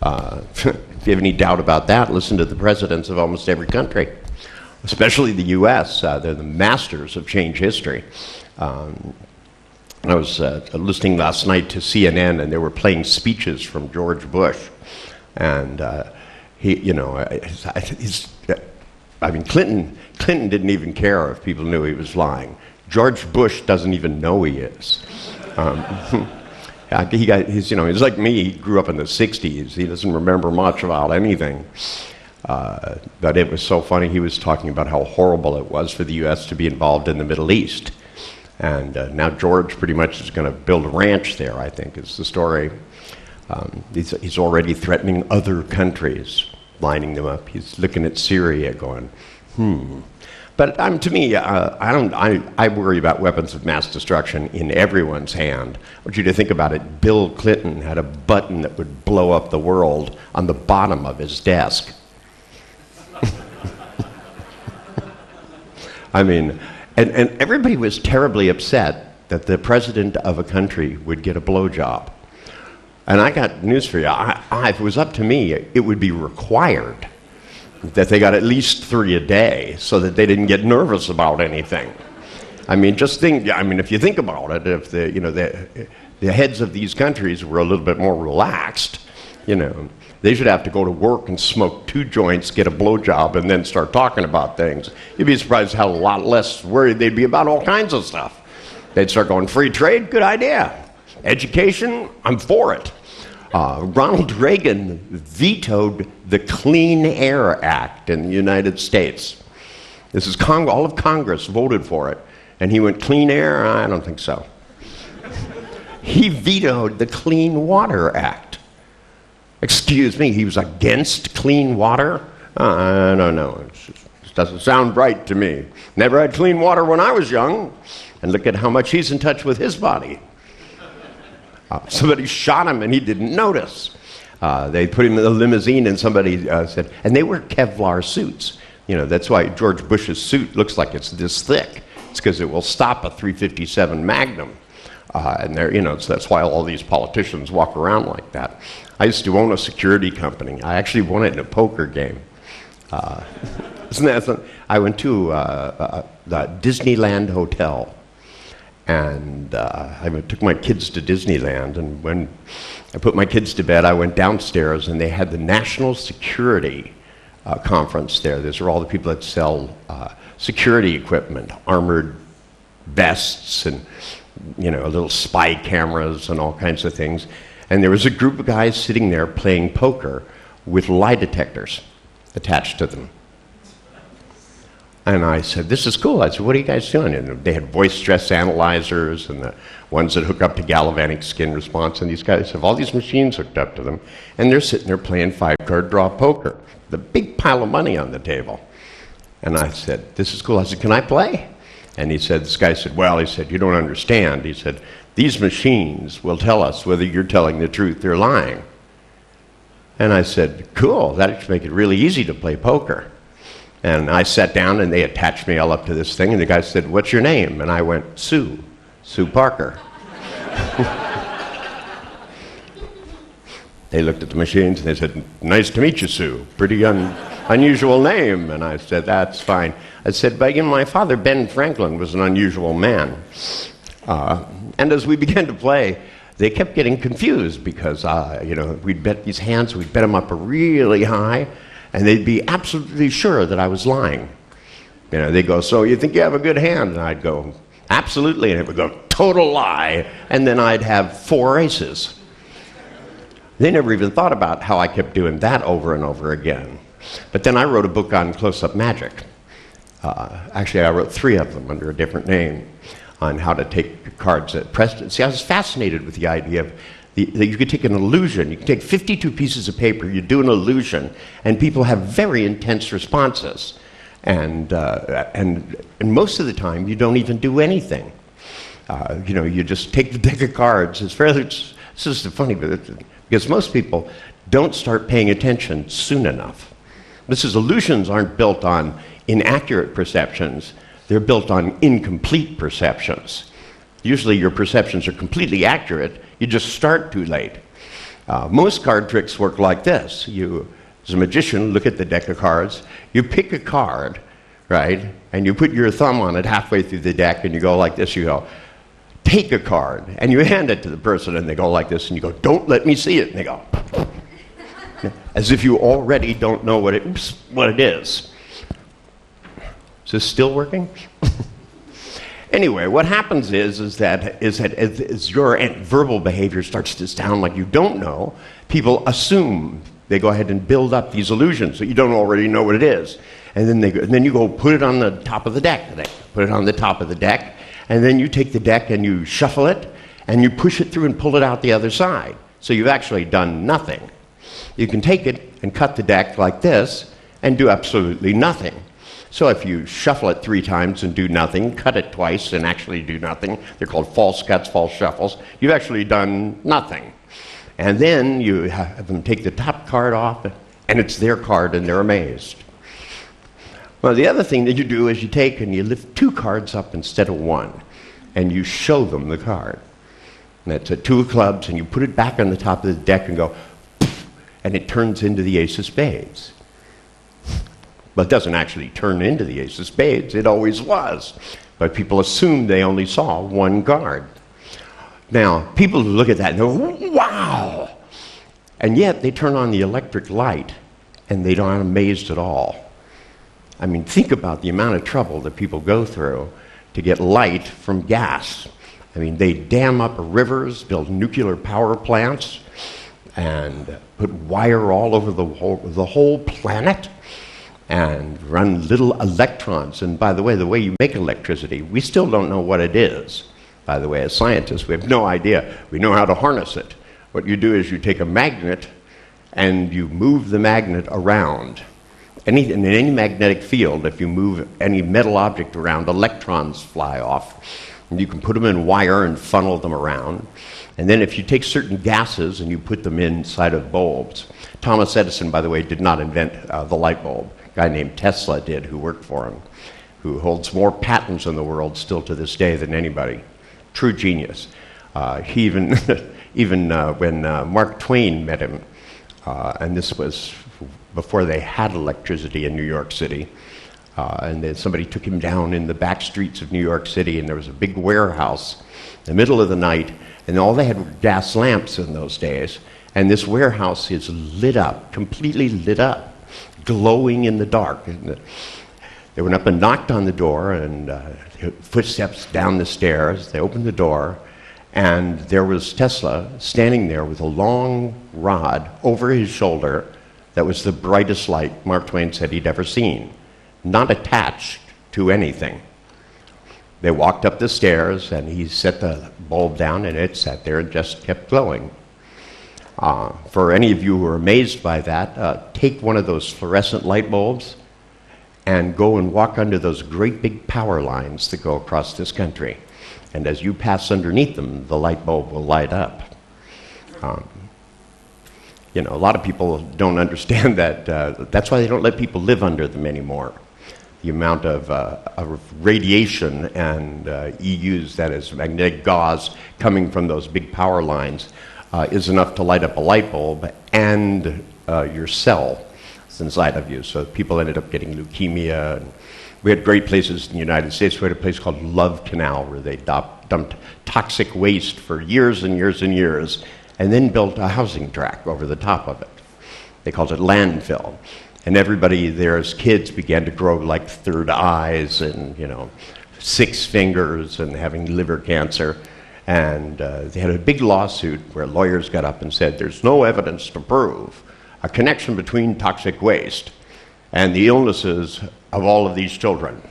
If you have any doubt about that, listen to the presidents of almost every country, especially the U.S. They're the masters of change history. I was listening last night to CNN, and they were playing speeches from George Bush. And Clinton didn't even care if people knew he was lying. George Bush doesn't even know he is. He's like me. He grew up in the 60s. He doesn't remember much about anything. But it was so funny. He was talking about how horrible it was for the U.S. to be involved in the Middle East. And now George pretty much is going to build a ranch there, I think, is the story. He's already threatening other countries, lining them up. He's looking at Syria going, But to me, I worry about weapons of mass destruction in everyone's hand. I want you to think about it. Bill Clinton had a button that would blow up the world on the bottom of his desk. I mean, and everybody was terribly upset that the president of a country would get a blowjob. And I got news for you. If it was up to me, it would be required that they got at least 3 a day so that they didn't get nervous about anything. I mean, if you think about it, if the heads of these countries were a little bit more relaxed, they should have to go to work and smoke 2 joints, get a blowjob, and then start talking about things. You'd be surprised how a lot less worried they'd be about all kinds of stuff. They'd start going, free trade, good idea. Education, I'm for it. Ronald Reagan vetoed the Clean Air Act in the United States. This is all of Congress voted for it. And he went, clean air? I don't think so. He vetoed the Clean Water Act. Excuse me, he was against clean water? I don't know. It just doesn't sound right to me. Never had clean water when I was young. And look at how much he's in touch with his body. Somebody shot him and he didn't notice. They put him in a limousine and somebody said, and they wear Kevlar suits. That's why George Bush's suit looks like it's this thick. It's because it will stop a .357 Magnum. So that's why all these politicians walk around like that. I used to own a security company. I actually won it in a poker game. Isn't that something? I went to the Disneyland Hotel. And I took my kids to Disneyland, and when I put my kids to bed, I went downstairs, and they had the National Security Conference there. These are all the people that sell security equipment, armored vests, and little spy cameras and all kinds of things. And there was a group of guys sitting there playing poker with lie detectors attached to them. And I said, this is cool. I said, what are you guys doing? And they had voice stress analyzers and the ones that hook up to galvanic skin response. And these guys have all these machines hooked up to them. And they're sitting there playing 5-card draw poker. The big pile of money on the table. And I said, this is cool. I said, can I play? And he said, this guy said, well, he said, you don't understand. He said, these machines will tell us whether you're telling the truth or lying. And I said, cool. That should make it really easy to play poker. And I sat down and they attached me all up to this thing. And the guy said, what's your name? And I went, Sue Parker. They looked at the machines and they said, nice to meet you, Sue. Pretty unusual name. And I said, that's fine. I said, but my father, Ben Franklin, was an unusual man. And as we began to play, they kept getting confused because, we'd bet these hands, we'd bet them up really high, and they'd be absolutely sure that I was lying. They'd go, so you think you have a good hand? And I'd go, absolutely. And it would go, total lie. And then I'd have 4 aces. They never even thought about how I kept doing that over and over again. But then I wrote a book on close-up magic. Actually, I wrote 3 of them under a different name on how to take cards at Preston. See, I was fascinated with the idea of that you could take an illusion. You could take 52 pieces of paper, you do an illusion, and people have very intense responses. And most of the time, you don't even do anything. You just take the deck of cards. This is funny, because most people don't start paying attention soon enough. Illusions aren't built on inaccurate perceptions. They're built on incomplete perceptions. Usually your perceptions are completely accurate, you just start too late. Most card tricks work like this. You, as a magician, look at the deck of cards, you pick a card, right, and you put your thumb on it halfway through the deck and you go like this, you go, take a card, and you hand it to the person and they go like this and you go, don't let me see it, and they go, as if you already don't know what it is. Is this still working? Anyway, what happens is that as your verbal behavior starts to sound like you don't know, people assume. They go ahead and build up these illusions that you don't already know what it is. And then you go put it on the top of the deck. Put it on the top of the deck, and then you take the deck and you shuffle it, and you push it through and pull it out the other side. So you've actually done nothing. You can take it and cut the deck like this and do absolutely nothing. So if you shuffle it 3 times and do nothing, cut it twice and actually do nothing, they're called false cuts, false shuffles, you've actually done nothing. And then you have them take the top card off, and it's their card, and they're amazed. Well, the other thing that you do is you take and you lift 2 cards up instead of 1, and you show them the card. And that's a 2 of clubs, and you put it back on the top of the deck and go, poof, and it turns into the ace of spades. But it doesn't actually turn into the ace of spades. It always was. But people assume they only saw 1 card. Now, people look at that and go, wow! And yet, they turn on the electric light, and they aren't amazed at all. I mean, think about the amount of trouble that people go through to get light from gas. I mean, they dam up rivers, build nuclear power plants, and put wire all over the whole planet, and run little electrons. And by the way you make electricity, we still don't know what it is. By the way, as scientists, we have no idea. We know how to harness it. What you do is you take a magnet and you move the magnet around. In any magnetic field, if you move any metal object around, electrons fly off. And you can put them in wire and funnel them around. And then if you take certain gases and you put them inside of bulbs. Thomas Edison, by the way, did not invent the light bulb. A guy named Tesla did, who worked for him, who holds more patents in the world still to this day than anybody. True genius. He even when Mark Twain met him, and this was before they had electricity in New York City, and then somebody took him down in the back streets of New York City, and there was a big warehouse in the middle of the night, and all they had were gas lamps in those days, and this warehouse is lit up, completely lit up, glowing in the dark. And they went up and knocked on the door, and footsteps down the stairs. They opened the door, and there was Tesla standing there with a long rod over his shoulder that was the brightest light Mark Twain said he'd ever seen. Not attached to anything. They walked up the stairs, and he set the bulb down, and it sat there and just kept glowing. For any of you who are amazed by that, take one of those fluorescent light bulbs and go and walk under those great big power lines that go across this country. And as you pass underneath them, the light bulb will light up. You know, a lot of people don't understand that. That's why they don't let people live under them anymore. The amount of radiation and EUs, that is magnetic gauze, coming from those big power lines is enough to light up a light bulb and your cell inside of you. So people ended up getting leukemia. And we had great places in the United States. We had a place called Love Canal where they dumped toxic waste for years and years and years, and then built a housing tract over the top of it. They called it landfill. And everybody there as kids began to grow like third eyes and, you know, 6 fingers and having liver cancer. And they had a big lawsuit where lawyers got up and said, there's no evidence to prove a connection between toxic waste and the illnesses of all of these children,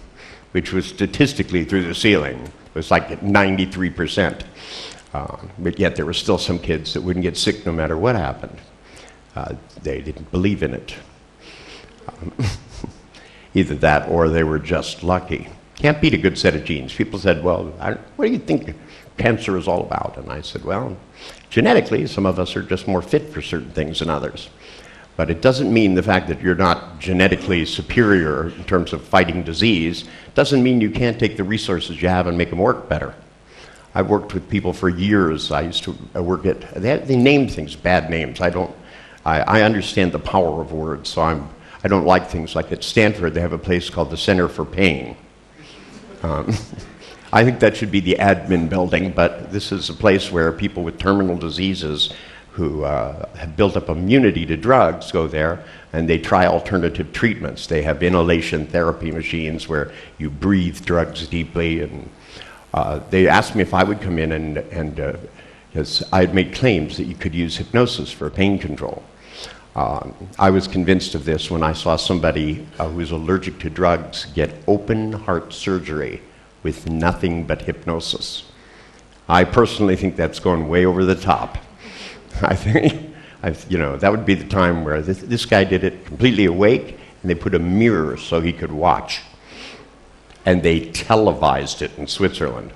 which was statistically through the ceiling. It was like 93%. But yet there were still some kids that wouldn't get sick no matter what happened. They didn't believe in it. Either that or they were just lucky. Can't beat a good set of genes. People said, well, what do you think cancer is all about? And I said, well, genetically, some of us are just more fit for certain things than others. But it doesn't mean the fact that you're not genetically superior in terms of fighting disease doesn't mean you can't take the resources you have and make them work better. I've worked with people for years. I used to work at, they named things bad names. I understand the power of words, so I don't like things like at Stanford they have a place called the Center for Pain. I think that should be the admin building, but this is a place where people with terminal diseases who have built up immunity to drugs go there and they try alternative treatments. They have inhalation therapy machines where you breathe drugs deeply, and they asked me if I would come in and because I had made claims that you could use hypnosis for pain control. I was convinced of this when I saw somebody who was allergic to drugs get open heart surgery with nothing but hypnosis. I personally think that's going way over the top. I think, you know, that would be the time where this guy did it completely awake, and they put a mirror so he could watch. And they televised it in Switzerland.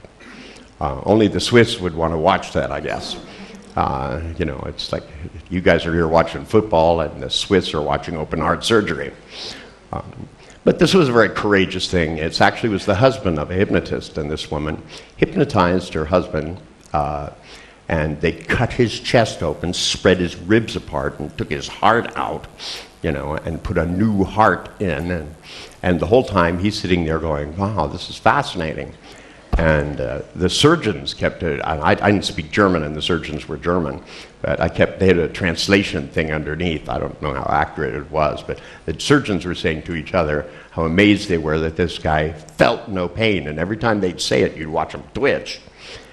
Only the Swiss would want to watch that, I guess. You know, it's like you guys are here watching football and the Swiss are watching open heart surgery. But this was a very courageous thing. It actually was the husband of a hypnotist, and this woman hypnotized her husband, and they cut his chest open, spread his ribs apart, and took his heart out, you know, and put a new heart in. And the whole time he's sitting there going, wow, this is fascinating. And the surgeons kept it. I didn't speak German, and the surgeons were German, but they had a translation thing underneath. I don't know how accurate it was, but the surgeons were saying to each other how amazed they were that this guy felt no pain, and every time they'd say it, you'd watch him twitch.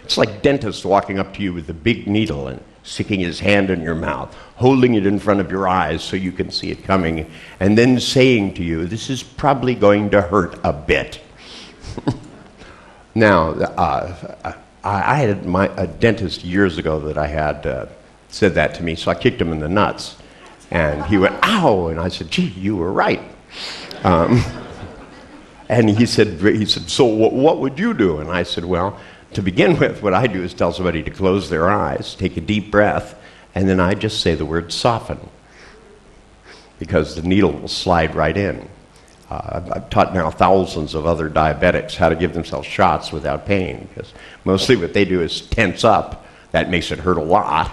It's like dentists walking up to you with a big needle and sticking his hand in your mouth, holding it in front of your eyes so you can see it coming, and then saying to you, this is probably going to hurt a bit. Now, I had a dentist years ago that I had said that to me, so I kicked him in the nuts. And he went, ow! And I said, gee, you were right. And he said, so what would you do? And I said, well, to begin with, what I do is tell somebody to close their eyes, take a deep breath, and then I just say the word soften, because the needle will slide right in. I've taught now thousands of other diabetics how to give themselves shots without pain, because mostly what they do is tense up. That makes it hurt a lot,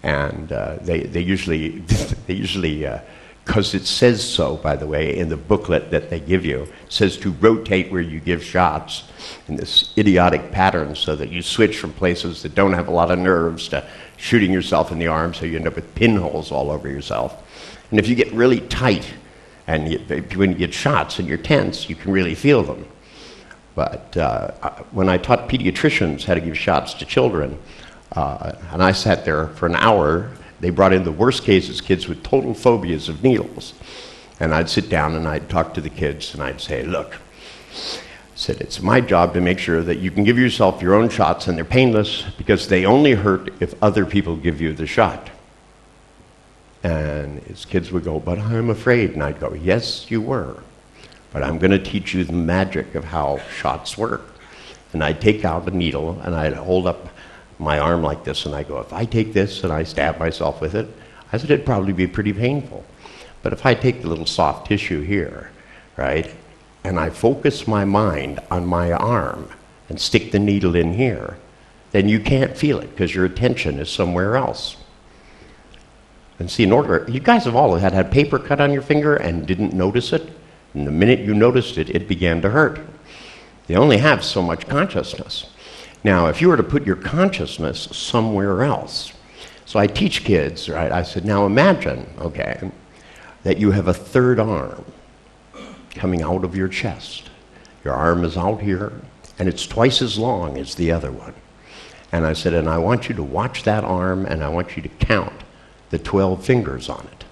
and they usually, because it says so, by the way, in the booklet that they give you, it says to rotate where you give shots in this idiotic pattern so that you switch from places that don't have a lot of nerves to shooting yourself in the arm, so you end up with pinholes all over yourself. And if you get really tight, and when you get shots and you're tense, you can really feel them. But when I taught pediatricians how to give shots to children, and I sat there for an hour, they brought in the worst cases, kids with total phobias of needles. And I'd sit down and I'd talk to the kids and I'd say, look, I said, it's my job to make sure that you can give yourself your own shots and they're painless because they only hurt if other people give you the shot. And his kids would go, but I'm afraid. And I'd go, yes, you were. But I'm going to teach you the magic of how shots work. And I'd take out a needle and I'd hold up my arm like this and I go, if I take this and I stab myself with it, I said it'd probably be pretty painful. But if I take the little soft tissue here, right, and I focus my mind on my arm and stick the needle in here, then you can't feel it because your attention is somewhere else. And see, in order, you guys have all had paper cut on your finger and didn't notice it. And the minute you noticed it, it began to hurt. They only have so much consciousness. Now, if you were to put your consciousness somewhere else, so I teach kids, right, I said, now imagine, okay, that you have a third arm coming out of your chest. Your arm is out here, and it's twice as long as the other one. And I said, and I want you to watch that arm, and I want you to count the 12 fingers on it.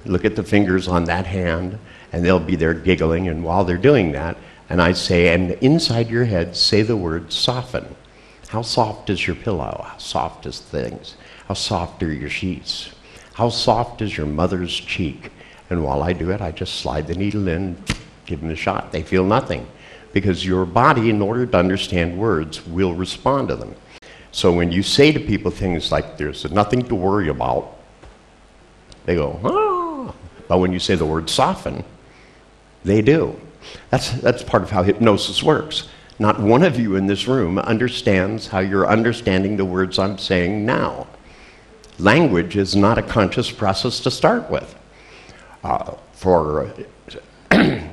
Look at the fingers on that hand, and they'll be there giggling, and while they're doing that, and I say, and inside your head, say the word soften. How soft is your pillow? How soft is things? How soft are your sheets? How soft is your mother's cheek? And while I do it, I just slide the needle in, give them a shot. They feel nothing because your body, in order to understand words, will respond to them. So when you say to people things like, there's nothing to worry about, they go, ah. But when you say the word soften, they do. That's part of how hypnosis works. Not one of you in this room understands how you're understanding the words I'm saying now. Language is not a conscious process to start with. For the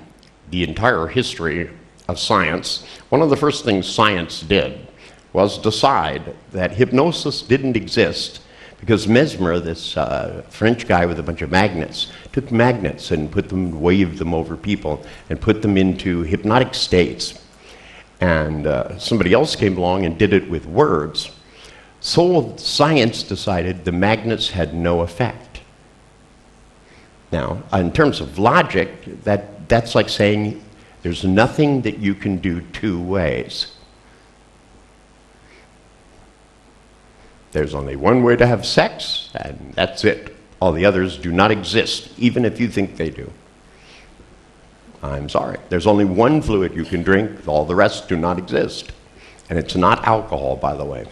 entire history of science, one of the first things science did was decide that hypnosis didn't exist because Mesmer, this French guy with a bunch of magnets, took magnets and waved them over people and put them into hypnotic states. And somebody else came along and did it with words. So science decided the magnets had no effect. Now, in terms of logic, that's like saying there's nothing that you can do two ways. There's only one way to have sex, and that's it. All the others do not exist, even if you think they do. I'm sorry. There's only one fluid you can drink. All the rest do not exist. And it's not alcohol, by the way.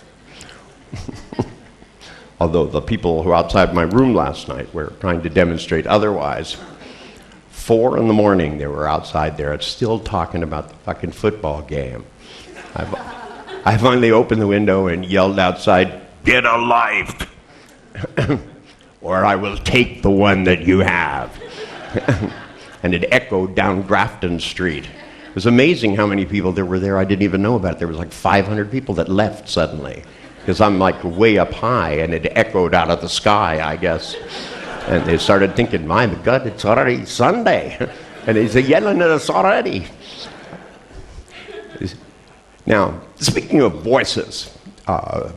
Although the people who were outside my room last night were trying to demonstrate otherwise. 4 a.m, they were outside there, still talking about the fucking football game. I finally opened the window and yelled outside, "Get a life, or I will take the one that you have." And it echoed down Grafton Street. It was amazing how many people there were there I didn't even know about. There was like 500 people that left suddenly, because I'm like way up high, and it echoed out of the sky, I guess. And they started thinking, my God, it's already Sunday. And they said, yelling at us already. Now, speaking of voices,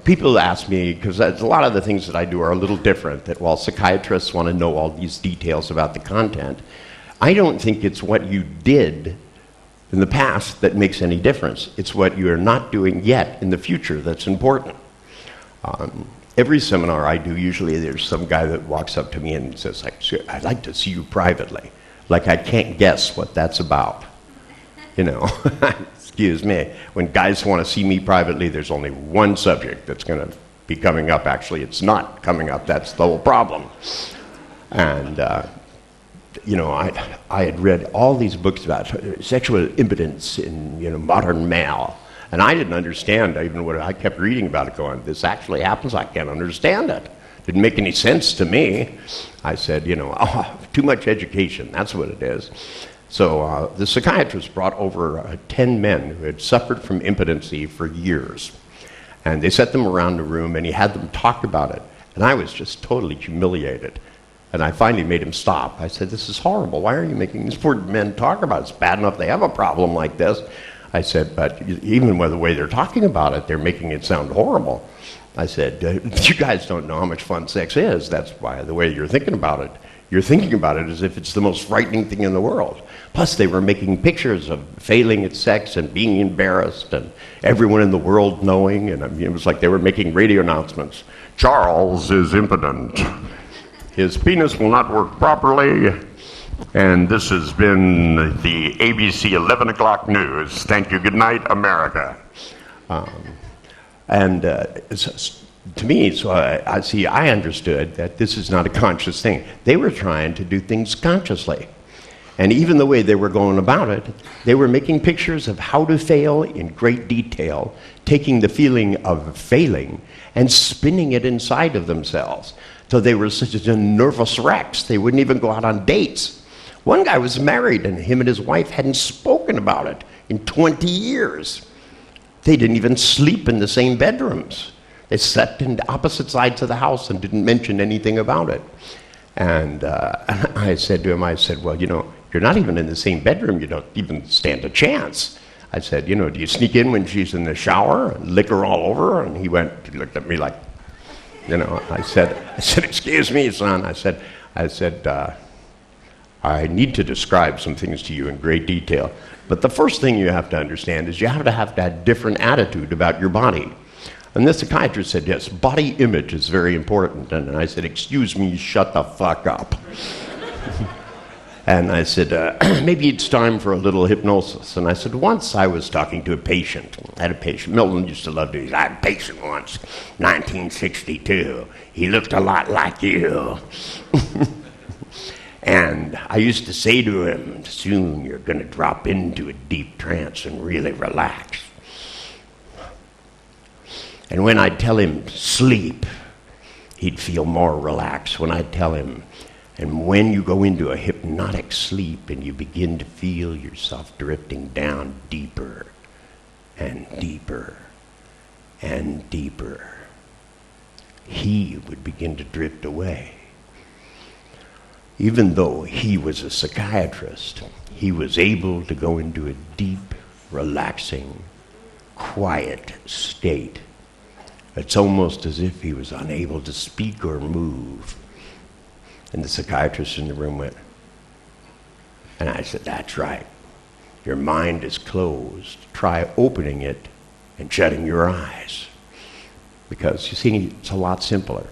people ask me, because a lot of the things that I do are a little different, that while psychiatrists want to know all these details about the content, I don't think it's what you did in the past that makes any difference. It's what you are not doing yet in the future that's important. Every seminar I do, usually there's some guy that walks up to me and says, I'd like to see you privately. Like I can't guess what that's about. You know, excuse me. When guys want to see me privately, there's only one subject that's going to be coming up. Actually, it's not coming up. That's the whole problem. And, you know, I had read all these books about sexual impotence in, you know, modern male. And I didn't understand even what I kept reading about it, going, this actually happens? I can't understand it. Didn't make any sense to me. I said, you know, too much education, that's what it is. So the psychiatrist brought over 10 men who had suffered from impotency for years. And they set them around the room, and he had them talk about it. And I was just totally humiliated. And I finally made him stop. I said, this is horrible. Why are you making these poor men talk about it? It's bad enough they have a problem like this. I said, but even with the way they're talking about it, they're making it sound horrible. I said, you guys don't know how much fun sex is. That's why the way you're thinking about it. you're thinking about it as if it's the most frightening thing in the world. Plus, they were making pictures of failing at sex and being embarrassed and everyone in the world knowing. And I mean, it was like they were making radio announcements. Charles is impotent. His penis will not work properly. And this has been the ABC 11 o'clock news. Thank you. Good night, America. To me, so I understood that this is not a conscious thing. They were trying to do things consciously. And even the way they were going about it, they were making pictures of how to fail in great detail, taking the feeling of failing and spinning it inside of themselves. So they were such a nervous wrecks, they wouldn't even go out on dates. One guy was married, and him and his wife hadn't spoken about it in 20 years. They didn't even sleep in the same bedrooms. They slept in opposite sides of the house and didn't mention anything about it. And I said to him, well, you're not even in the same bedroom. You don't even stand a chance. I said, do you sneak in when she's in the shower and lick her all over? And he looked at me like, I said, excuse me, son. I said, I need to describe some things to you in great detail. But the first thing you have to understand is you have to have that different attitude about your body. And the psychiatrist said, yes, body image is very important. And I said, excuse me, shut the fuck up. And I said, maybe it's time for a little hypnosis. And I said, once I was talking to a patient. I had a patient. Milton used to love to do. I had a patient once, 1962. He looked a lot like you. And I used to say to him, soon you're going to drop into a deep trance and really relax. And when I'd tell him, sleep, he'd feel more relaxed. When I'd tell him, and when you go into a hypnotic sleep and you begin to feel yourself drifting down deeper and deeper and deeper, he would begin to drift away. Even though he was a psychiatrist, he was able to go into a deep, relaxing, quiet state. It's almost as if he was unable to speak or move. And the psychiatrist in the room went, and I said, that's right. Your mind is closed. Try opening it and shutting your eyes. Because, you see, it's a lot simpler.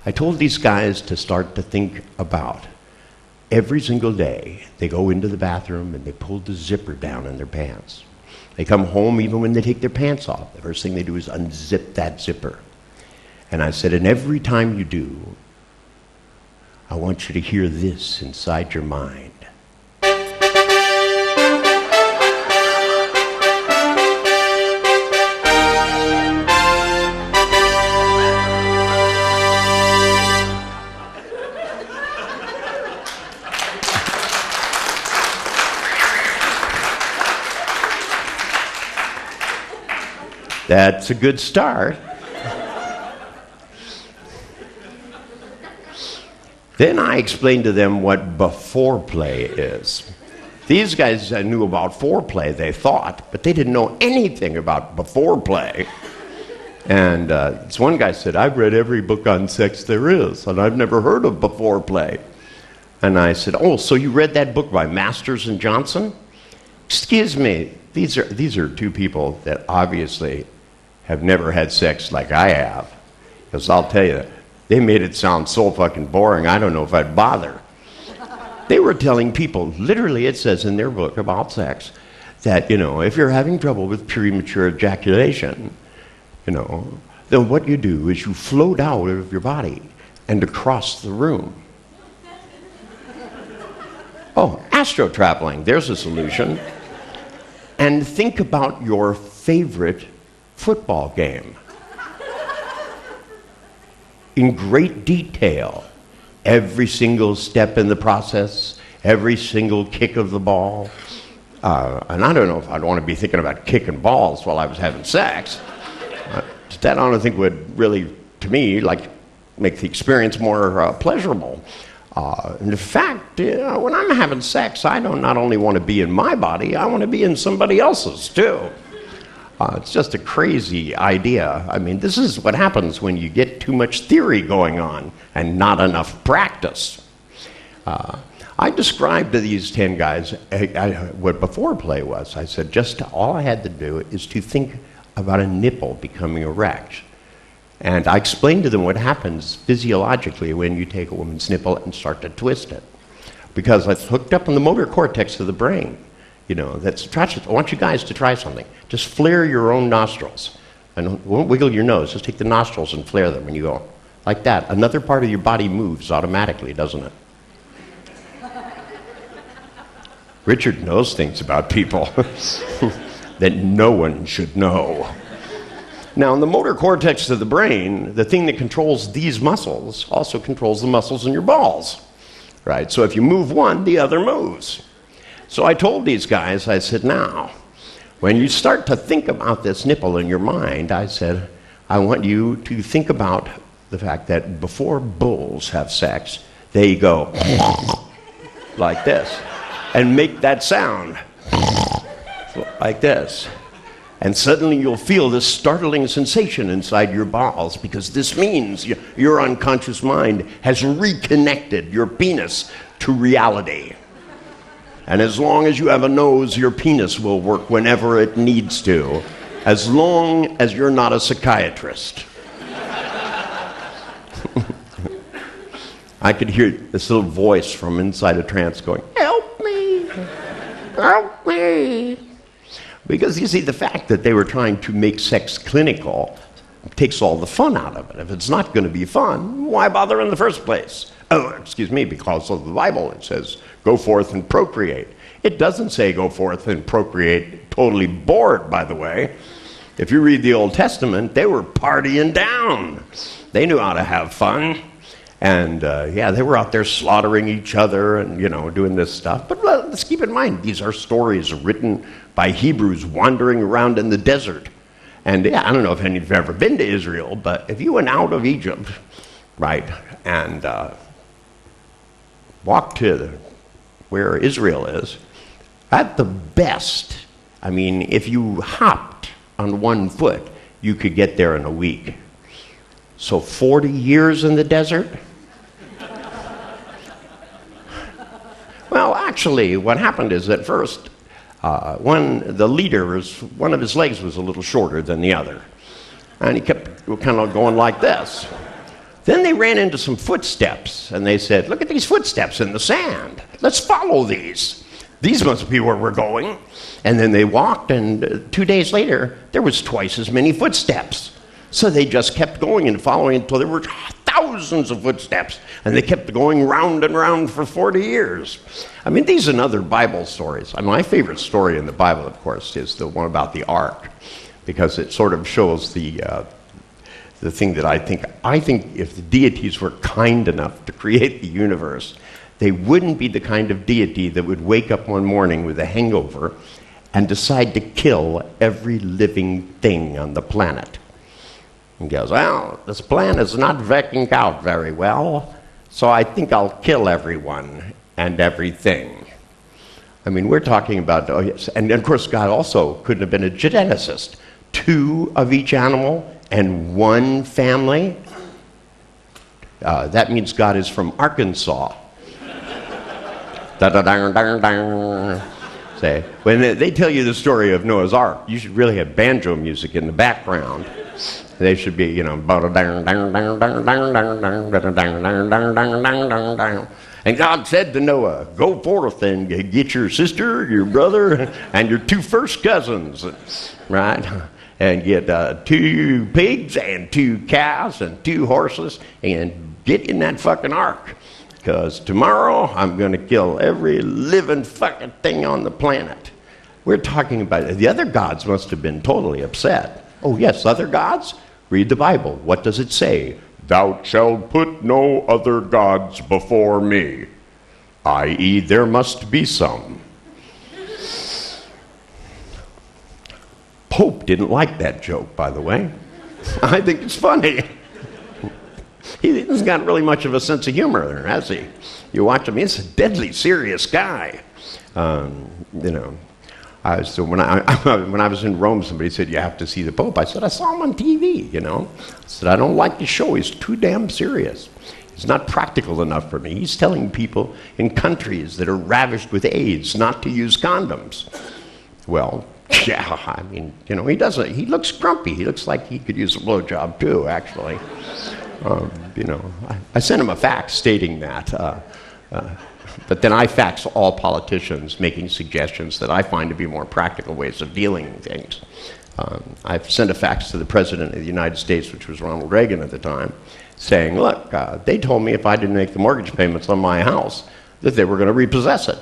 I told these guys to start to think about every single day they go into the bathroom and they pull the zipper down in their pants. They come home even when they take their pants off. The first thing they do is unzip that zipper. And I said, and every time you do, I want you to hear this inside your mind. That's a good start. Then I explained to them what before play is. These guys knew about foreplay, they thought, but they didn't know anything about before play. And this one guy said, I've read every book on sex there is, and I've never heard of before play. And I said, oh, so you read that book by Masters and Johnson? Excuse me, these are two people that obviously have never had sex like I have. Because I'll tell you, they made it sound so fucking boring, I don't know if I'd bother. They were telling people, literally it says in their book about sex, that, if you're having trouble with premature ejaculation, then what you do is you float out of your body and across the room. Oh, astro traveling, there's a solution. And think about your favorite football game in great detail. Every single step in the process, every single kick of the ball. And I don't know if I'd want to be thinking about kicking balls while I was having sex. That I don't think would really, to me, make the experience more pleasurable. In fact, when I'm having sex, I don't not only want to be in my body, I want to be in somebody else's too. It's just a crazy idea. I mean, this is what happens when you get too much theory going on and not enough practice. I described to these 10 guys what before play was. I said, just all I had to do is to think about a nipple becoming erect. And I explained to them what happens physiologically when you take a woman's nipple and start to twist it. Because it's hooked up in the motor cortex of the brain. You know, I want you guys to try something. Just flare your own nostrils. And don't wiggle your nose. Just take the nostrils and flare them. And you go, like that. Another part of your body moves automatically, doesn't it? Richard knows things about people that no one should know. Now, in the motor cortex of the brain, the thing that controls these muscles also controls the muscles in your balls, right? So if you move one, the other moves. So I told these guys, I said, now, when you start to think about this nipple in your mind, I said, I want you to think about the fact that before bulls have sex, they go like this and make that sound like this. And suddenly you'll feel this startling sensation inside your balls, because this means your unconscious mind has reconnected your penis to reality. And as long as you have a nose, your penis will work whenever it needs to, as long as you're not a psychiatrist. I could hear this little voice from inside a trance going, "Help me! Help me!" Because you see, the fact that they were trying to make sex clinical takes all the fun out of it. If it's not going to be fun, why bother in the first place? Oh, excuse me, because of the Bible it says, go forth and procreate. It doesn't say go forth and procreate totally bored, by the way. If you read the Old Testament, they were partying down. They knew how to have fun. And they were out there slaughtering each other and, doing this stuff. But let's keep in mind, these are stories written by Hebrews wandering around in the desert. And I don't know if any of you have ever been to Israel, but if you went out of Egypt, right, and walked to where Israel is, at the best, if you hopped on one foot, you could get there in a week. So 40 years in the desert? Well, actually, what happened is at first, the leader, one of his legs was a little shorter than the other. And he kept kind of going like this. Then they ran into some footsteps, and they said, look at these footsteps in the sand. Let's follow these. These must be where we're going. And then they walked, and 2 days later, there was twice as many footsteps. So they just kept going and following until there were thousands of footsteps, and they kept going round and round for 40 years. These and other Bible stories. My favorite story in the Bible, of course, is the one about the ark, because it sort of shows the thing that I think if the deities were kind enough to create the universe, they wouldn't be the kind of deity that would wake up one morning with a hangover and decide to kill every living thing on the planet. And goes, well, this plan is not working out very well, so I think I'll kill everyone and everything. We're talking about, and of course God also couldn't have been a geneticist. 2 of each animal and 1 family. That means God is from Arkansas. Say, when they tell you the story of Noah's Ark, you should really have banjo music in the background. They should be, and God said to Noah, go forth and get your sister, your brother, and your 2 first cousins, right? And get 2 pigs and 2 cows and 2 horses and get in that fucking ark. Because tomorrow I'm going to kill every living fucking thing on the planet. We're talking about the other gods must have been totally upset. Oh yes, other gods? Read the Bible. What does it say? Thou shalt put no other gods before me. I.e., there must be some. Pope didn't like that joke, by the way. I think it's funny. He hasn't got really much of a sense of humor, has he? You watch him, he's a deadly serious guy. So when I was in Rome, somebody said, you have to see the Pope. I said, I saw him on TV, I said, I don't like the show. He's too damn serious. It's not practical enough for me. He's telling people in countries that are ravished with AIDS not to use condoms. Well, yeah, I mean, you know, he looks grumpy. He looks like he could use a blowjob too, actually. You know, I sent him a fax stating that. But then I fax all politicians making suggestions that I find to be more practical ways of dealing with things. I've sent a fax to the President of the United States, which was Ronald Reagan at the time, saying, look, they told me if I didn't make the mortgage payments on my house, that they were going to repossess it.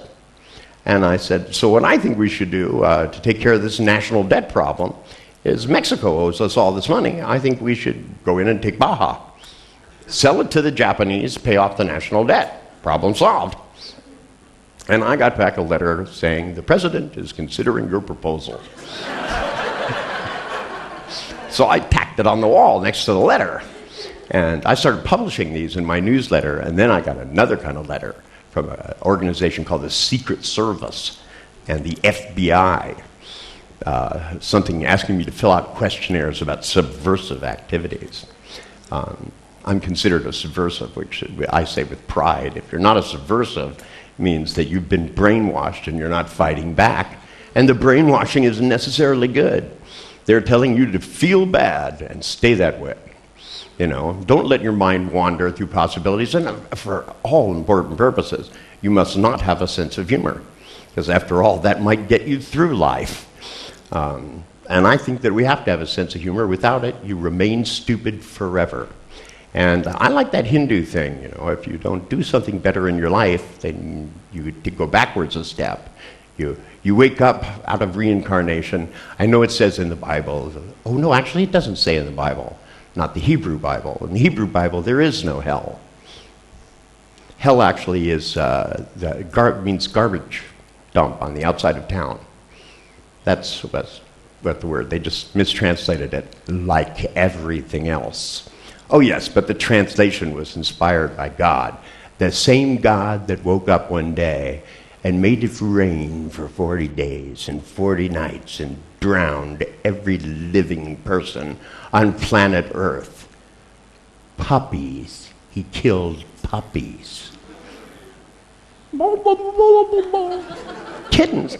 And I said, so what I think we should do to take care of this national debt problem is Mexico owes us all this money. I think we should go in and take Baja. Sell it to the Japanese, pay off the national debt. Problem solved. And I got back a letter saying, the President is considering your proposal. So I tacked it on the wall next to the letter. And I started publishing these in my newsletter, and then I got another kind of letter from an organization called the Secret Service and the FBI, something asking me to fill out questionnaires about subversive activities. I'm considered a subversive, which I say with pride. If you're not a subversive, it means that you've been brainwashed and you're not fighting back. And the brainwashing isn't necessarily good. They're telling you to feel bad and stay that way. You know, don't let your mind wander through possibilities. And for all important purposes, you must not have a sense of humor, because after all, that might get you through life. And I think that we have to have a sense of humor. Without it, you remain stupid forever. And I like that Hindu thing, you know, if you don't do something better in your life, then you go backwards a step. You wake up out of reincarnation. I know it says in the Bible, oh no, actually it doesn't say in the Bible, not the Hebrew Bible. In the Hebrew Bible, there is no hell. Hell actually is, means garbage dump on the outside of town. That's what the word, they just mistranslated it, like everything else. Oh yes, but the translation was inspired by God. The same God that woke up one day and made it rain for 40 days and 40 nights and drowned every living person on planet Earth. Puppies. He killed puppies. Kittens.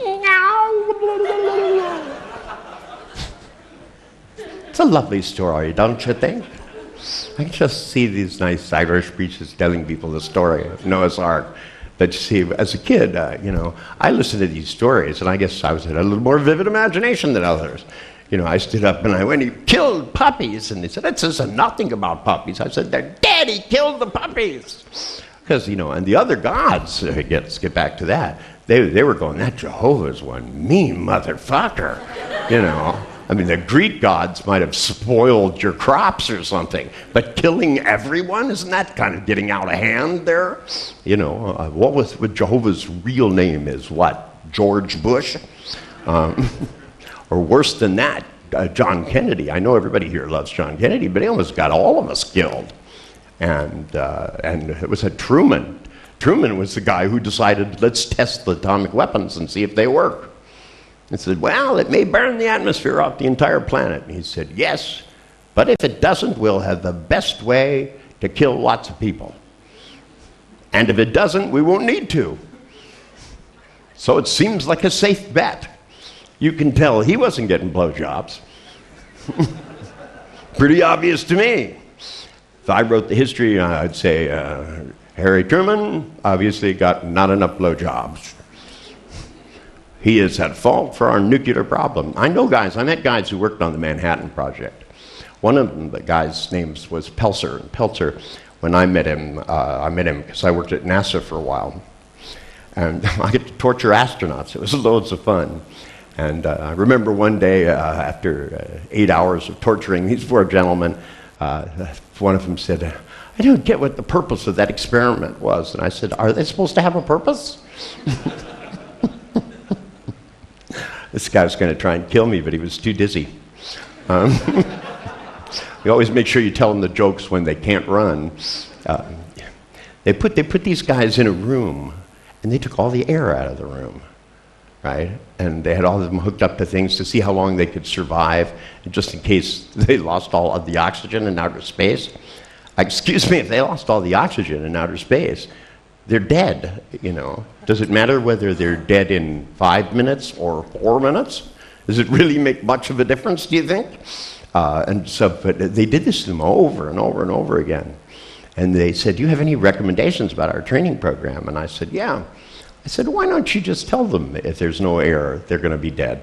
It's a lovely story, don't you think? I can just see these nice Irish preachers telling people the story of Noah's Ark. But you see, as a kid, you know, I listened to these stories, and I guess I had a little more vivid imagination than others. You know, I stood up and I went, he killed puppies. And they said, it says nothing about puppies. I said, their daddy killed the puppies. Because, you know, and the other gods, let's get back to that, they were going, that Jehovah's one mean motherfucker, you know. I mean, the Greek gods might have spoiled your crops or something, but killing everyone, isn't that kind of getting out of hand there? You know, what Jehovah's real name is, what, George Bush? Or worse than that, John Kennedy. I know everybody here loves John Kennedy, but he almost got all of us killed. And it was Truman. Truman was the guy who decided, let's test the atomic weapons and see if they work. And said, well, it may burn the atmosphere off the entire planet. And he said, yes, but if it doesn't, we'll have the best way to kill lots of people. And if it doesn't, we won't need to. So it seems like a safe bet. You can tell he wasn't getting blowjobs. Pretty obvious to me. If I wrote the history, I'd say, Harry Truman obviously got not enough blowjobs. He is at fault for our nuclear problem. I know guys, I met guys who worked on the Manhattan Project. One of them, the guy's name was Pelzer. And Pelzer, when I met him because I worked at NASA for a while. And I get to torture astronauts. It was loads of fun. And I remember one day after 8 hours of torturing these poor gentlemen, one of them said, I don't get what the purpose of that experiment was. And I said, are they supposed to have a purpose? This guy was going to try and kill me, but he was too dizzy. You always make sure you tell them the jokes when they can't run. They put these guys in a room, and they took all the air out of the room, right? And they had all of them hooked up to things to see how long they could survive, just in case they lost all of the oxygen in outer space. Excuse me, if they lost all the oxygen in outer space, they're dead, you know. Does it matter whether they're dead in 5 minutes or 4 minutes? Does it really make much of a difference, do you think? But they did this to them over and over and over again. And they said, do you have any recommendations about our training program? And I said, yeah. I said, why don't you just tell them if there's no air, they're going to be dead?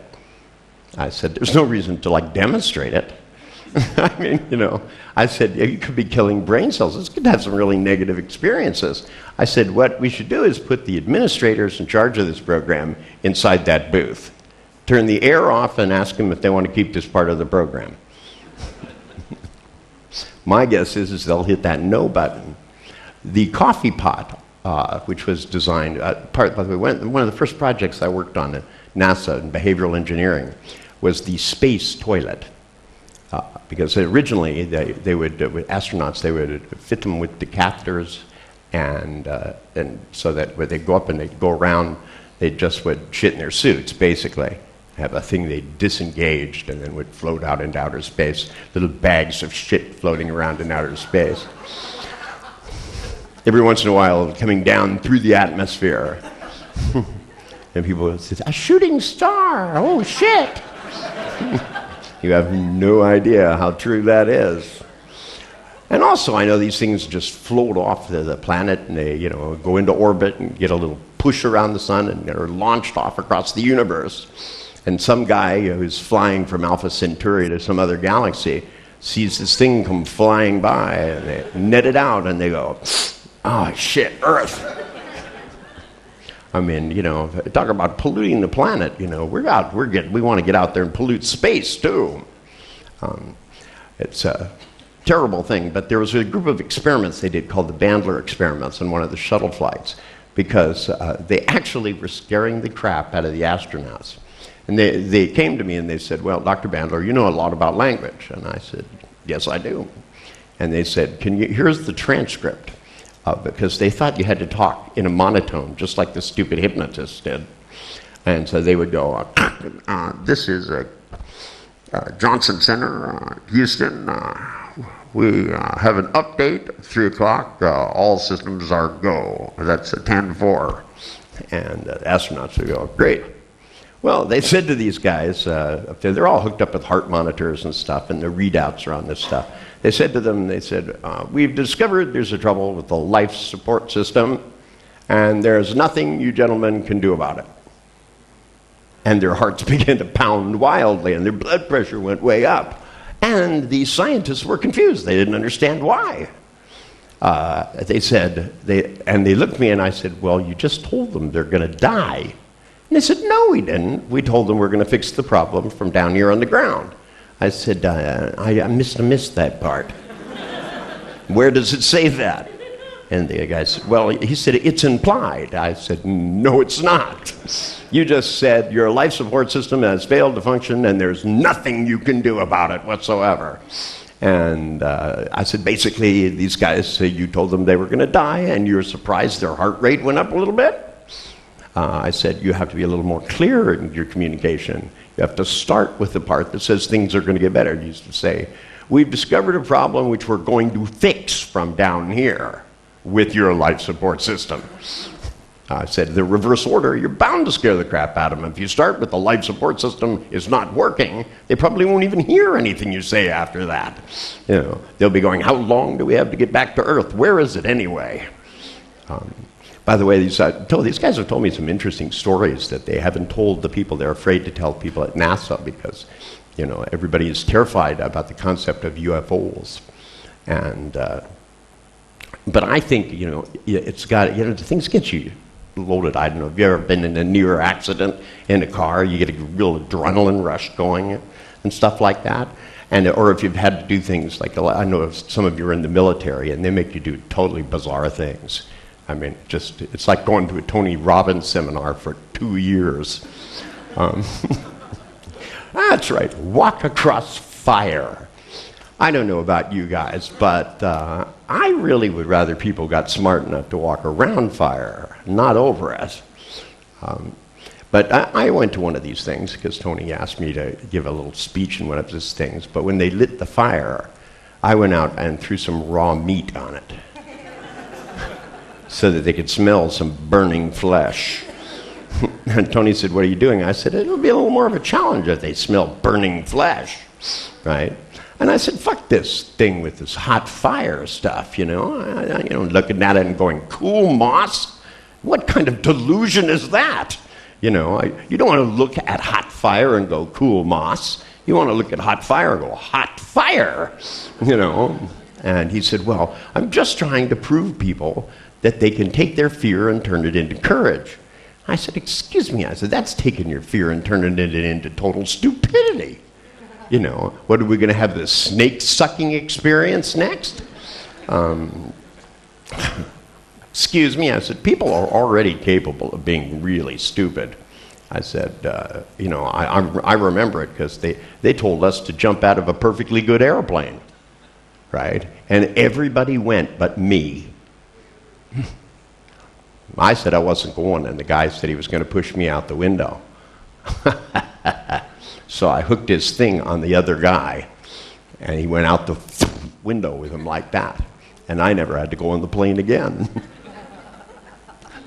I said, there's no reason to, like, demonstrate it. I mean, you know, I said, you could be killing brain cells. This could have some really negative experiences. I said, what we should do is put the administrators in charge of this program inside that booth. Turn the air off and ask them if they want to keep this part of the program. My guess is they'll hit that no button. The coffee pot, which was designed, by the way, one of the first projects I worked on at NASA in behavioral engineering was the space toilet. Because originally, astronauts, they would fit them with the catheters, and so that when they go up and they go around, they just would shit in their suits, basically. Have a thing they disengaged and then would float out into outer space, little bags of shit floating around in outer space. Every once in a while, coming down through the atmosphere. And people would say, a shooting star, oh shit! You have no idea how true that is. And also, I know these things just float off the planet and they, you know, go into orbit and get a little push around the sun and are launched off across the universe. And some guy who's flying from Alpha Centauri to some other galaxy sees this thing come flying by and they net it out and they go, oh shit, Earth. I mean, you know, talk about polluting the planet, you know, we want to get out there and pollute space too. It's a terrible thing, but there was a group of experiments they did called the Bandler experiments on one of the shuttle flights because they actually were scaring the crap out of the astronauts. And they came to me and they said, well, Dr. Bandler, you know a lot about language. And I said, yes, I do. And they said, here's the transcript. Because they thought you had to talk in a monotone, just like the stupid hypnotist did. And so they would go, this is Johnson Center, Houston. We have an update, 3 o'clock, all systems are go. That's 10-4. And astronauts would go, great. Well, they said to these guys, they're all hooked up with heart monitors and stuff, and the readouts are on this stuff. They said to them, we've discovered there's a trouble with the life support system, and there's nothing you gentlemen can do about it. And their hearts began to pound wildly, and their blood pressure went way up. And the scientists were confused. They didn't understand why. They looked at me, and I said, well, you just told them they're going to die. And they said, no, we didn't. We told them we're going to fix the problem from down here on the ground. I said, I missed that part. Where does it say that? And the guy said, well, he said, it's implied. I said, no, it's not. You just said your life support system has failed to function and there's nothing you can do about it whatsoever. And I said, basically, these guys, you told them they were going to die and you're surprised their heart rate went up a little bit? I said, you have to be a little more clear in your communication. You have to start with the part that says things are going to get better. You used to say, we've discovered a problem which we're going to fix from down here with your life support system. I said, the reverse order, you're bound to scare the crap out of them. If you start with the life support system is not working, they probably won't even hear anything you say after that. You know, they'll be going, how long do we have to get back to Earth? Where is it anyway? By the way, these guys have told me some interesting stories that they haven't told the people they're afraid to tell people at NASA because, you know, everybody is terrified about the concept of UFOs. And, but I think, you know, it's got, you know, the things get you loaded. I don't know, have you ever been in a near accident in a car? You get a real adrenaline rush going and stuff like that. And, or if you've had to do things like, I know some of you are in the military and they make you do totally bizarre things. I mean, just, it's like going to a Tony Robbins seminar for 2 years. That's right, walk across fire. I don't know about you guys, but I really would rather people got smart enough to walk around fire, not over it. But I went to one of these things because Tony asked me to give a little speech in one of his things, but when they lit the fire, I went out and threw some raw meat on it so that they could smell some burning flesh. And Tony said, what are you doing? I said, it'll be a little more of a challenge if they smell burning flesh, right? And I said, fuck this thing with this hot fire stuff, you know? Looking at it and going, cool moss? What kind of delusion is that? You know, you don't want to look at hot fire and go, cool moss. You want to look at hot fire and go, hot fire, you know? And he said, well, I'm just trying to prove people that they can take their fear and turn it into courage. I said, excuse me. I said, that's taking your fear and turning it into total stupidity. You know, what are we going to have, this snake-sucking experience next? Excuse me. I said, people are already capable of being really stupid. I said, I remember it because they told us to jump out of a perfectly good airplane, right? And everybody went but me. I said I wasn't going, and the guy said he was going to push me out the window. So I hooked his thing on the other guy, and he went out the window with him like that. And I never had to go on the plane again.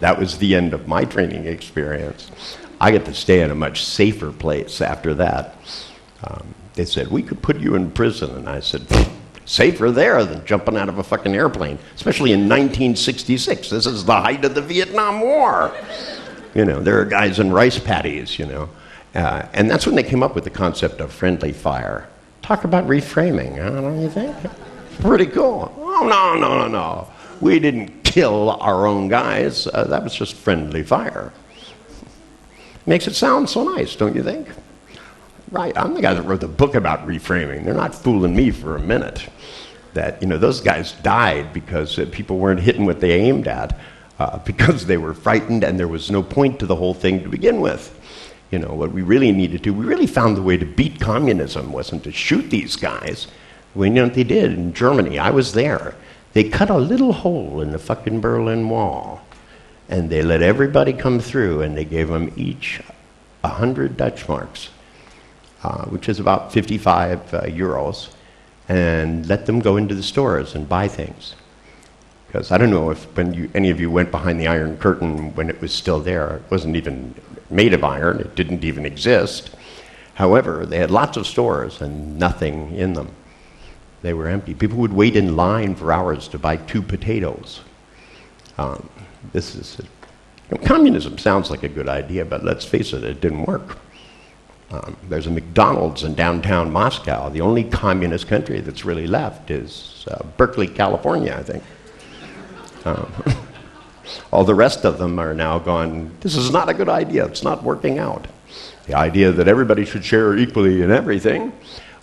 That was the end of my training experience. I get to stay in a much safer place after that. They said, we could put you in prison. And I said, safer there than jumping out of a fucking airplane, especially in 1966. This is the height of the Vietnam War. You know, there are guys in rice paddies, you know. And that's when they came up with the concept of friendly fire. Talk about reframing, huh, don't you think? Pretty cool. Oh, no. We didn't kill our own guys. That was just friendly fire. Makes it sound so nice, don't you think? Right, I'm the guy that wrote the book about reframing. They're not fooling me for a minute. That, you know, those guys died because people weren't hitting what they aimed at, because they were frightened and there was no point to the whole thing to begin with. You know, what we really needed to, we really found the way to beat communism wasn't to shoot these guys. We know what they did in Germany. I was there. They cut a little hole in the fucking Berlin Wall, and they let everybody come through, and they gave them each 100 Deutschmarks, which is about 55 euros, and let them go into the stores and buy things. Because I don't know if any of you went behind the Iron Curtain when it was still there. It wasn't even made of iron. It didn't even exist. However, they had lots of stores and nothing in them. They were empty. People would wait in line for hours to buy 2 potatoes. Communism sounds like a good idea, but let's face it, it didn't work. There's a McDonald's in downtown Moscow. The only communist country that's really left is Berkeley, California, I think. All the rest of them are now gone, this is not a good idea, it's not working out. The idea that everybody should share equally in everything,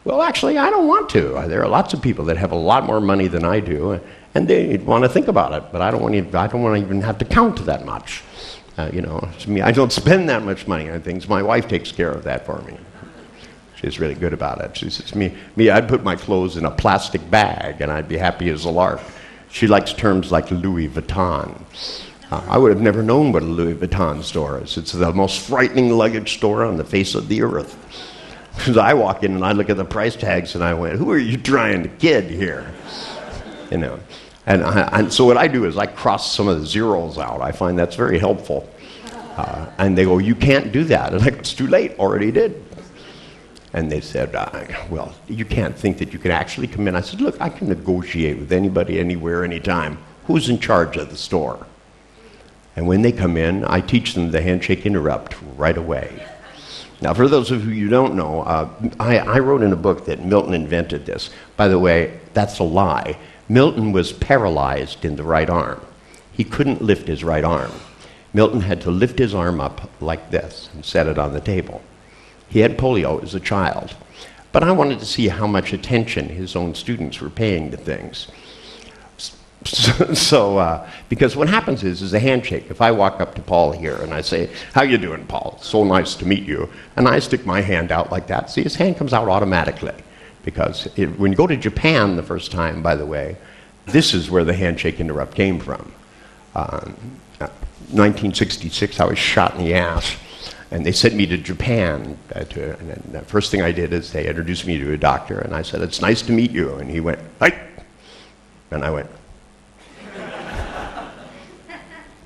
well, actually, I don't want to. There are lots of people that have a lot more money than I do, and they want to think about it, but I don't want to even have to count that much. You know, to me, I don't spend that much money on things. My wife takes care of that for me. She's really good about it. She says, me, I'd put my clothes in a plastic bag, and I'd be happy as a lark. She likes terms like Louis Vuitton. I would have never known what a Louis Vuitton store is. It's the most frightening luggage store on the face of the earth. Because I walk in and I look at the price tags and I went, who are you trying to kid here? You know. And so what I do is I cross some of the zeros out. I find that's very helpful. And they go, you can't do that. And I go, it's too late, already did. And they said, well, you can't think that you can actually come in. I said, look, I can negotiate with anybody, anywhere, anytime. Who's in charge of the store? And when they come in, I teach them the handshake interrupt right away. Now, for those of you who don't know, I wrote in a book that Milton invented this. By the way, that's a lie. Milton was paralyzed in the right arm. He couldn't lift his right arm. Milton had to lift his arm up like this and set it on the table. He had polio as a child, but I wanted to see how much attention his own students were paying to things. So, because what happens is a handshake. If I walk up to Paul here and I say, how you doing, Paul? So nice to meet you. And I stick my hand out like that. See, his hand comes out automatically. Because when you go to Japan the first time, by the way, this is where the handshake interrupt came from. 1966, I was shot in the ass. And they sent me to Japan. And the first thing I did is they introduced me to a doctor, and I said, "It's nice to meet you." And he went, "Hi." And I went.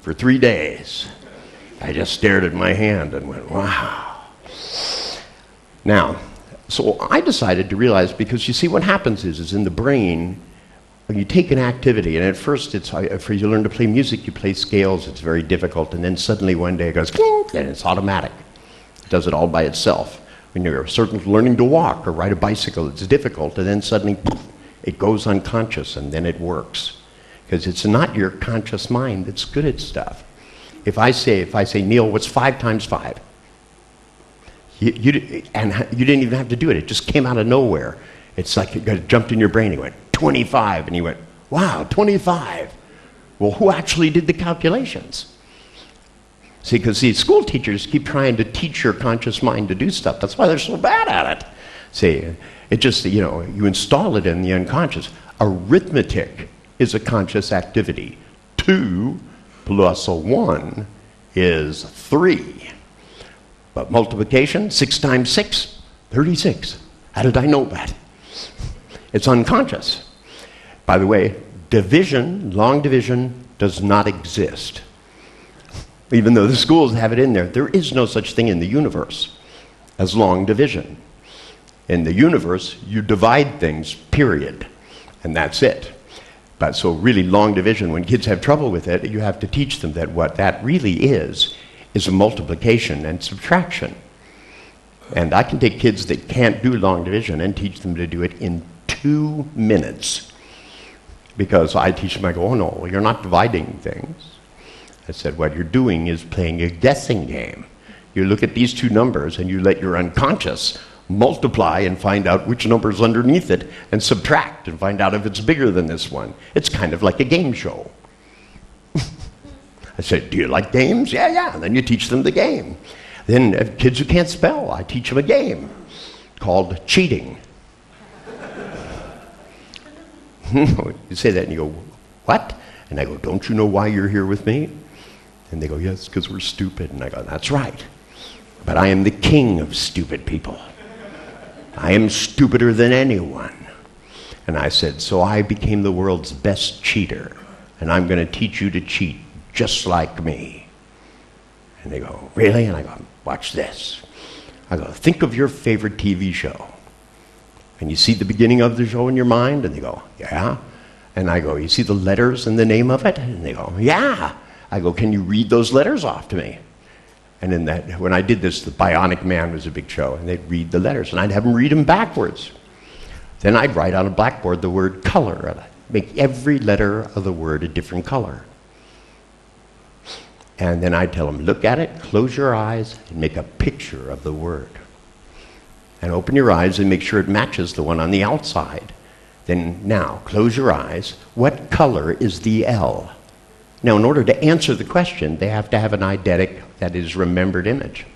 For 3 days, I just stared at my hand and went, wow. Now, so I decided to realize, because you see what happens is in the brain, when you take an activity, and at first it's, for you learn to play music, you play scales, it's very difficult, and then suddenly one day it goes, and it's automatic. It does it all by itself. When you're learning to walk or ride a bicycle, it's difficult, and then suddenly it goes unconscious, and then it works. Because it's not your conscious mind that's good at stuff. If I say, Neil, what's 5 times 5? You didn't even have to do it. It just came out of nowhere. It's like it jumped in your brain. He went, 25. And you went, wow, 25. Well, who actually did the calculations? See, because school teachers keep trying to teach your conscious mind to do stuff. That's why they're so bad at it. See, it just, you install it in the unconscious. Arithmetic is a conscious activity. 2 plus 1 is 3. But multiplication, 6 times 6, 36. How did I know that? It's unconscious. By the way, division, long division, does not exist. Even though the schools have it in there, there is no such thing in the universe as long division. In the universe, you divide things, period, and that's it. But so really long division, when kids have trouble with it, you have to teach them that what that really is a multiplication and subtraction. And I can take kids that can't do long division and teach them to do it in 2 minutes. Because I teach them, I go, oh no, you're not dividing things. I said, what you're doing is playing a guessing game. You look at these 2 numbers and you let your unconscious multiply and find out which number's underneath it, and subtract and find out if it's bigger than this one. It's kind of like a game show. I said, do you like games? Yeah. And then you teach them the game. Then kids who can't spell, I teach them a game called cheating. You say that and you go, what? And I go, don't you know why you're here with me? And they go, yes, because we're stupid. And I go, that's right. But I am the king of stupid people. I am stupider than anyone. And I said, so I became the world's best cheater, and I'm going to teach you to cheat just like me. And they go, really? And I go, watch this. I go, think of your favorite TV show. And you see the beginning of the show in your mind? And they go, yeah. And I go, you see the letters in the name of it? And they go, yeah. I go, can you read those letters off to me? And in that, when I did this, the Bionic Man was a big show, and they'd read the letters, and I'd have them read them backwards. Then I'd write on a blackboard the word color, and I'd make every letter of the word a different color. And then I'd tell them, look at it, close your eyes, and make a picture of the word. And open your eyes and make sure it matches the one on the outside. Then now, close your eyes. What color is the L? Now, in order to answer the question, they have to have an eidetic, that is, remembered image.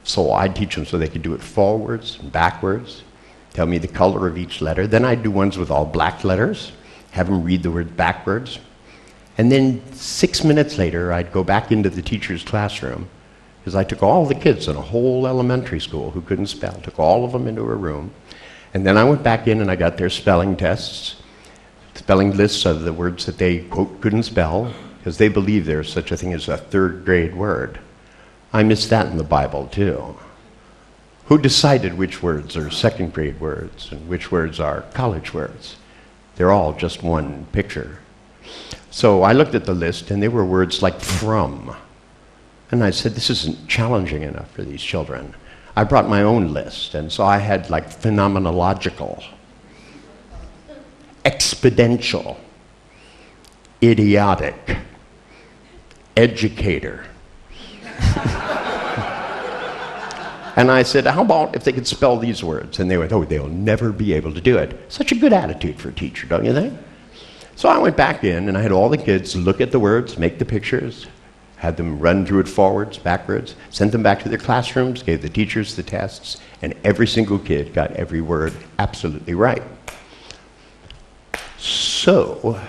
So I'd teach them so they could do it forwards and backwards, tell me the color of each letter. Then I'd do ones with all black letters, have them read the word backwards. And then 6 minutes later, I'd go back into the teacher's classroom, because I took all the kids in a whole elementary school who couldn't spell, took all of them into a room. And then I went back in and I got their spelling tests, spelling lists of the words that they, quote, couldn't spell, because they believe there's such a thing as a 3rd grade word. I missed that in the Bible, too. Who decided which words are 2nd grade words and which words are college words? They're all just one picture. So I looked at the list, and they were words like from. And I said, this isn't challenging enough for these children. I brought my own list, and so I had like phenomenological, exponential, idiotic, educator. And I said, how about if they could spell these words? And they went, oh, they'll never be able to do it. Such a good attitude for a teacher, don't you think? So I went back in, and I had all the kids look at the words, make the pictures, had them run through it forwards, backwards, sent them back to their classrooms, gave the teachers the tests, and every single kid got every word absolutely right. So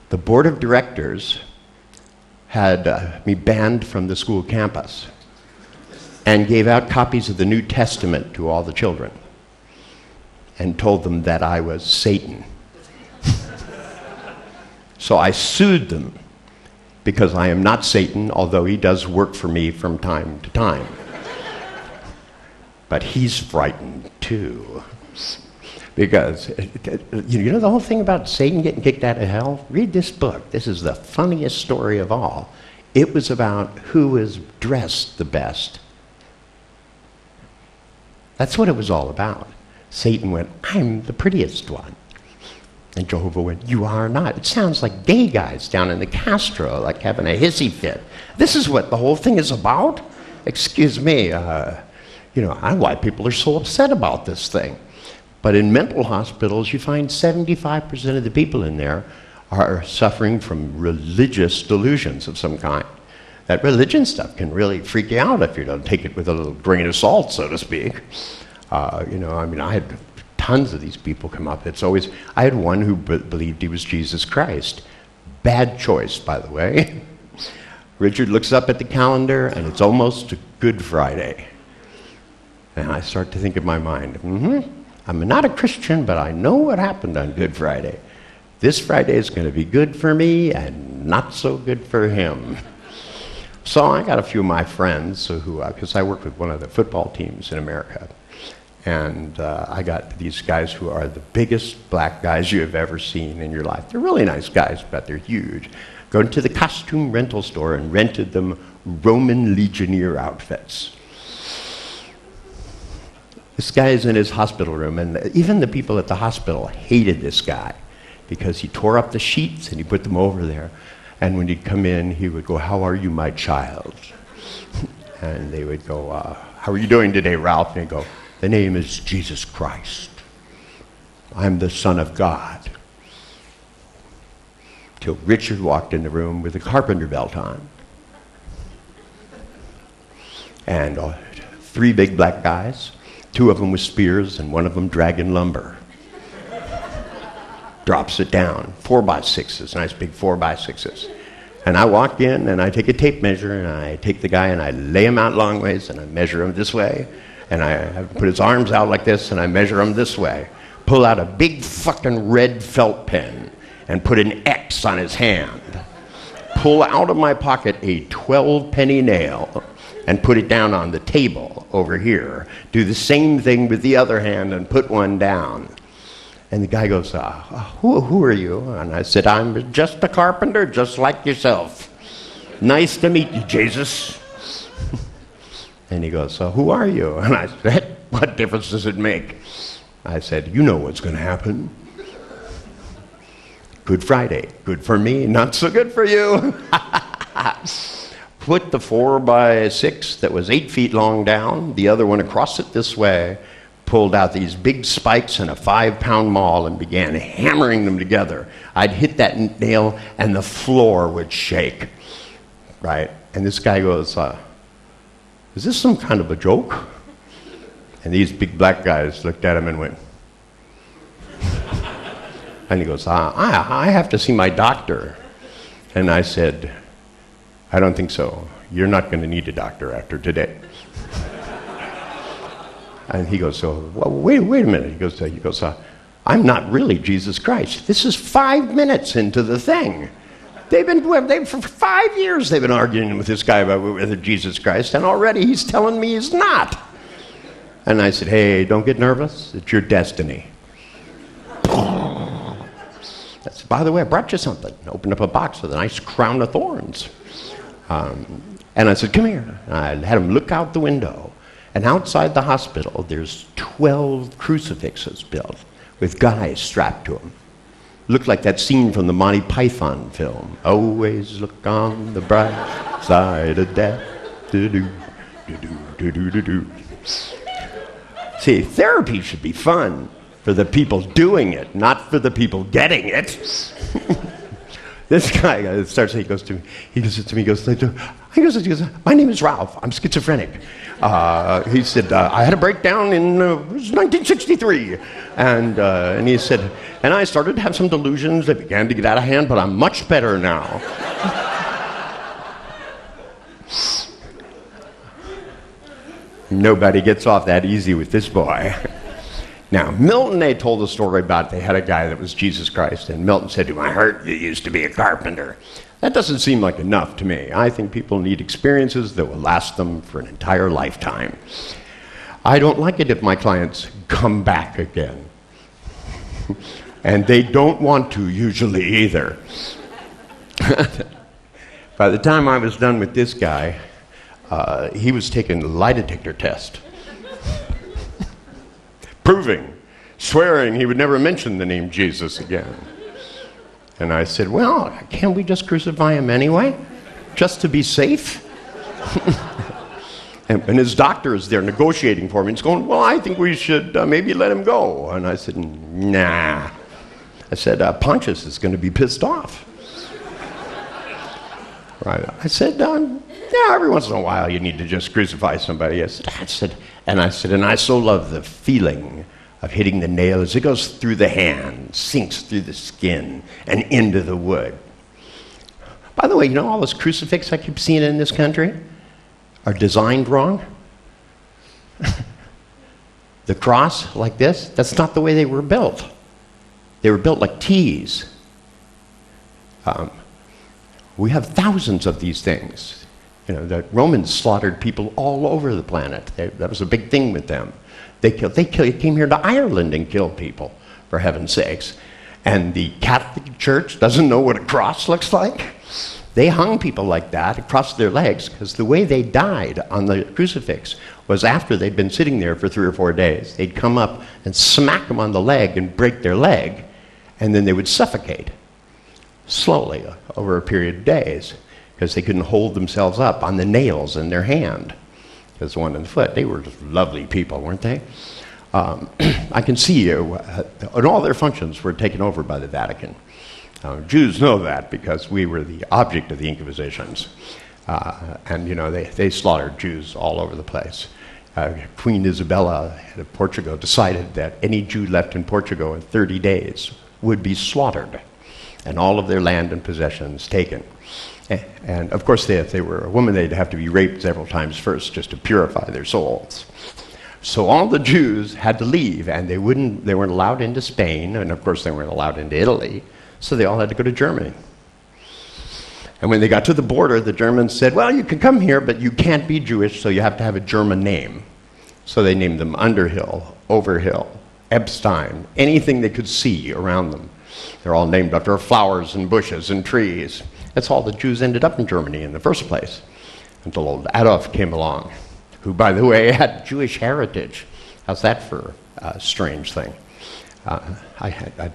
the board of directors had me banned from the school campus. and gave out copies of the New Testament to all the children and told them that I was Satan. So I sued them because I am not Satan, although he does work for me from time to time. But he's frightened too. Because, you know the whole thing about Satan getting kicked out of hell? Read this book. This is the funniest story of all. It was about who was dressed the best. That's what it was all about. Satan went, I'm the prettiest one. And Jehovah went, you are not. It sounds like gay guys down in the Castro, like having a hissy fit. This is what the whole thing is about? Excuse me, I don't know why people are so upset about this thing. But in mental hospitals, you find 75% of the people in there are suffering from religious delusions of some kind. That religion stuff can really freak you out if you don't take it with a little grain of salt, so to speak. I had tons of these people come up. I had one who believed he was Jesus Christ. Bad choice, by the way. Richard looks up at the calendar, and it's almost Good Friday. And I start to think in my mind, I'm not a Christian, but I know what happened on Good Friday. This Friday is going to be good for me and not so good for him. So I got a few of my friends because I work with one of the football teams in America. And I got these guys who are the biggest black guys you have ever seen in your life. They're really nice guys, but they're huge. Go into the costume rental store and rented them Roman legionnaire outfits. This guy is in his hospital room, and even the people at the hospital hated this guy because he tore up the sheets and he put them over there. And when he'd come in, he would go, how are you, my child? And they would go, how are you doing today, Ralph? And he'd go, the name is Jesus Christ. I'm the Son of God. Till Richard walked in the room with a carpenter belt on. And 3 big black guys, 2 of them with spears and 1 of them dragging lumber. Drops it down, 4x6s, nice big 4x6s. And I walk in and I take a tape measure and I take the guy and I lay him out long ways and I measure him this way. And I put his arms out like this and I measure him this way. Pull out a big fucking red felt pen and put an X on his hand. Pull out of my pocket a 12-penny nail and put it down on the table over here. Do the same thing with the other hand and put one down. And the guy goes, who are you? And I said, I'm just a carpenter, just like yourself. Nice to meet you, Jesus. And he goes, so who are you? And I said, what difference does it make? I said, you know what's going to happen. Good Friday. Good for me, not so good for you. Put the 4x6 that was 8 feet long down, the other one across it this way, pulled out these big spikes and a 5-pound maul and began hammering them together. I'd hit that nail and the floor would shake, right? And this guy goes, is this some kind of a joke? And these big black guys looked at him and went, and he goes, I have to see my doctor. And I said, I don't think so. You're not going to need a doctor after today. And he goes, so, well, wait a minute. He goes, I'm not really Jesus Christ. This is 5 minutes into the thing. For 5 years they've been arguing with this guy about whether Jesus Christ, and already he's telling me he's not. And I said, hey, don't get nervous. It's your destiny. I said, by the way, I brought you something. I opened up a box with a nice crown of thorns. And I said, come here. And I had him look out the window. And outside the hospital, there's 12 crucifixes built with guys strapped to them. Looked like that scene from the Monty Python film. Always look on the bright side of death. Do-do, do-do, do-do, do-do. See, therapy should be fun for the people doing it, not for the people getting it. This guy starts, he goes to me, my name is Ralph, I'm schizophrenic. He said, I had a breakdown in 1963. And he said, and I started to have some delusions that began to get out of hand, but I'm much better now. Nobody gets off that easy with this boy. Now, Milton, they told a story about they had a guy that was Jesus Christ, and Milton said to him, I heard you used to be a carpenter. That doesn't seem like enough to me. I think people need experiences that will last them for an entire lifetime. I don't like it if my clients come back again. And they don't want to usually either. By the time I was done with this guy, he was taking the lie detector test. Swearing he would never mention the name Jesus again. And I said, well, can't we just crucify him anyway? Just to be safe? and his doctor is there negotiating for me. He's going, well, I think we should maybe let him go. And I said, nah. I said, Pontius is going to be pissed off. Right. I said, yeah, every once in a while you need to just crucify somebody. I said, and I so love the feeling of hitting the nail as it goes through the hand, sinks through the skin, and into the wood. By the way, you know all those crucifixes I keep seeing in this country are designed wrong? The cross, like this, that's not the way they were built. They were built like T's. We have thousands of these things. You know, the Romans slaughtered people all over the planet. That was a big thing with them. They came here to Ireland and killed people, for heaven's sakes. And the Catholic Church doesn't know what a cross looks like. They hung people like that across their legs because the way they died on the crucifix was after they'd been sitting there for 3 or 4 days. They'd come up and smack them on the leg and break their leg, and then they would suffocate slowly over a period of days because they couldn't hold themselves up on the nails in their hand. Because the one in the foot, they were just lovely people, weren't they? I can see and all their functions were taken over by the Vatican. Jews know that because we were the object of the Inquisitions. And, you know, they slaughtered Jews all over the place. Queen Isabella of Portugal decided that any Jew left in Portugal in 30 days would be slaughtered and all of their land and possessions taken. And of course, if they were a woman, they'd have to be raped several times first just to purify their souls. So all the Jews had to leave, and they weren't allowed into Spain, and of course they weren't allowed into Italy, so they all had to go to Germany. And when they got to the border, the Germans said, well, you can come here, but you can't be Jewish, so you have to have a German name. So they named them Underhill, Overhill, Epstein, anything they could see around them. They're all named after flowers and bushes and trees. That's all the Jews ended up in Germany in the first place, until old Adolf came along, who, by the way, had Jewish heritage. How's that for a strange thing?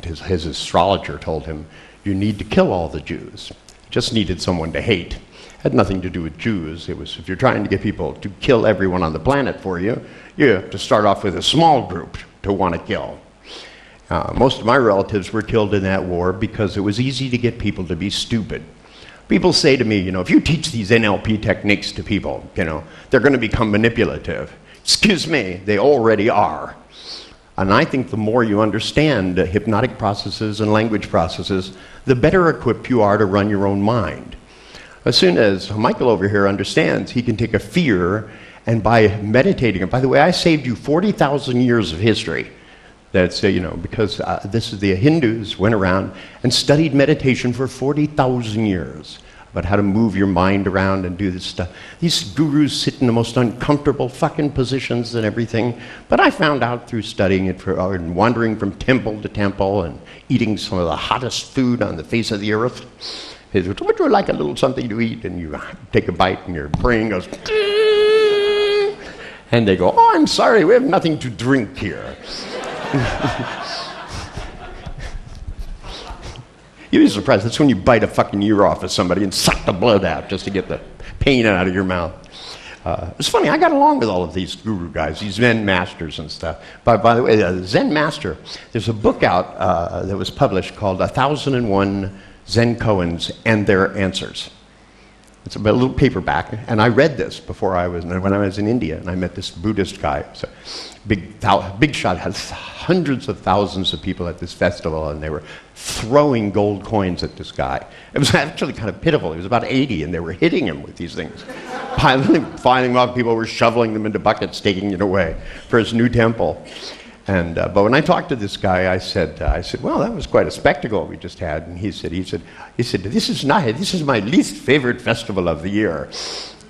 His astrologer told him, you need to kill all the Jews. He just needed someone to hate. It had nothing to do with Jews. It was, if you're trying to get people to kill everyone on the planet for you, you have to start off with a small group to want to kill. Most of my relatives were killed in that war because it was easy to get people to be stupid. People say to me, you know, if you teach these NLP techniques to people, you know, they're going to become manipulative. Excuse me, they already are. And I think the more you understand hypnotic processes and language processes, the better equipped you are to run your own mind. As soon as Michael over here understands, he can take a fear, and by meditating, and by the way, I saved you 40,000 years of history. That's, you know, because this is the Hindus went around and studied meditation for 40,000 years about how to move your mind around and do this stuff. These gurus sit in the most uncomfortable fucking positions and everything. But I found out through studying it and wandering from temple to temple and eating some of the hottest food on the face of the earth. He said, would you like a little something to eat? And you take a bite and your brain goes, and they go, oh, I'm sorry, we have nothing to drink here. You'd be surprised. That's when you bite a fucking ear off of somebody and suck the blood out just to get the pain out of your mouth. It's funny, I got along with all of these guru guys, these Zen masters and stuff. By the way, the Zen master, there's a book out that was published called 1001 Zen Koans and Their Answers. It's a little paperback, and I read this before when I was in India, and I met this Buddhist guy. So big shot, had hundreds of thousands of people at this festival, and they were throwing gold coins at this guy. It was actually kind of pitiful. He was about 80, and they were hitting him with these things, piling them up. People were shoveling them into buckets, taking it away for his new temple. And but when I talked to this guy, I said, well, that was quite a spectacle we just had. And he said, this is my least favorite festival of the year.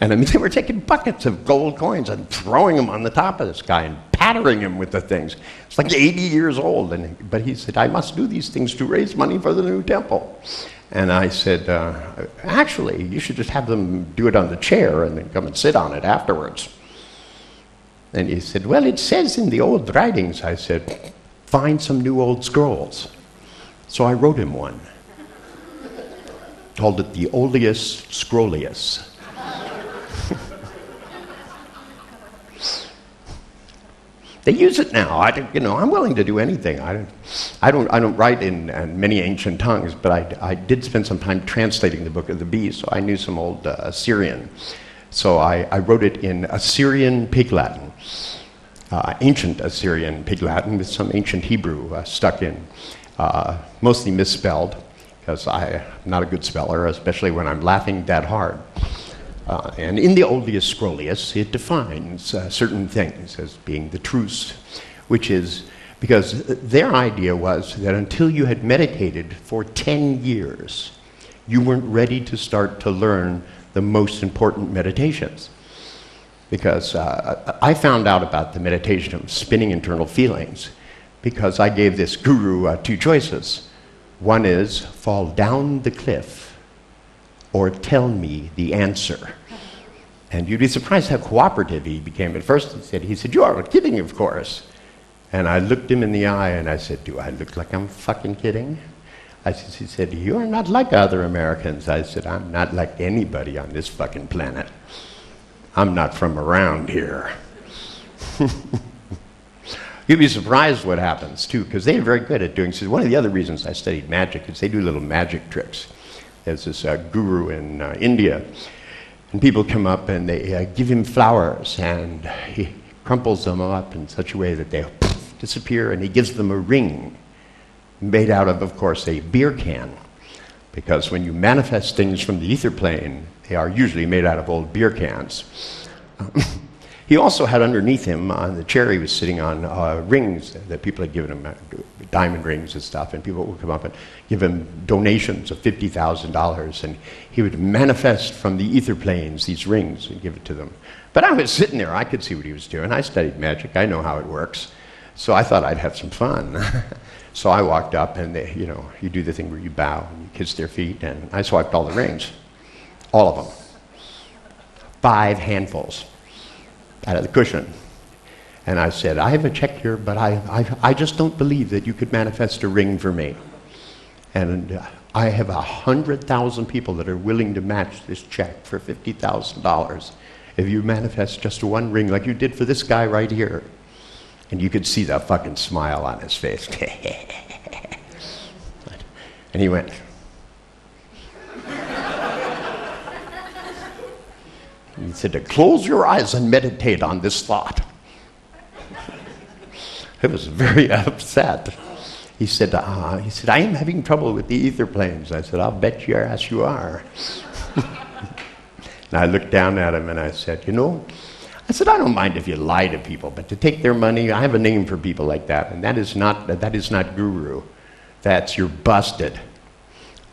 And I mean, they were taking buckets of gold coins and throwing them on the top of this guy and pattering him with the things. It's like 80 years old. But he said, I must do these things to raise money for the new temple. And I said, actually, you should just have them do it on the chair and then come and sit on it afterwards. And he said, well, it says in the old writings. I said, find some new old scrolls. So I wrote him one. Called it the Oleus Scrollius. They use it now. I'm willing to do anything. I don't write in many ancient tongues, but I did spend some time translating the Book of the Bees, so I knew some old Assyrian. So I wrote it in Assyrian Pig Latin, ancient Assyrian Pig Latin with some ancient Hebrew stuck in, mostly misspelled, because I'm not a good speller, especially when I'm laughing that hard. And in the Oleus Scrollius, it defines certain things as being the truths, which is because their idea was that until you had meditated for 10 years, you weren't ready to start to learn the most important meditations. Because I found out about the meditation of spinning internal feelings because I gave this guru two choices. One is fall down the cliff or tell me the answer. And you'd be surprised how cooperative he became. At first he said, you are kidding, of course. And I looked him in the eye and I said, do I look like I'm fucking kidding? He said, you're not like other Americans. I said, I'm not like anybody on this fucking planet. I'm not from around here. You'd be surprised what happens, too, because they're very good at doing so. One of the other reasons I studied magic is they do little magic tricks. There's this guru in India, and people come up and they give him flowers, and he crumples them up in such a way that they disappear, and he gives them a ring made out of course, a beer can. Because when you manifest things from the ether plane, they are usually made out of old beer cans. He also had underneath him, on the chair he was sitting on, rings that people had given him, diamond rings and stuff, and people would come up and give him donations of $50,000, and he would manifest from the ether planes these rings and give it to them. But I was sitting there, I could see what he was doing. I studied magic, I know how it works. So I thought I'd have some fun. So I walked up, and you do the thing where you bow and you kiss their feet, and I swiped all the rings, all of them, 5 handfuls out of the cushion. And I said, I have a check here, but I just don't believe that you could manifest a ring for me. And I have 100,000 people that are willing to match this check for $50,000 if you manifest just one ring like you did for this guy right here. And you could see that fucking smile on his face. And he went. He said to close your eyes and meditate on this thought. I was very upset. He said, I am having trouble with the ether planes. I said, I'll bet your ass you are. And I looked down at him and I said, I said, I don't mind if you lie to people, but to take their money, I have a name for people like that, and that is not guru. That's you're busted.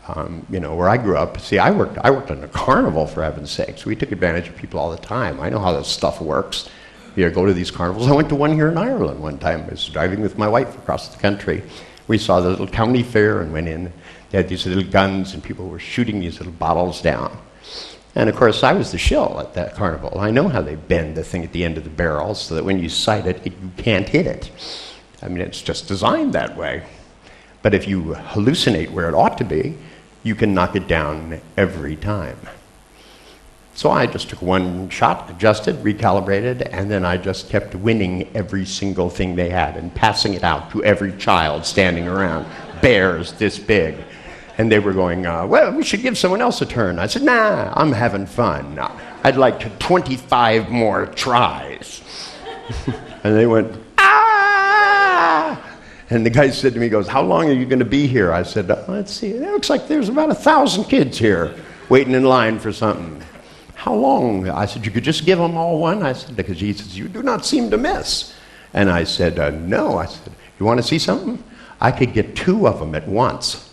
Where I grew up, see, I worked on a carnival, for heaven's sakes. We took advantage of people all the time. I know how this stuff works. You go to these carnivals. I went to one here in Ireland one time. I was driving with my wife across the country. We saw the little county fair and went in. They had these little guns, and people were shooting these little bottles down. And of course, I was the shill at that carnival. I know how they bend the thing at the end of the barrel so that when you sight it, you can't hit it. I mean, it's just designed that way. But if you hallucinate where it ought to be, you can knock it down every time. So I just took one shot, adjusted, recalibrated, and then I just kept winning every single thing they had and passing it out to every child standing around, bears this big. And they were going, well, we should give someone else a turn. I said, nah, I'm having fun. I'd like 25 more tries. And they went, ah! And the guy said to me, he goes, how long are you going to be here? I said, let's see, it looks like there's about 1,000 kids here waiting in line for something. how long? I said, you could just give them all one? I said, because he says, you do not seem to miss. And I said, no. I said, you want to see something? I could get 2 of them at once.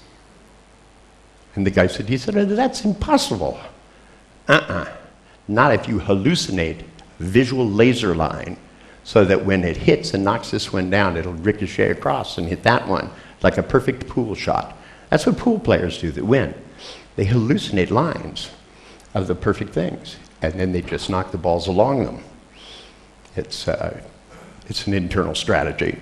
And the guy said, that's impossible. Not if you hallucinate visual laser line so that when it hits and knocks this one down, it'll ricochet across and hit that one like a perfect pool shot. That's what pool players do that win. They hallucinate lines of the perfect things, and then they just knock the balls along them. It's an internal strategy.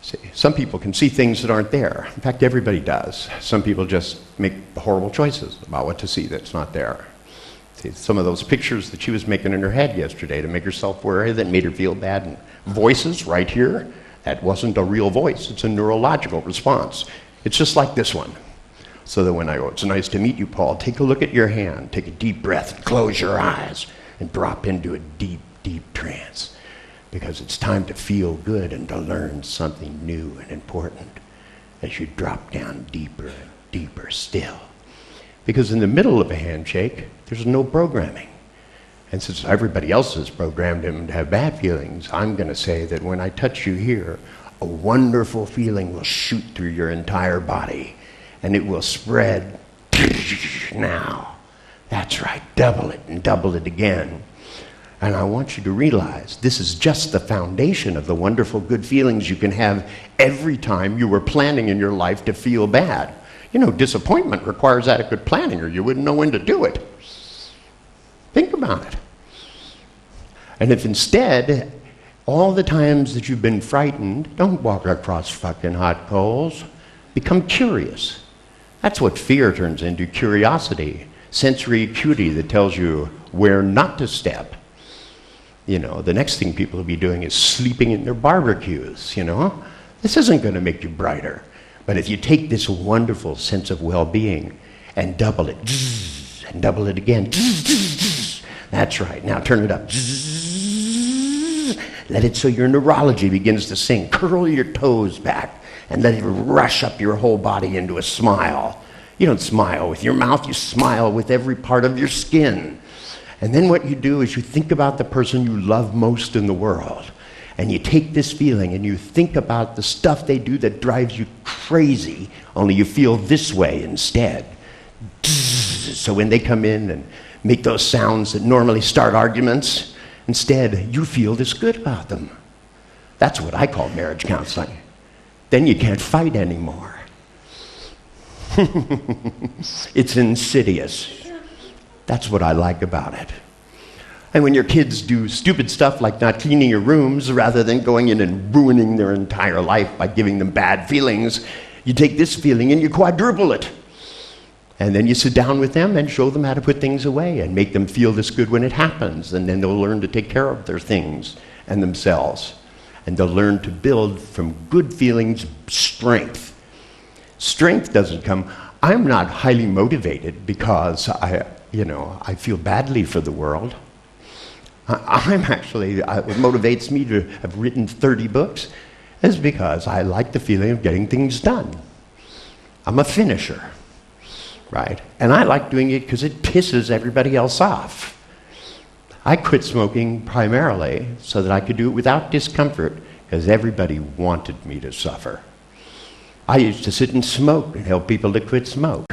See, some people can see things that aren't there. In fact, everybody does. Some people just make horrible choices about what to see that's not there. See, some of those pictures that she was making in her head yesterday to make herself worry that made her feel bad, and voices right here, that wasn't a real voice. It's a neurological response. It's just like this one. So that when I go, it's nice to meet you, Paul, take a look at your hand, take a deep breath, and close your eyes, and drop into a deep, deep trance. Because it's time to feel good and to learn something new and important as you drop down deeper and deeper still. Because in the middle of a handshake, there's no programming. And since everybody else has programmed him to have bad feelings, I'm going to say that when I touch you here, a wonderful feeling will shoot through your entire body. And it will spread now. That's right, double it and double it again. And I want you to realize this is just the foundation of the wonderful good feelings you can have every time you were planning in your life to feel bad. You know, disappointment requires adequate planning or you wouldn't know when to do it. Think about it. And if instead, all the times that you've been frightened, don't walk across fucking hot coals. Become curious. That's what fear turns into, curiosity, sensory acuity that tells you where not to step. You know, the next thing people will be doing is sleeping in their barbecues, you know. This isn't going to make you brighter. But if you take this wonderful sense of well-being and double it, and double it again, that's right. Now turn it up. Let it so your neurology begins to sing. Curl your toes back. And let it rush up your whole body into a smile. You don't smile with your mouth, you smile with every part of your skin. And then what you do is you think about the person you love most in the world. And you take this feeling and you think about the stuff they do that drives you crazy, only you feel this way instead. So when they come in and make those sounds that normally start arguments, instead you feel this good about them. That's what I call marriage counseling. Then you can't fight anymore. It's insidious. That's what I like about it. And when your kids do stupid stuff like not cleaning your rooms rather than going in and ruining their entire life by giving them bad feelings, you take this feeling and you quadruple it. And then you sit down with them and show them how to put things away and make them feel this good when it happens. And then they'll learn to take care of their things and themselves. And they'll learn to build from good feelings strength. Strength doesn't come. I'm not highly motivated because I feel badly for the world. I'm actually, what motivates me to have written 30 books is because I like the feeling of getting things done. I'm a finisher, right? And I like doing it because it pisses everybody else off. I quit smoking primarily so that I could do it without discomfort because everybody wanted me to suffer. I used to sit and smoke and help people to quit smoke.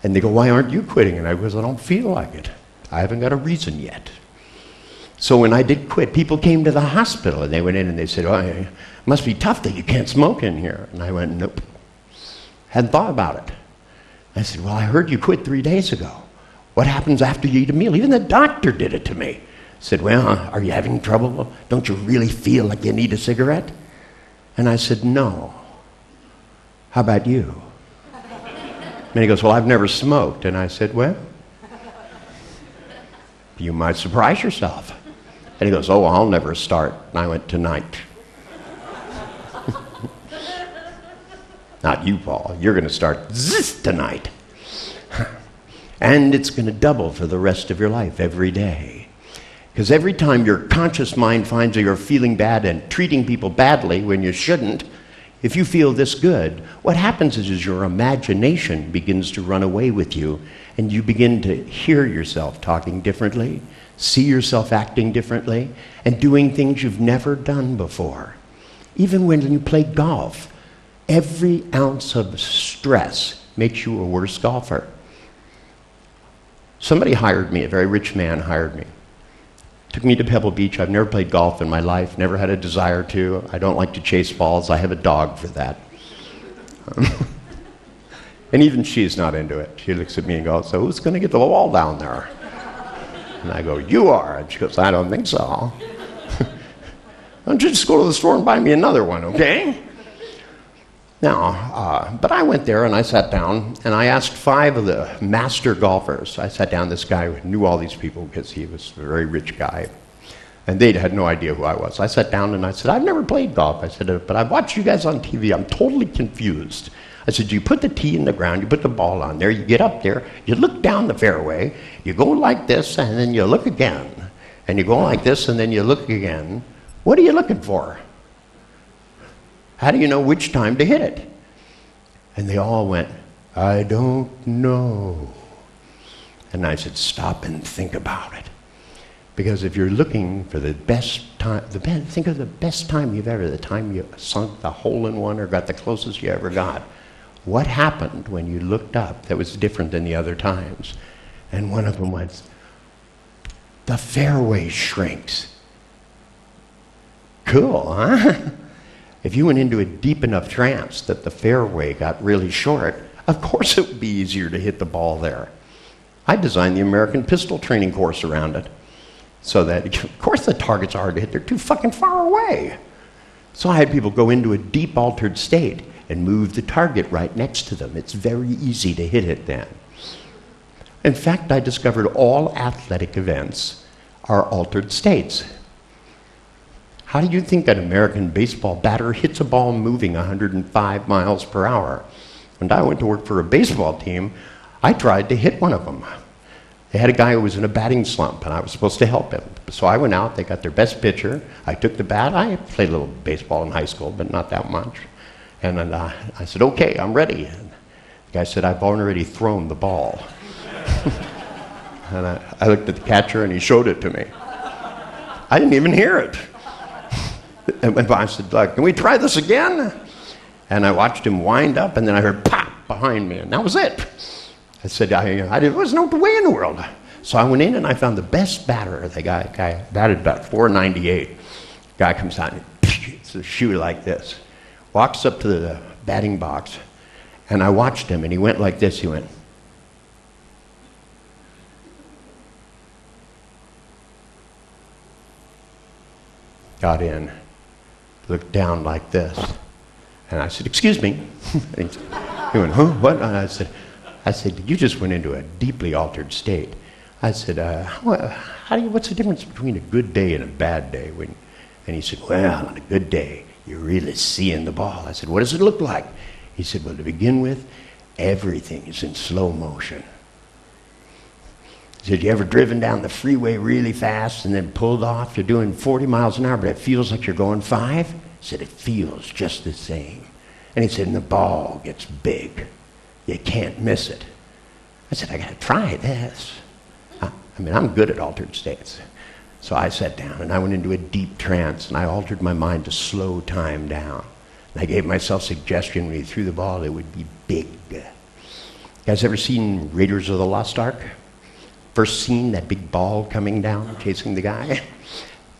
And they go, why aren't you quitting? And I goes, I don't feel like it. I haven't got a reason yet. So when I did quit, people came to the hospital and they went in and they said, oh, it must be tough that you can't smoke in here. And I went, nope. Hadn't thought about it. I said, well, I heard you quit 3 days ago. What happens after you eat a meal? Even the doctor did it to me. I said, well, are you having trouble? Don't you really feel like you need a cigarette? And I said, no. How about you? And he goes, well, I've never smoked. And I said, well, you might surprise yourself. And he goes, oh, I'll never start. And I went, tonight. Not you, Paul. You're going to start tonight. And it's going to double for the rest of your life every day. Because every time your conscious mind finds that you're feeling bad and treating people badly when you shouldn't, If you feel this good, what happens is your imagination begins to run away with you, and you begin to hear yourself talking differently, see yourself acting differently, and doing things you've never done before. Even when you play golf, every ounce of stress makes you a worse golfer. Somebody hired me, a very rich man hired me. Took me to Pebble Beach. I've never played golf in my life, never had a desire to. I don't like to chase balls. I have a dog for that. And even she's not into it. She looks at me and goes, so who's going to get the ball down there? And I go, you are. And she goes, I don't think so. Why don't you just go to the store and buy me another one, okay? Now, but I went there and I sat down and I asked 5 of the master golfers. I sat down, this guy who knew all these people because he was a very rich guy. And they had no idea who I was. I sat down and I said, I've never played golf. I said, but I've watched you guys on TV. I'm totally confused. I said, you put the tee in the ground, you put the ball on there, you get up there, you look down the fairway, you go like this, and then you look again. And you go like this, and then you look again. What are you looking for? How do you know which time to hit it? And they all went, I don't know. And I said, stop and think about it. Because if you're looking for the best time, think of the best time you've ever, the time you sunk the hole-in-one or got the closest you ever got. What happened when you looked up that was different than the other times? And one of them was, the fairway shrinks. Cool, huh? If you went into a deep enough trance that the fairway got really short, of course it would be easier to hit the ball there. I designed the American pistol training course around it. So that, of course the targets are hard to hit, they're too fucking far away. So I had people go into a deep altered state and move the target right next to them. It's very easy to hit it then. In fact, I discovered all athletic events are altered states. How do you think an American baseball batter hits a ball moving 105 miles per hour? When I went to work for a baseball team, I tried to hit one of them. They had a guy who was in a batting slump, and I was supposed to help him. So I went out, they got their best pitcher. I took the bat. I played a little baseball in high school, but not that much. And then I said, okay, I'm ready. And the guy said, I've already thrown the ball. And I looked at the catcher, and he showed it to me. I didn't even hear it. And I said, can we try this again? And I watched him wind up, and then I heard pop behind me, and that was it. I said, there was no way in the world. So I went in, and I found the best batter. The guy batted about 498. Guy comes out, and it's a shoe like this. Walks up to the batting box, and I watched him, and he went like this. He went. Got in, looked down like this, and I said, excuse me. And he went, huh, what? And I said, you just went into a deeply altered state. I said, what's the difference between a good day and a bad day? And he said, well, on a good day, you're really seeing the ball. I said, what does it look like? He said, well, to begin with, everything is in slow motion. He said, you ever driven down the freeway really fast and then pulled off? You're doing 40 miles an hour, but it feels like you're going 5? He said, it feels just the same. And he said, and the ball gets big. You can't miss it. I said, I got to try this. I'm good at altered states. So I sat down and I went into a deep trance and I altered my mind to slow time down. And I gave myself suggestion when he threw the ball, it would be big. You guys ever seen Raiders of the Lost Ark? First scene, that big ball coming down, chasing the guy.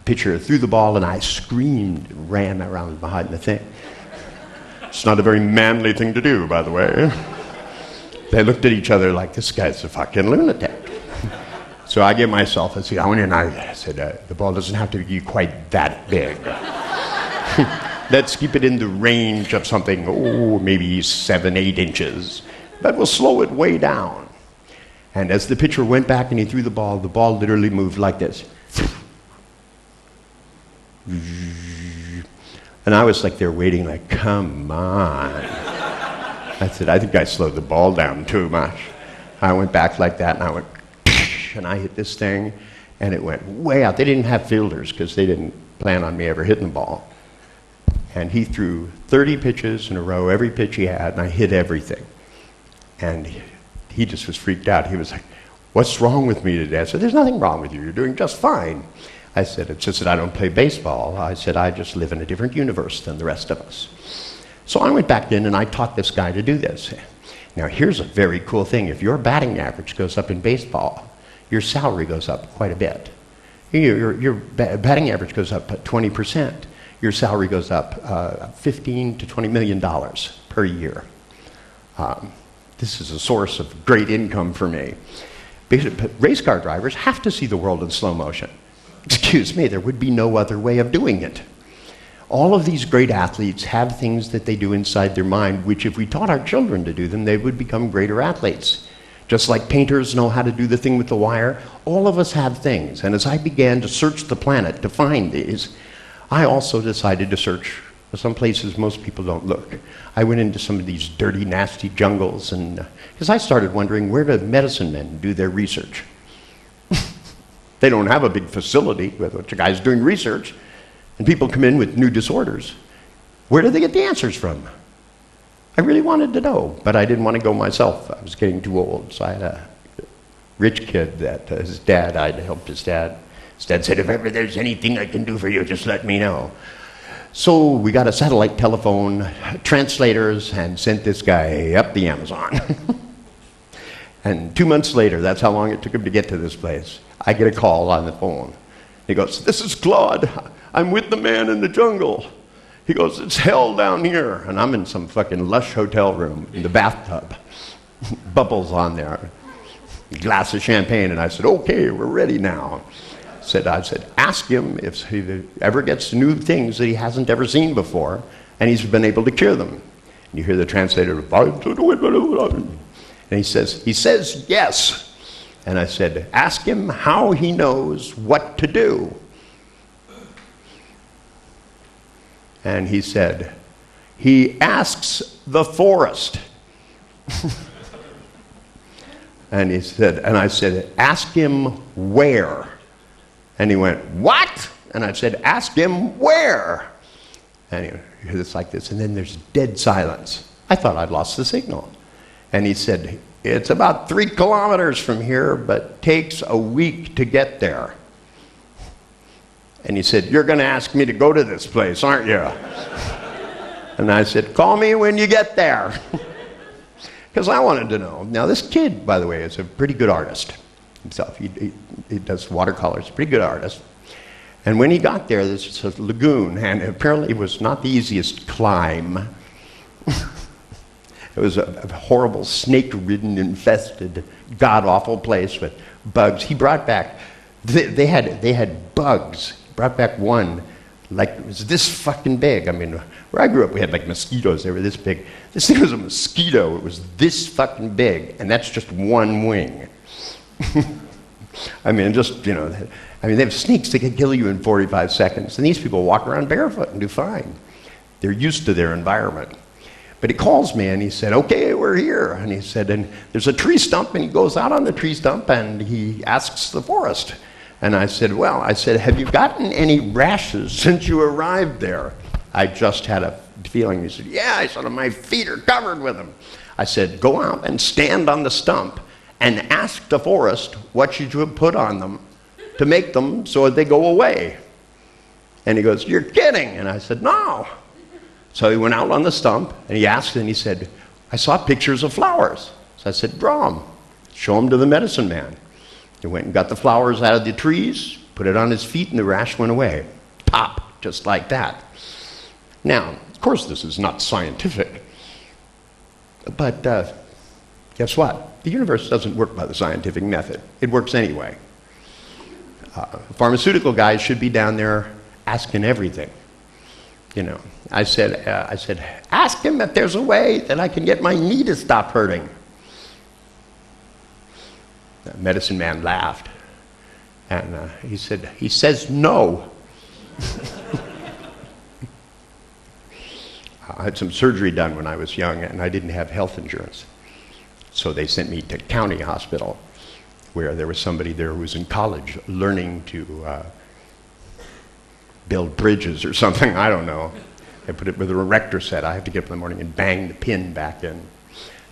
Pitcher threw the ball and I screamed and ran around behind the thing. It's not a very manly thing to do, by the way. They looked at each other like, this guy's a fucking lunatic. So I gave myself I went in and I said, the ball doesn't have to be quite that big. Let's keep it in the range of something, maybe 7, 8 inches. But we'll slow it way down. And as the pitcher went back and he threw the ball literally moved like this. And I was like there waiting like, come on. I said, I think I slowed the ball down too much. I went back like that and I went, and I hit this thing and it went way out. They didn't have fielders because they didn't plan on me ever hitting the ball. And he threw 30 pitches in a row, every pitch he had, and I hit everything. And he just was freaked out. He was like, "What's wrong with me today?" I said, "There's nothing wrong with you. You're doing just fine." I said, "It's just that I don't play baseball." I said, "I just live in a different universe than the rest of us." So I went back in and I taught this guy to do this. Now here's a very cool thing. If your batting average goes up in baseball, your salary goes up quite a bit. Your batting average goes up 20%. Your salary goes up $15 to $20 million per year. This is a source of great income for me. But race car drivers have to see the world in slow motion. Excuse me, there would be no other way of doing it. All of these great athletes have things that they do inside their mind, which if we taught our children to do them, they would become greater athletes. Just like painters know how to do the thing with the wire, all of us have things. And as I began to search the planet to find these, I also decided to search for some places most people don't look. I went into some of these dirty, nasty jungles, and because I started wondering, where do medicine men do their research? They don't have a big facility with a bunch of guys doing research, and people come in with new disorders. Where do they get the answers from? I really wanted to know, but I didn't want to go myself. I was getting too old, so I had a rich kid that his dad, I'd helped his dad. His dad said, "If ever there's anything I can do for you, just let me know." So we got a satellite telephone, translators, and sent this guy up the Amazon. And 2 months later, that's how long it took him to get to this place, I get a call on the phone. He goes, "This is Claude. I'm with the man in the jungle." He goes, "It's hell down here." And I'm in some fucking lush hotel room in the bathtub. Bubbles on there. A glass of champagne. And I said, "Okay, we're ready now." I said, "Ask him if he ever gets new things that he hasn't ever seen before, and he's been able to cure them." And you hear the translator, and he says yes. And I said, "Ask him how he knows what to do." And he said, "He asks the forest." And I said, "Ask him where?" And he went, "What?" And I said, "Ask him where?" And you hear this like this, and then there's dead silence. I thought I'd lost the signal. And he said, "It's about 3 kilometers from here, but takes a week to get there." And he said, "You're going to ask me to go to this place, aren't you?" And I said, "Call me when you get there." Because I wanted to know. Now this kid, by the way, is a pretty good artist himself. He does watercolors, pretty good artist. And when he got there, there's a lagoon, and apparently it was not the easiest climb. It was a horrible, snake-ridden, infested, god-awful place with bugs. He brought back, they had bugs. He brought back one, like it was this fucking big. I mean, where I grew up, we had like mosquitoes. They were this big. This thing was a mosquito. It was this fucking big, and that's just one wing. I mean, just, you know, they have snakes that can kill you in 45 seconds, and these people walk around barefoot and do fine. They're used to their environment. But he calls me and he said, "Okay, we're here." And he said, "And there's a tree stump," and he goes out on the tree stump and he asks the forest. And I said, "Have you gotten any rashes since you arrived there?" I just had a feeling. He said, "Yeah." I said, "My feet are covered with them." I said, "Go out and stand on the stump and ask the forest what should you have put on them to make them so they go away." And he goes, "You're kidding." And I said, "No." So he went out on the stump and he asked, and he said, "I saw pictures of flowers." So I said, "Draw them. Show them to the medicine man." He went and got the flowers out of the trees, put it on his feet, and the rash went away. Pop, just like that. Now, of course, this is not scientific, but guess what? The universe doesn't work by the scientific method. It works anyway. Pharmaceutical guys should be down there asking everything. You know, I said, "Ask him if there's a way that I can get my knee to stop hurting." The medicine man laughed, and he said, "He says no." I had some surgery done when I was young, and I didn't have health insurance. So they sent me to county hospital, where there was somebody there who was in college learning to build bridges or something, I don't know. They put it with a rector set. I have to get up in the morning and bang the pin back in.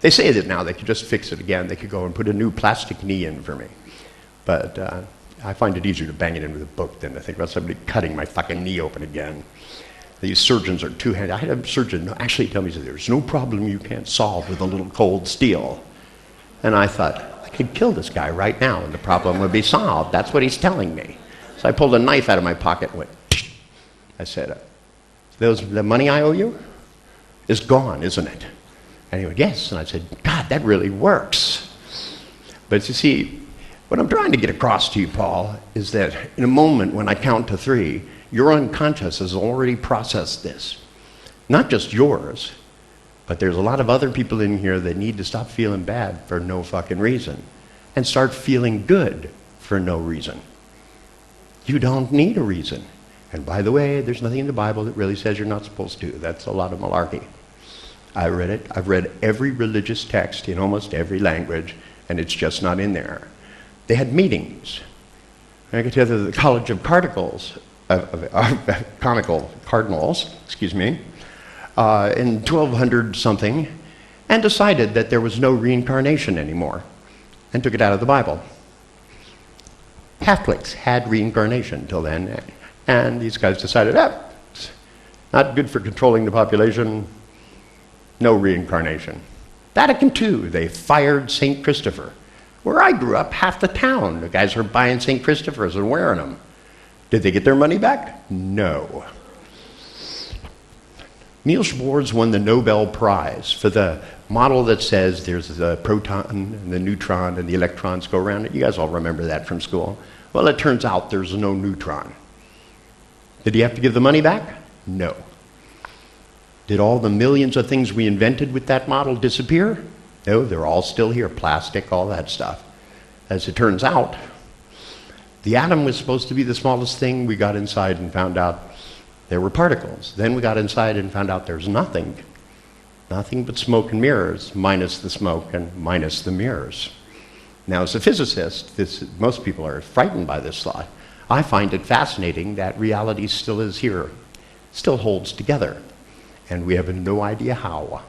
They say that now they could just fix it again. They could go and put a new plastic knee in for me. But I find it easier to bang it in with a book than to think about somebody cutting my fucking knee open again. These surgeons are two-handed. I had a surgeon actually tell me, there's no problem you can't solve with a little cold steel. And I thought, I could kill this guy right now and the problem would be solved. That's what he's telling me. So I pulled a knife out of my pocket and went, I said, the money I owe you is gone, isn't it? And he went, yes. And I said, God, that really works. But you see, what I'm trying to get across to you, Paul, is that in a moment when I count to 3, your unconscious has already processed this. Not just yours, but there's a lot of other people in here that need to stop feeling bad for no fucking reason and start feeling good for no reason. You don't need a reason. And by the way, there's nothing in the Bible that really says you're not supposed to. That's a lot of malarkey. I read it. I've read every religious text in almost every language, and it's just not in there. They had meetings. I could tell you the College of Cardinals, excuse me, in 1200 something, and decided that there was no reincarnation anymore, and took it out of the Bible. Catholics had reincarnation until then, and these guys decided, it's not good for controlling the population, no reincarnation. Vatican II, they fired St. Christopher. Where I grew up, half the town, the guys were buying St. Christophers and wearing them. Did they get their money back? No. Niels Bohr's won the Nobel Prize for the model that says there's the proton and the neutron and the electrons go around it. You guys all remember that from school. Well, it turns out there's no neutron. Did he have to give the money back? No. Did all the millions of things we invented with that model disappear? No, they're all still here, plastic, all that stuff. As it turns out, the atom was supposed to be the smallest thing. We got inside and found out there were particles. Then we got inside and found out there's nothing. Nothing but smoke and mirrors, minus the smoke and minus the mirrors. Now, as a physicist, most people are frightened by this thought. I find it fascinating that reality still is here, still holds together, and we have no idea how.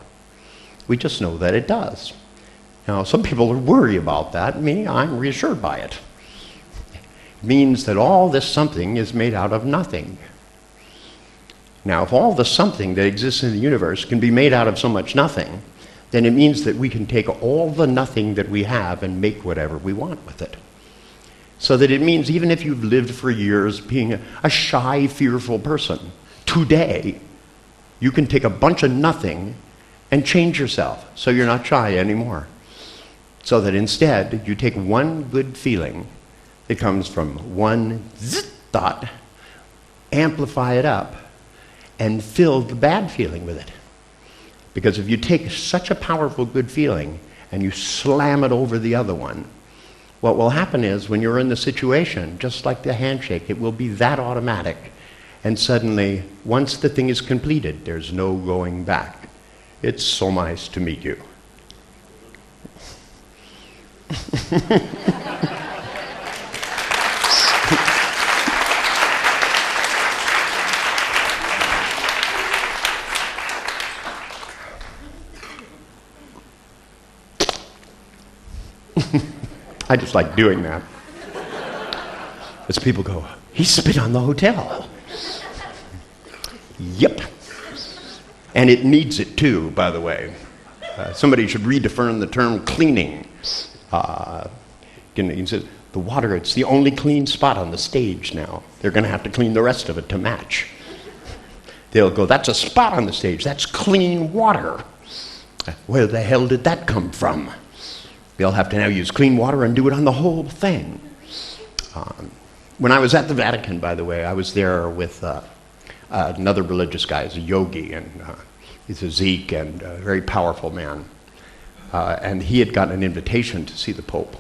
We just know that it does. Now, some people worry about that. Me, I'm reassured by it. It means that all this something is made out of nothing. Now, if all the something that exists in the universe can be made out of so much nothing, then it means that we can take all the nothing that we have and make whatever we want with it. So that it means even if you've lived for years being a shy, fearful person, today you can take a bunch of nothing and change yourself so you're not shy anymore. So that instead you take one good feeling that comes from one thought, amplify it up, and fill the bad feeling with it. Because if you take such a powerful good feeling and you slam it over the other one, what will happen is when you're in the situation, just like the handshake, it will be that automatic. And suddenly, once the thing is completed, there's no going back. It's so nice to meet you. I just like doing that. As people go, he spit on the hotel. Yep. And it needs it too, by the way. Somebody should redefine the term cleaning. He says, the water, it's the only clean spot on the stage now. They're going to have to clean the rest of it to match. They'll go, that's a spot on the stage. That's clean water. Where the hell did that come from? They'll have to now use clean water and do it on the whole thing. When I was at the Vatican, by the way, I was there with another religious guy. He's a yogi, and he's a Zeke, and a very powerful man. And he had gotten an invitation to see the Pope.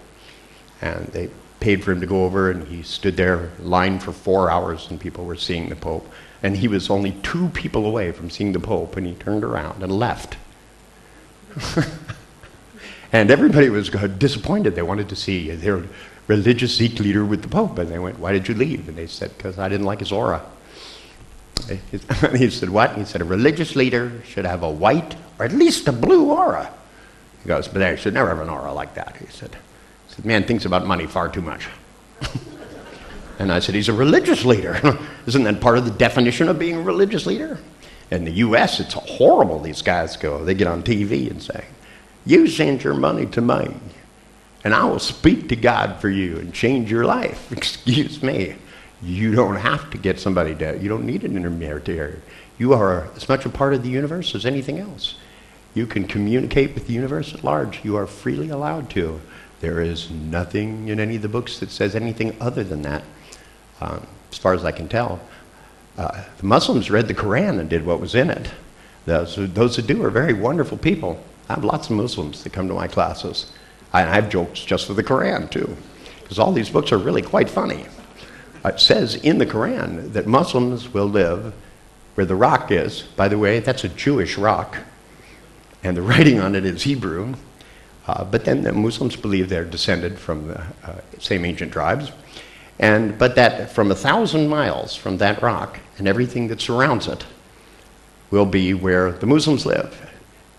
And they paid for him to go over, and he stood there, lined for 4 hours, and people were seeing the Pope. And he was only 2 people away from seeing the Pope, and he turned around and left. And everybody was disappointed. They wanted to see their religious Zeke leader with the Pope. And they went, why did you leave? And they said, because I didn't like his aura. He said, what? He said, a religious leader should have a white or at least a blue aura. He goes, but they should never have an aura like that. He said, man thinks about money far too much. And I said, he's a religious leader. Isn't that part of the definition of being a religious leader? In the U.S., it's horrible, these guys go. They get on TV and say, you send your money to me, and I will speak to God for you and change your life. Excuse me. You don't have to get somebody to, you don't need an intermediary. You are as much a part of the universe as anything else. You can communicate with the universe at large. You are freely allowed to. There is nothing in any of the books that says anything other than that, as far as I can tell. The Muslims read the Quran and did what was in it. Those who do are very wonderful people. I have lots of Muslims that come to my classes. I have jokes just for the Quran, too, because all these books are really quite funny. It says in the Quran that Muslims will live where the rock is. By the way, that's a Jewish rock, and the writing on it is Hebrew. But then the Muslims believe they're descended from the same ancient tribes. But that from 1,000 miles from that rock and everything that surrounds it will be where the Muslims live.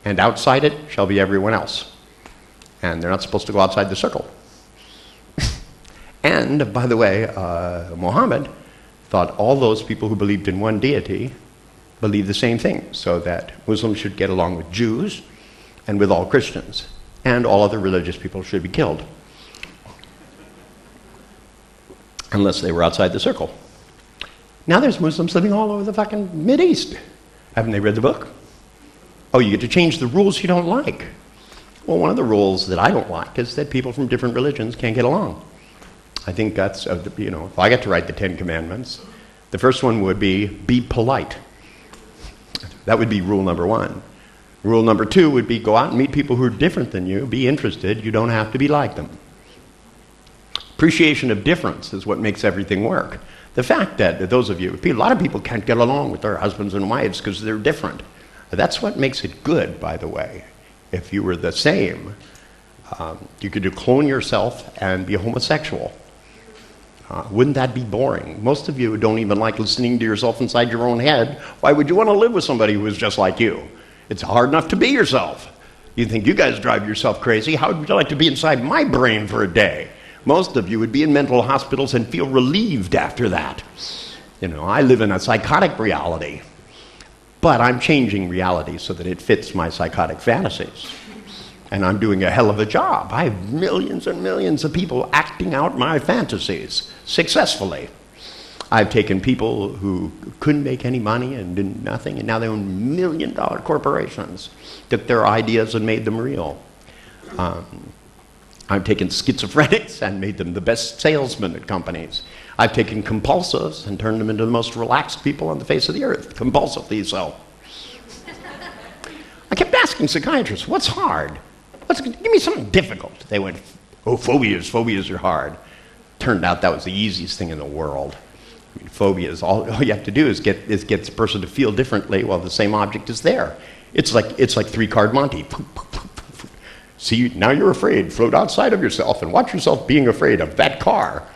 And outside it shall be everyone else. And they're not supposed to go outside the circle. And, by the way, Muhammad thought all those people who believed in one deity believed the same thing, so that Muslims should get along with Jews and with all Christians, and all other religious people should be killed, unless they were outside the circle. Now there's Muslims living all over the fucking Mideast. Haven't they read the book? Oh, you get to change the rules you don't like. Well, one of the rules that I don't like is that people from different religions can't get along. I think that's, if I get to write the 10 Commandments, the first one would be polite. That would be rule number 1. Rule number 2 would be go out and meet people who are different than you, be interested, you don't have to be like them. Appreciation of difference is what makes everything work. The fact that those of you, a lot of people can't get along with their husbands and wives because they're different. That's what makes it good, by the way. If you were the same, you could clone yourself and be homosexual. Wouldn't that be boring? Most of you don't even like listening to yourself inside your own head. Why would you want to live with somebody who is just like you? It's hard enough to be yourself. You think you guys drive yourself crazy? How would you like to be inside my brain for a day? Most of you would be in mental hospitals and feel relieved after that. I live in a psychotic reality. But I'm changing reality so that it fits my psychotic fantasies. And I'm doing a hell of a job. I have millions and millions of people acting out my fantasies successfully. I've taken people who couldn't make any money and did nothing, and now they own $1 million corporations, took their ideas and made them real. I've taken schizophrenics and made them the best salesmen at companies. I've taken compulsives and turned them into the most relaxed people on the face of the earth, compulsively so. I kept asking psychiatrists, what's hard? Give me something difficult. They went, phobias are hard. Turned out that was the easiest thing in the world. I mean, phobias, all you have to do is get the person to feel differently while the same object is there. It's like 3-card Monte. See, now you're afraid. Float outside of yourself and watch yourself being afraid of that car.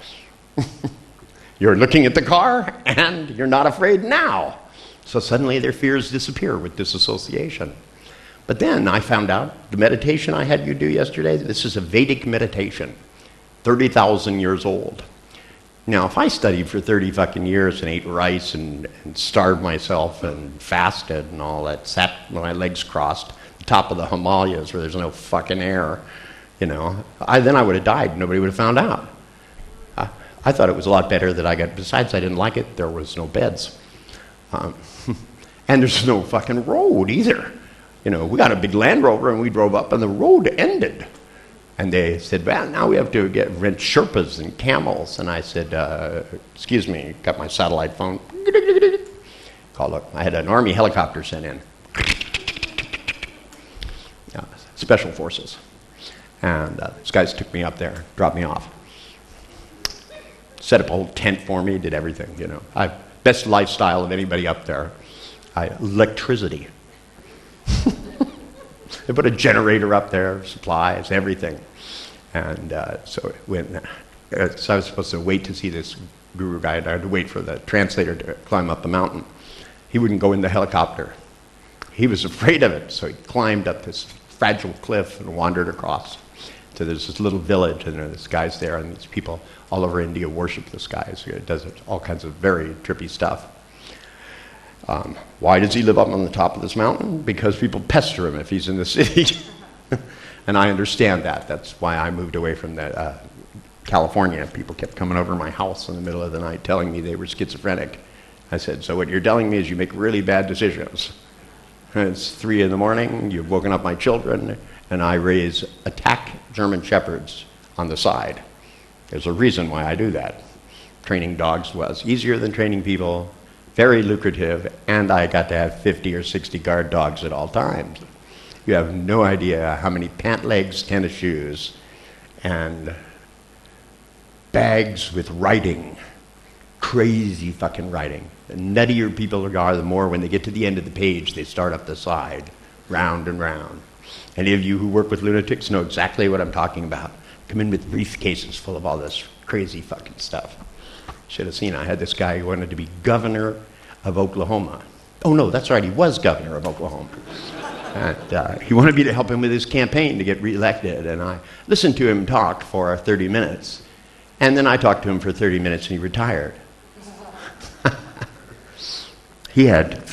You're looking at the car and you're not afraid now. So suddenly their fears disappear with disassociation. But then I found out the meditation I had you do yesterday, this is a Vedic meditation, 30,000 years old. Now, if I studied for 30 fucking years and ate rice and starved myself and fasted and all that, sat with my legs crossed, the top of the Himalayas where there's no fucking air, then I would have died. Nobody would have found out. I thought it was a lot better that besides I didn't like it, there was no beds. And there's no fucking road either. We got a big Land Rover and we drove up and the road ended. And they said, well, now we have to rent Sherpas and camels. And I said, excuse me, got my satellite phone. Called up. I had an Army helicopter sent in. Special forces. And these guys took me up there, dropped me off. Set up a whole tent for me, did everything, Best lifestyle of anybody up there. Electricity. They put a generator up there, supplies, everything. And so I was supposed to wait to see this guru guide. I had to wait for the translator to climb up the mountain. He wouldn't go in the helicopter. He was afraid of it, so he climbed up this fragile cliff and wandered across. So there's this little village, and there's guys there, and these people all over India worship this guy. So he does all kinds of very trippy stuff. Why does he live up on the top of this mountain? Because people pester him if he's in the city. And I understand that. That's why I moved away from California. People kept coming over to my house in the middle of the night telling me they were schizophrenic. I said, so what you're telling me is you make really bad decisions. And it's 3 in the morning, you've woken up my children, and I attack German shepherds on the side. There's a reason why I do that. Training dogs was easier than training people, very lucrative, and I got to have 50 or 60 guard dogs at all times. You have no idea how many pant legs, tennis shoes, and bags with writing, crazy fucking writing. The nuttier people are, the more when they get to the end of the page, they start up the side, round and round. Any of you who work with lunatics know exactly what I'm talking about. Come in with briefcases full of all this crazy fucking stuff. Should have seen, I had this guy who wanted to be governor of Oklahoma. Oh no, that's right, he was governor of Oklahoma. And he wanted me to help him with his campaign to get reelected, and I listened to him talk for 30 minutes. And then I talked to him for 30 minutes and he retired. He had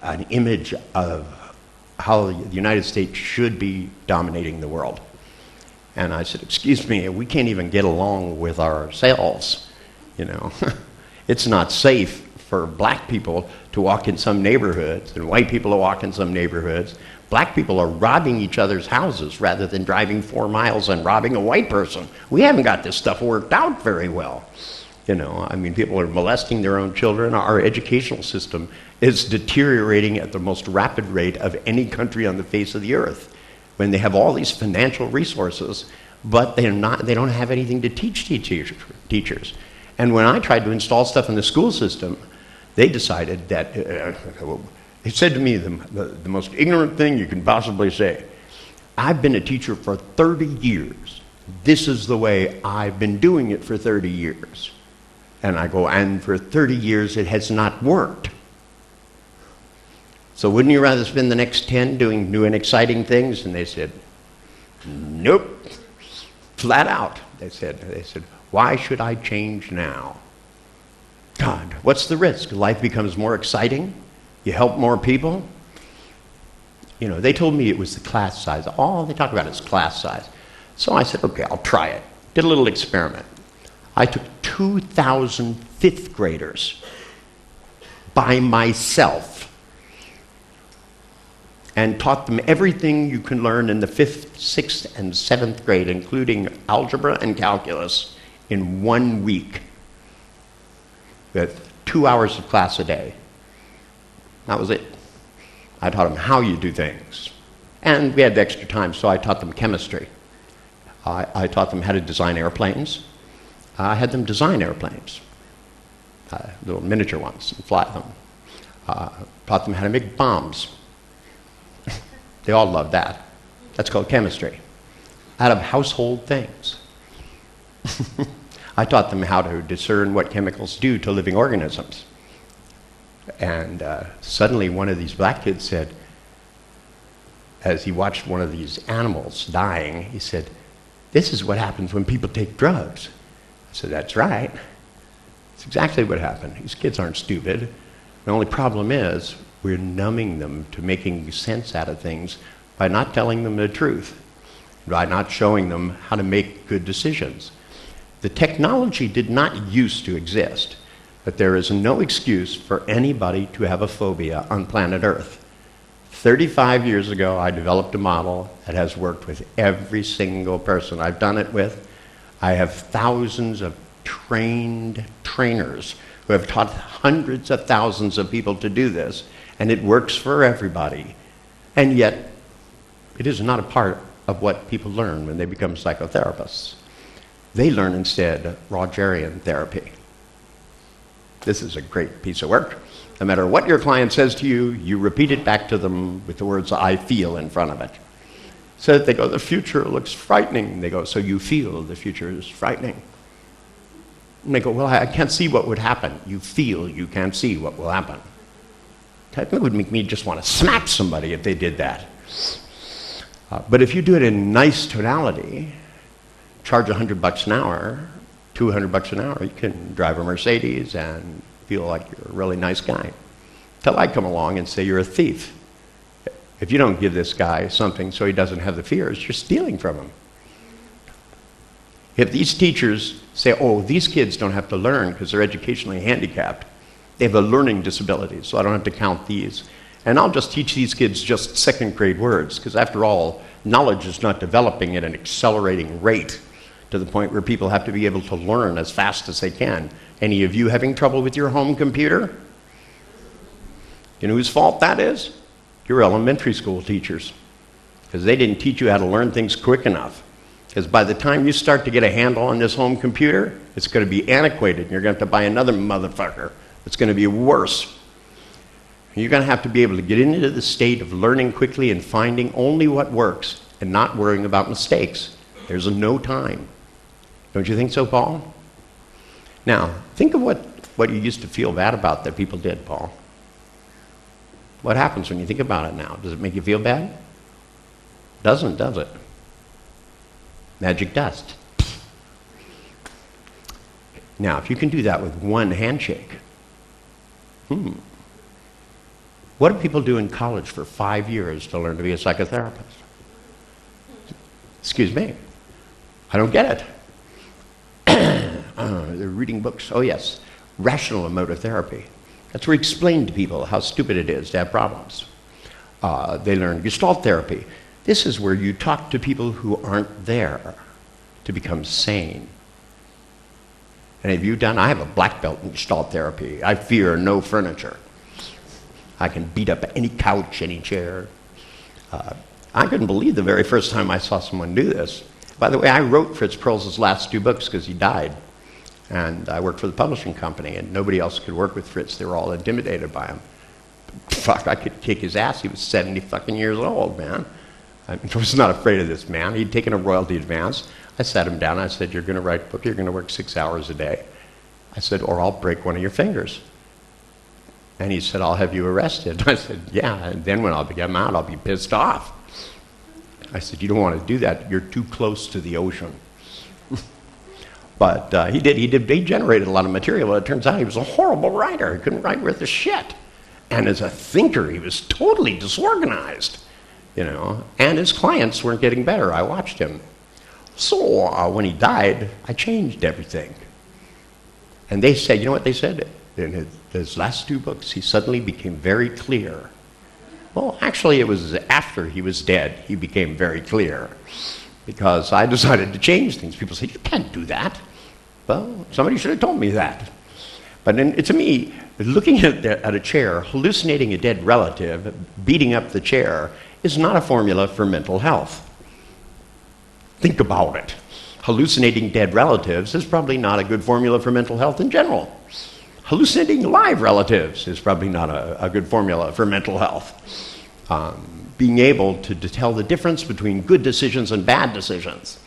an image of how the United States should be dominating the world. And I said, excuse me, we can't even get along with ourselves, you know. It's not safe for black people to walk in some neighborhoods and white people to walk in some neighborhoods. Black people are robbing each other's houses rather than driving 4 miles and robbing a white person. We haven't got this stuff worked out very well. You know, I mean, people are molesting their own children. Our educational system is deteriorating at the most rapid rate of any country on the face of the earth. When they have all these financial resources, but they don't have anything to teach teachers. And when I tried to install stuff in the school system, they decided that, they said to me the most ignorant thing you can possibly say. I've been a teacher for 30 years. This is the way I've been doing it for 30 years. And I go, and for 30 years it has not worked. So wouldn't you rather spend the next 10 doing new and exciting things? And they said, nope, flat out. They said, why should I change now? God, what's the risk? Life becomes more exciting? You help more people? You know, they told me it was the class size. All they talk about is class size. So I said, okay, I'll try it. Did a little experiment. I took 2,000 fifth graders by myself and taught them everything you can learn in the 5th, 6th, and 7th grade, including algebra and calculus, in 1 week with 2 hours of class a day. That was it. I taught them how you do things. And we had extra time, so I taught them chemistry. I taught them how to design airplanes. I had them design airplanes, little miniature ones, and fly them. Taught them how to make bombs. They all loved that. That's called chemistry. Out of household things. I taught them how to discern what chemicals do to living organisms. And suddenly one of these black kids said, as he watched one of these animals dying, he said, this is what happens when people take drugs. I said, that's right. That's exactly what happened. These kids aren't stupid. The only problem is we're numbing them to making sense out of things by not telling them the truth, by not showing them how to make good decisions. The technology did not used to exist, but there is no excuse for anybody to have a phobia on planet Earth. 35 years ago, I developed a model that has worked with every single person I've done it with. I have thousands of trained trainers who have taught hundreds of thousands of people to do this, and it works for everybody. And yet, it is not a part of what people learn when they become psychotherapists. They learn instead Rogerian therapy. This is a great piece of work. No matter what your client says to you, you repeat it back to them with the words I feel in front of it. So that they go, the future looks frightening. They go, so you feel the future is frightening. And they go, well, I can't see what would happen. You feel you can't see what will happen. That would make me just want to smack somebody if they did that. But if you do it in nice tonality, charge $100 an hour, $200 an hour, you can drive a Mercedes and feel like you're a really nice guy. Till I come along and say you're a thief. If you don't give this guy something so he doesn't have the fears, you're stealing from him. If these teachers say, oh, these kids don't have to learn because they're educationally handicapped, they have a learning disability, so I don't have to count these. And I'll just teach these kids just second grade words, because after all, knowledge is not developing at an accelerating rate to the point where people have to be able to learn as fast as they can. Any of you having trouble with your home computer? You know whose fault that is? Your elementary school teachers, because they didn't teach you how to learn things quick enough. Because by the time you start to get a handle on this home computer, it's going to be antiquated, and you're going to have to buy another motherfucker. It's going to be worse. You're going to have to be able to get into the state of learning quickly and finding only what works and not worrying about mistakes. There's no time. Don't you think so, Paul? Now, think of what you used to feel bad about that people did, Paul. What happens when you think about it now? Does it make you feel bad? Doesn't, does it? Magic dust. Now, if you can do that with one handshake, what do people do in college for 5 years to learn to be a psychotherapist? Excuse me. I don't get it. They're reading books. Oh, yes. Rational emotive therapy. That's where you explain to people how stupid it is to have problems. They learn Gestalt therapy. This is where you talk to people who aren't there to become sane. And have you done? I have a black belt in Gestalt therapy. I fear no furniture. I can beat up any couch, any chair. I couldn't believe the very first time I saw someone do this. By the way, I wrote Fritz Perls' last 2 books because he died. And I worked for the publishing company, and nobody else could work with Fritz. They were all intimidated by him. Fuck, I could kick his ass. He was 70 fucking years old, man. I was not afraid of this man. He'd taken a royalty advance. I sat him down. I said, you're going to write a book. You're going to work 6 hours a day. I said, or I'll break one of your fingers. And he said, I'll have you arrested. I said, yeah, and then when I'll get out, I'll be pissed off. I said, you don't want to do that. You're too close to the ocean. But he generated a lot of material. Well, it turns out he was a horrible writer. He couldn't write worth a shit. And as a thinker, he was totally disorganized, you know. And his clients weren't getting better. I watched him. So when he died, I changed everything. And they said, you know what they said? In his last 2 books, he suddenly became very clear. Well, actually, it was after he was dead, he became very clear. Because I decided to change things. People say, you can't do that. Well, somebody should have told me that. But to me, looking at a chair, hallucinating a dead relative, beating up the chair, is not a formula for mental health. Think about it. Hallucinating dead relatives is probably not a good formula for mental health in general. Hallucinating live relatives is probably not a good formula for mental health. Being able to tell the difference between good decisions and bad decisions.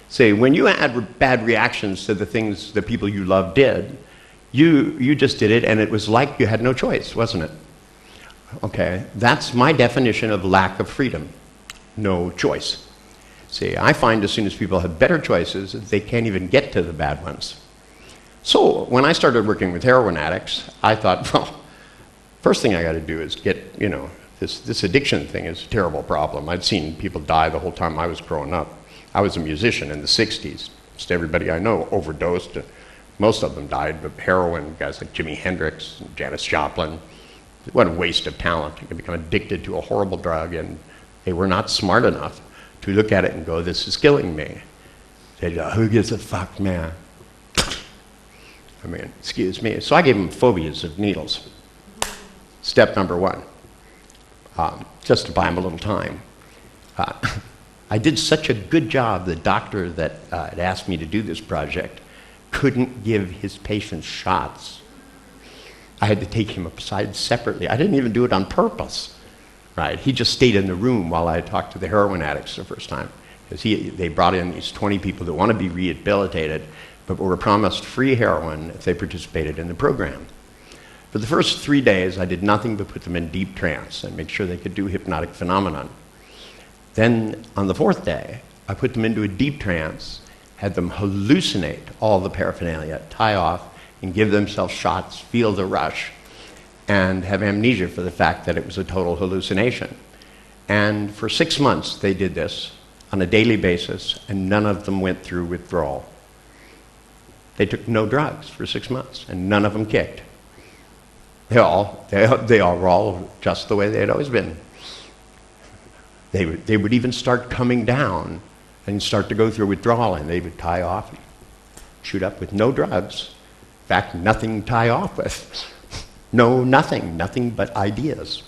Say, when you had bad reactions to the things that people you love did, you just did it, and it was like you had no choice, wasn't it? Okay, that's my definition of lack of freedom. No choice. See, I find as soon as people have better choices, they can't even get to the bad ones. So when I started working with heroin addicts, I thought, well, first thing I got to do is get, you know, this addiction thing is a terrible problem. I'd seen people die the whole time I was growing up. I was a musician in the 60s. Just everybody I know overdosed. Most of them died of heroin, guys like Jimi Hendrix and Janis Joplin. What a waste of talent. You can become addicted to a horrible drug, and they were not smart enough to look at it and go, this is killing me. They go, who gives a fuck, man? I mean, excuse me. So I gave them phobias of needles. Step number 1, just to buy them a little time. I did such a good job, the doctor that had asked me to do this project couldn't give his patients shots. I had to take him aside separately. I didn't even do it on purpose, right? He just stayed in the room while I talked to the heroin addicts the first time. Because they brought in these 20 people that want to be rehabilitated, but were promised free heroin if they participated in the program. For the first 3 days, I did nothing but put them in deep trance and make sure they could do hypnotic phenomenon. Then, on the 4th day, I put them into a deep trance, had them hallucinate all the paraphernalia, tie off, and give themselves shots, feel the rush, and have amnesia for the fact that it was a total hallucination. And for 6 months, they did this on a daily basis, and none of them went through withdrawal. They took no drugs for 6 months, and none of them kicked. They all were all just the way they had always been. They would even start coming down and start to go through withdrawal, and they would tie off and shoot up with no drugs. In fact, nothing to tie off with. Nothing but ideas.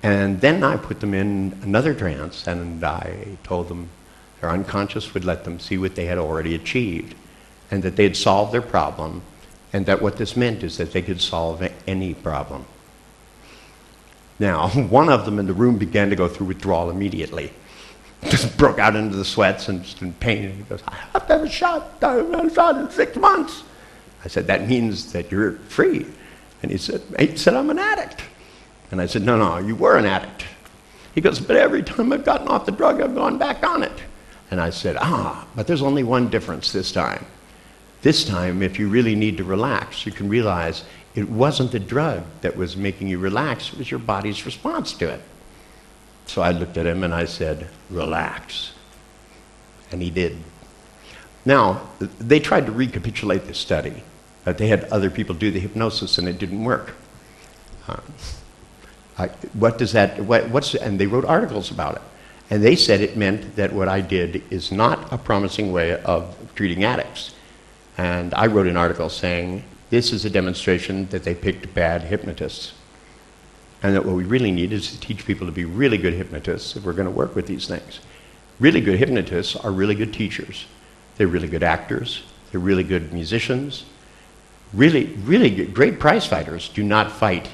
And then I put them in another trance, and I told them their unconscious would let them see what they had already achieved, and that they had solved their problem, and that what this meant is that they could solve any problem. Now, one of them in the room began to go through withdrawal immediately. Just broke out into the sweats and just in pain. And he goes, I have to have a shot. I have a shot in 6 months. I said, that means that you're free. And he said, I'm an addict. And I said, no, you were an addict. He goes, but every time I've gotten off the drug, I've gone back on it. And I said, but there's only one difference this time. This time, if you really need to relax, you can realize it wasn't the drug that was making you relax, it was your body's response to it. So I looked at him and I said, relax. And he did. Now, they tried to recapitulate the study. They had other people do the hypnosis and it didn't work. And they wrote articles about it. And they said it meant that what I did is not a promising way of treating addicts. And I wrote an article saying, this is a demonstration that they picked bad hypnotists. And that what we really need is to teach people to be really good hypnotists if we're going to work with these things. Really good hypnotists are really good teachers. They're really good actors. They're really good musicians. Really good, great prize fighters do not fight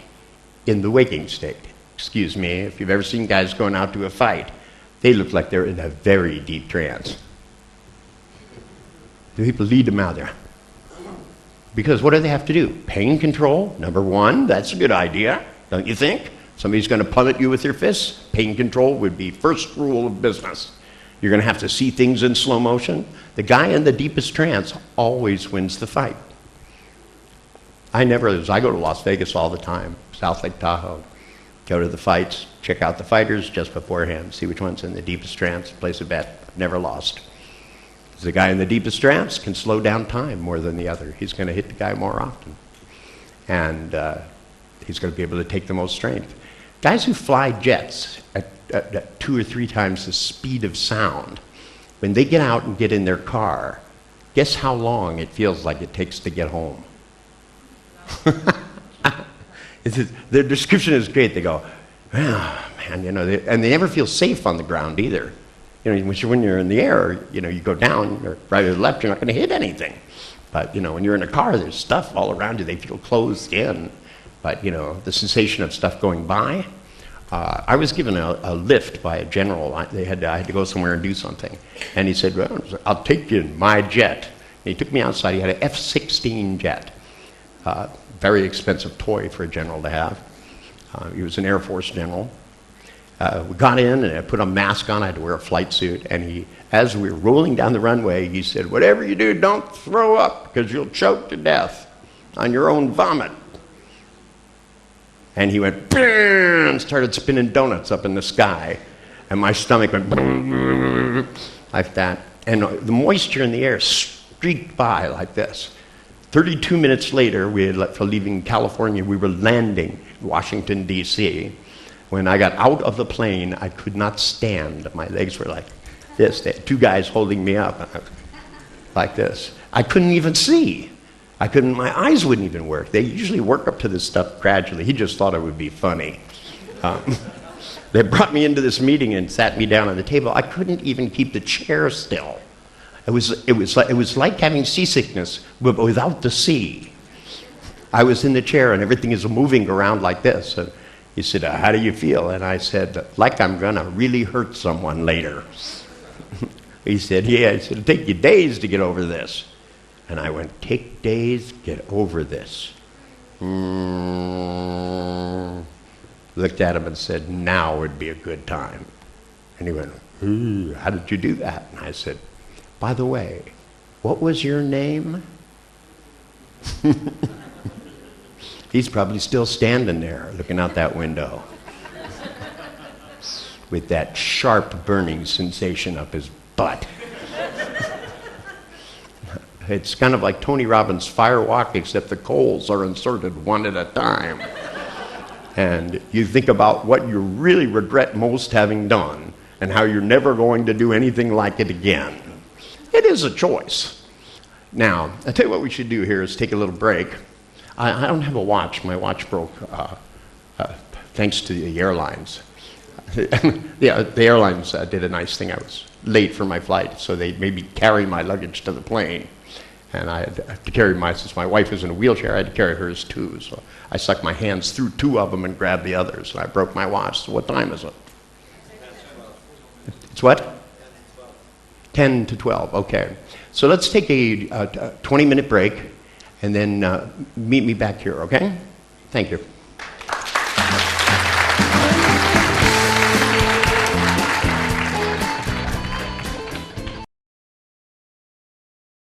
in the waking state. Excuse me, if you've ever seen guys going out to a fight, they look like they're in a very deep trance. The people lead them out there. Because what do they have to do? Pain control, number one, that's a good idea, don't you think? Somebody's going to plummet you with their fists. Pain control would be first rule of business. You're going to have to see things in slow motion. The guy in the deepest trance always wins the fight. I go to Las Vegas all the time, South Lake Tahoe, go to the fights, check out the fighters just beforehand, see which one's in the deepest trance, place a bet. I've never lost. The guy in the deepest trance can slow down time more than the other. He's going to hit the guy more often. And he's going to be able to take the most strength. Guys who fly jets at 2 or 3 times the speed of sound, when they get out and get in their car, guess how long it feels like it takes to get home? Their description is great. They go, oh, man, and they never feel safe on the ground either. When you're in the air, you go down or right or left, you're not going to hit anything. But, when you're in a car, there's stuff all around you. They feel closed in. But, the sensation of stuff going by. I was given a lift by a general. I had to go somewhere and do something. And he said, well, I'll take you in my jet. And he took me outside. He had an F-16 jet. Very expensive toy for a general to have. He was an Air Force general. We got in and I put a mask on. I had to wear a flight suit. And as we were rolling down the runway, he said, whatever you do, don't throw up because you'll choke to death on your own vomit. And he went, and started spinning donuts up in the sky. And my stomach went like that. And the moisture in the air streaked by like this. 32 minutes later, for leaving California, we were landing in Washington, D.C. When I got out of the plane, I could not stand. My legs were like this. They had 2 guys holding me up like this. I couldn't even see. My eyes wouldn't even work. They usually work up to this stuff gradually. He just thought it would be funny. They brought me into this meeting and sat me down on the table. I couldn't even keep the chair still. It was like having seasickness, but without the sea. I was in the chair and everything is moving around like this. And he said, how do you feel? And I said, like I'm going to really hurt someone later. He said, yeah. He said, it'll take you days to get over this. And I went, take days, get over this. Looked at him and said, now would be a good time. And he went, how did you do that? And I said, by the way, what was your name? He's probably still standing there looking out that window with that sharp burning sensation up his butt. It's kind of like Tony Robbins' fire walk, except the coals are inserted one at a time. And you think about what you really regret most having done and how you're never going to do anything like it again. It is a choice. Now, I'll tell you what we should do here is take a little break. I don't have a watch. My watch broke thanks to the airlines. Yeah, the airlines did a nice thing. I was late for my flight, so they made me carry my luggage to the plane. And I had to carry since my wife was in a wheelchair, I had to carry hers too. So I stuck my hands through two of them and grabbed the others. And I broke my watch. So what time is it? It's what? 10 to 12, okay. So let's take a 20-minute break and then meet me back here, okay? Thank you.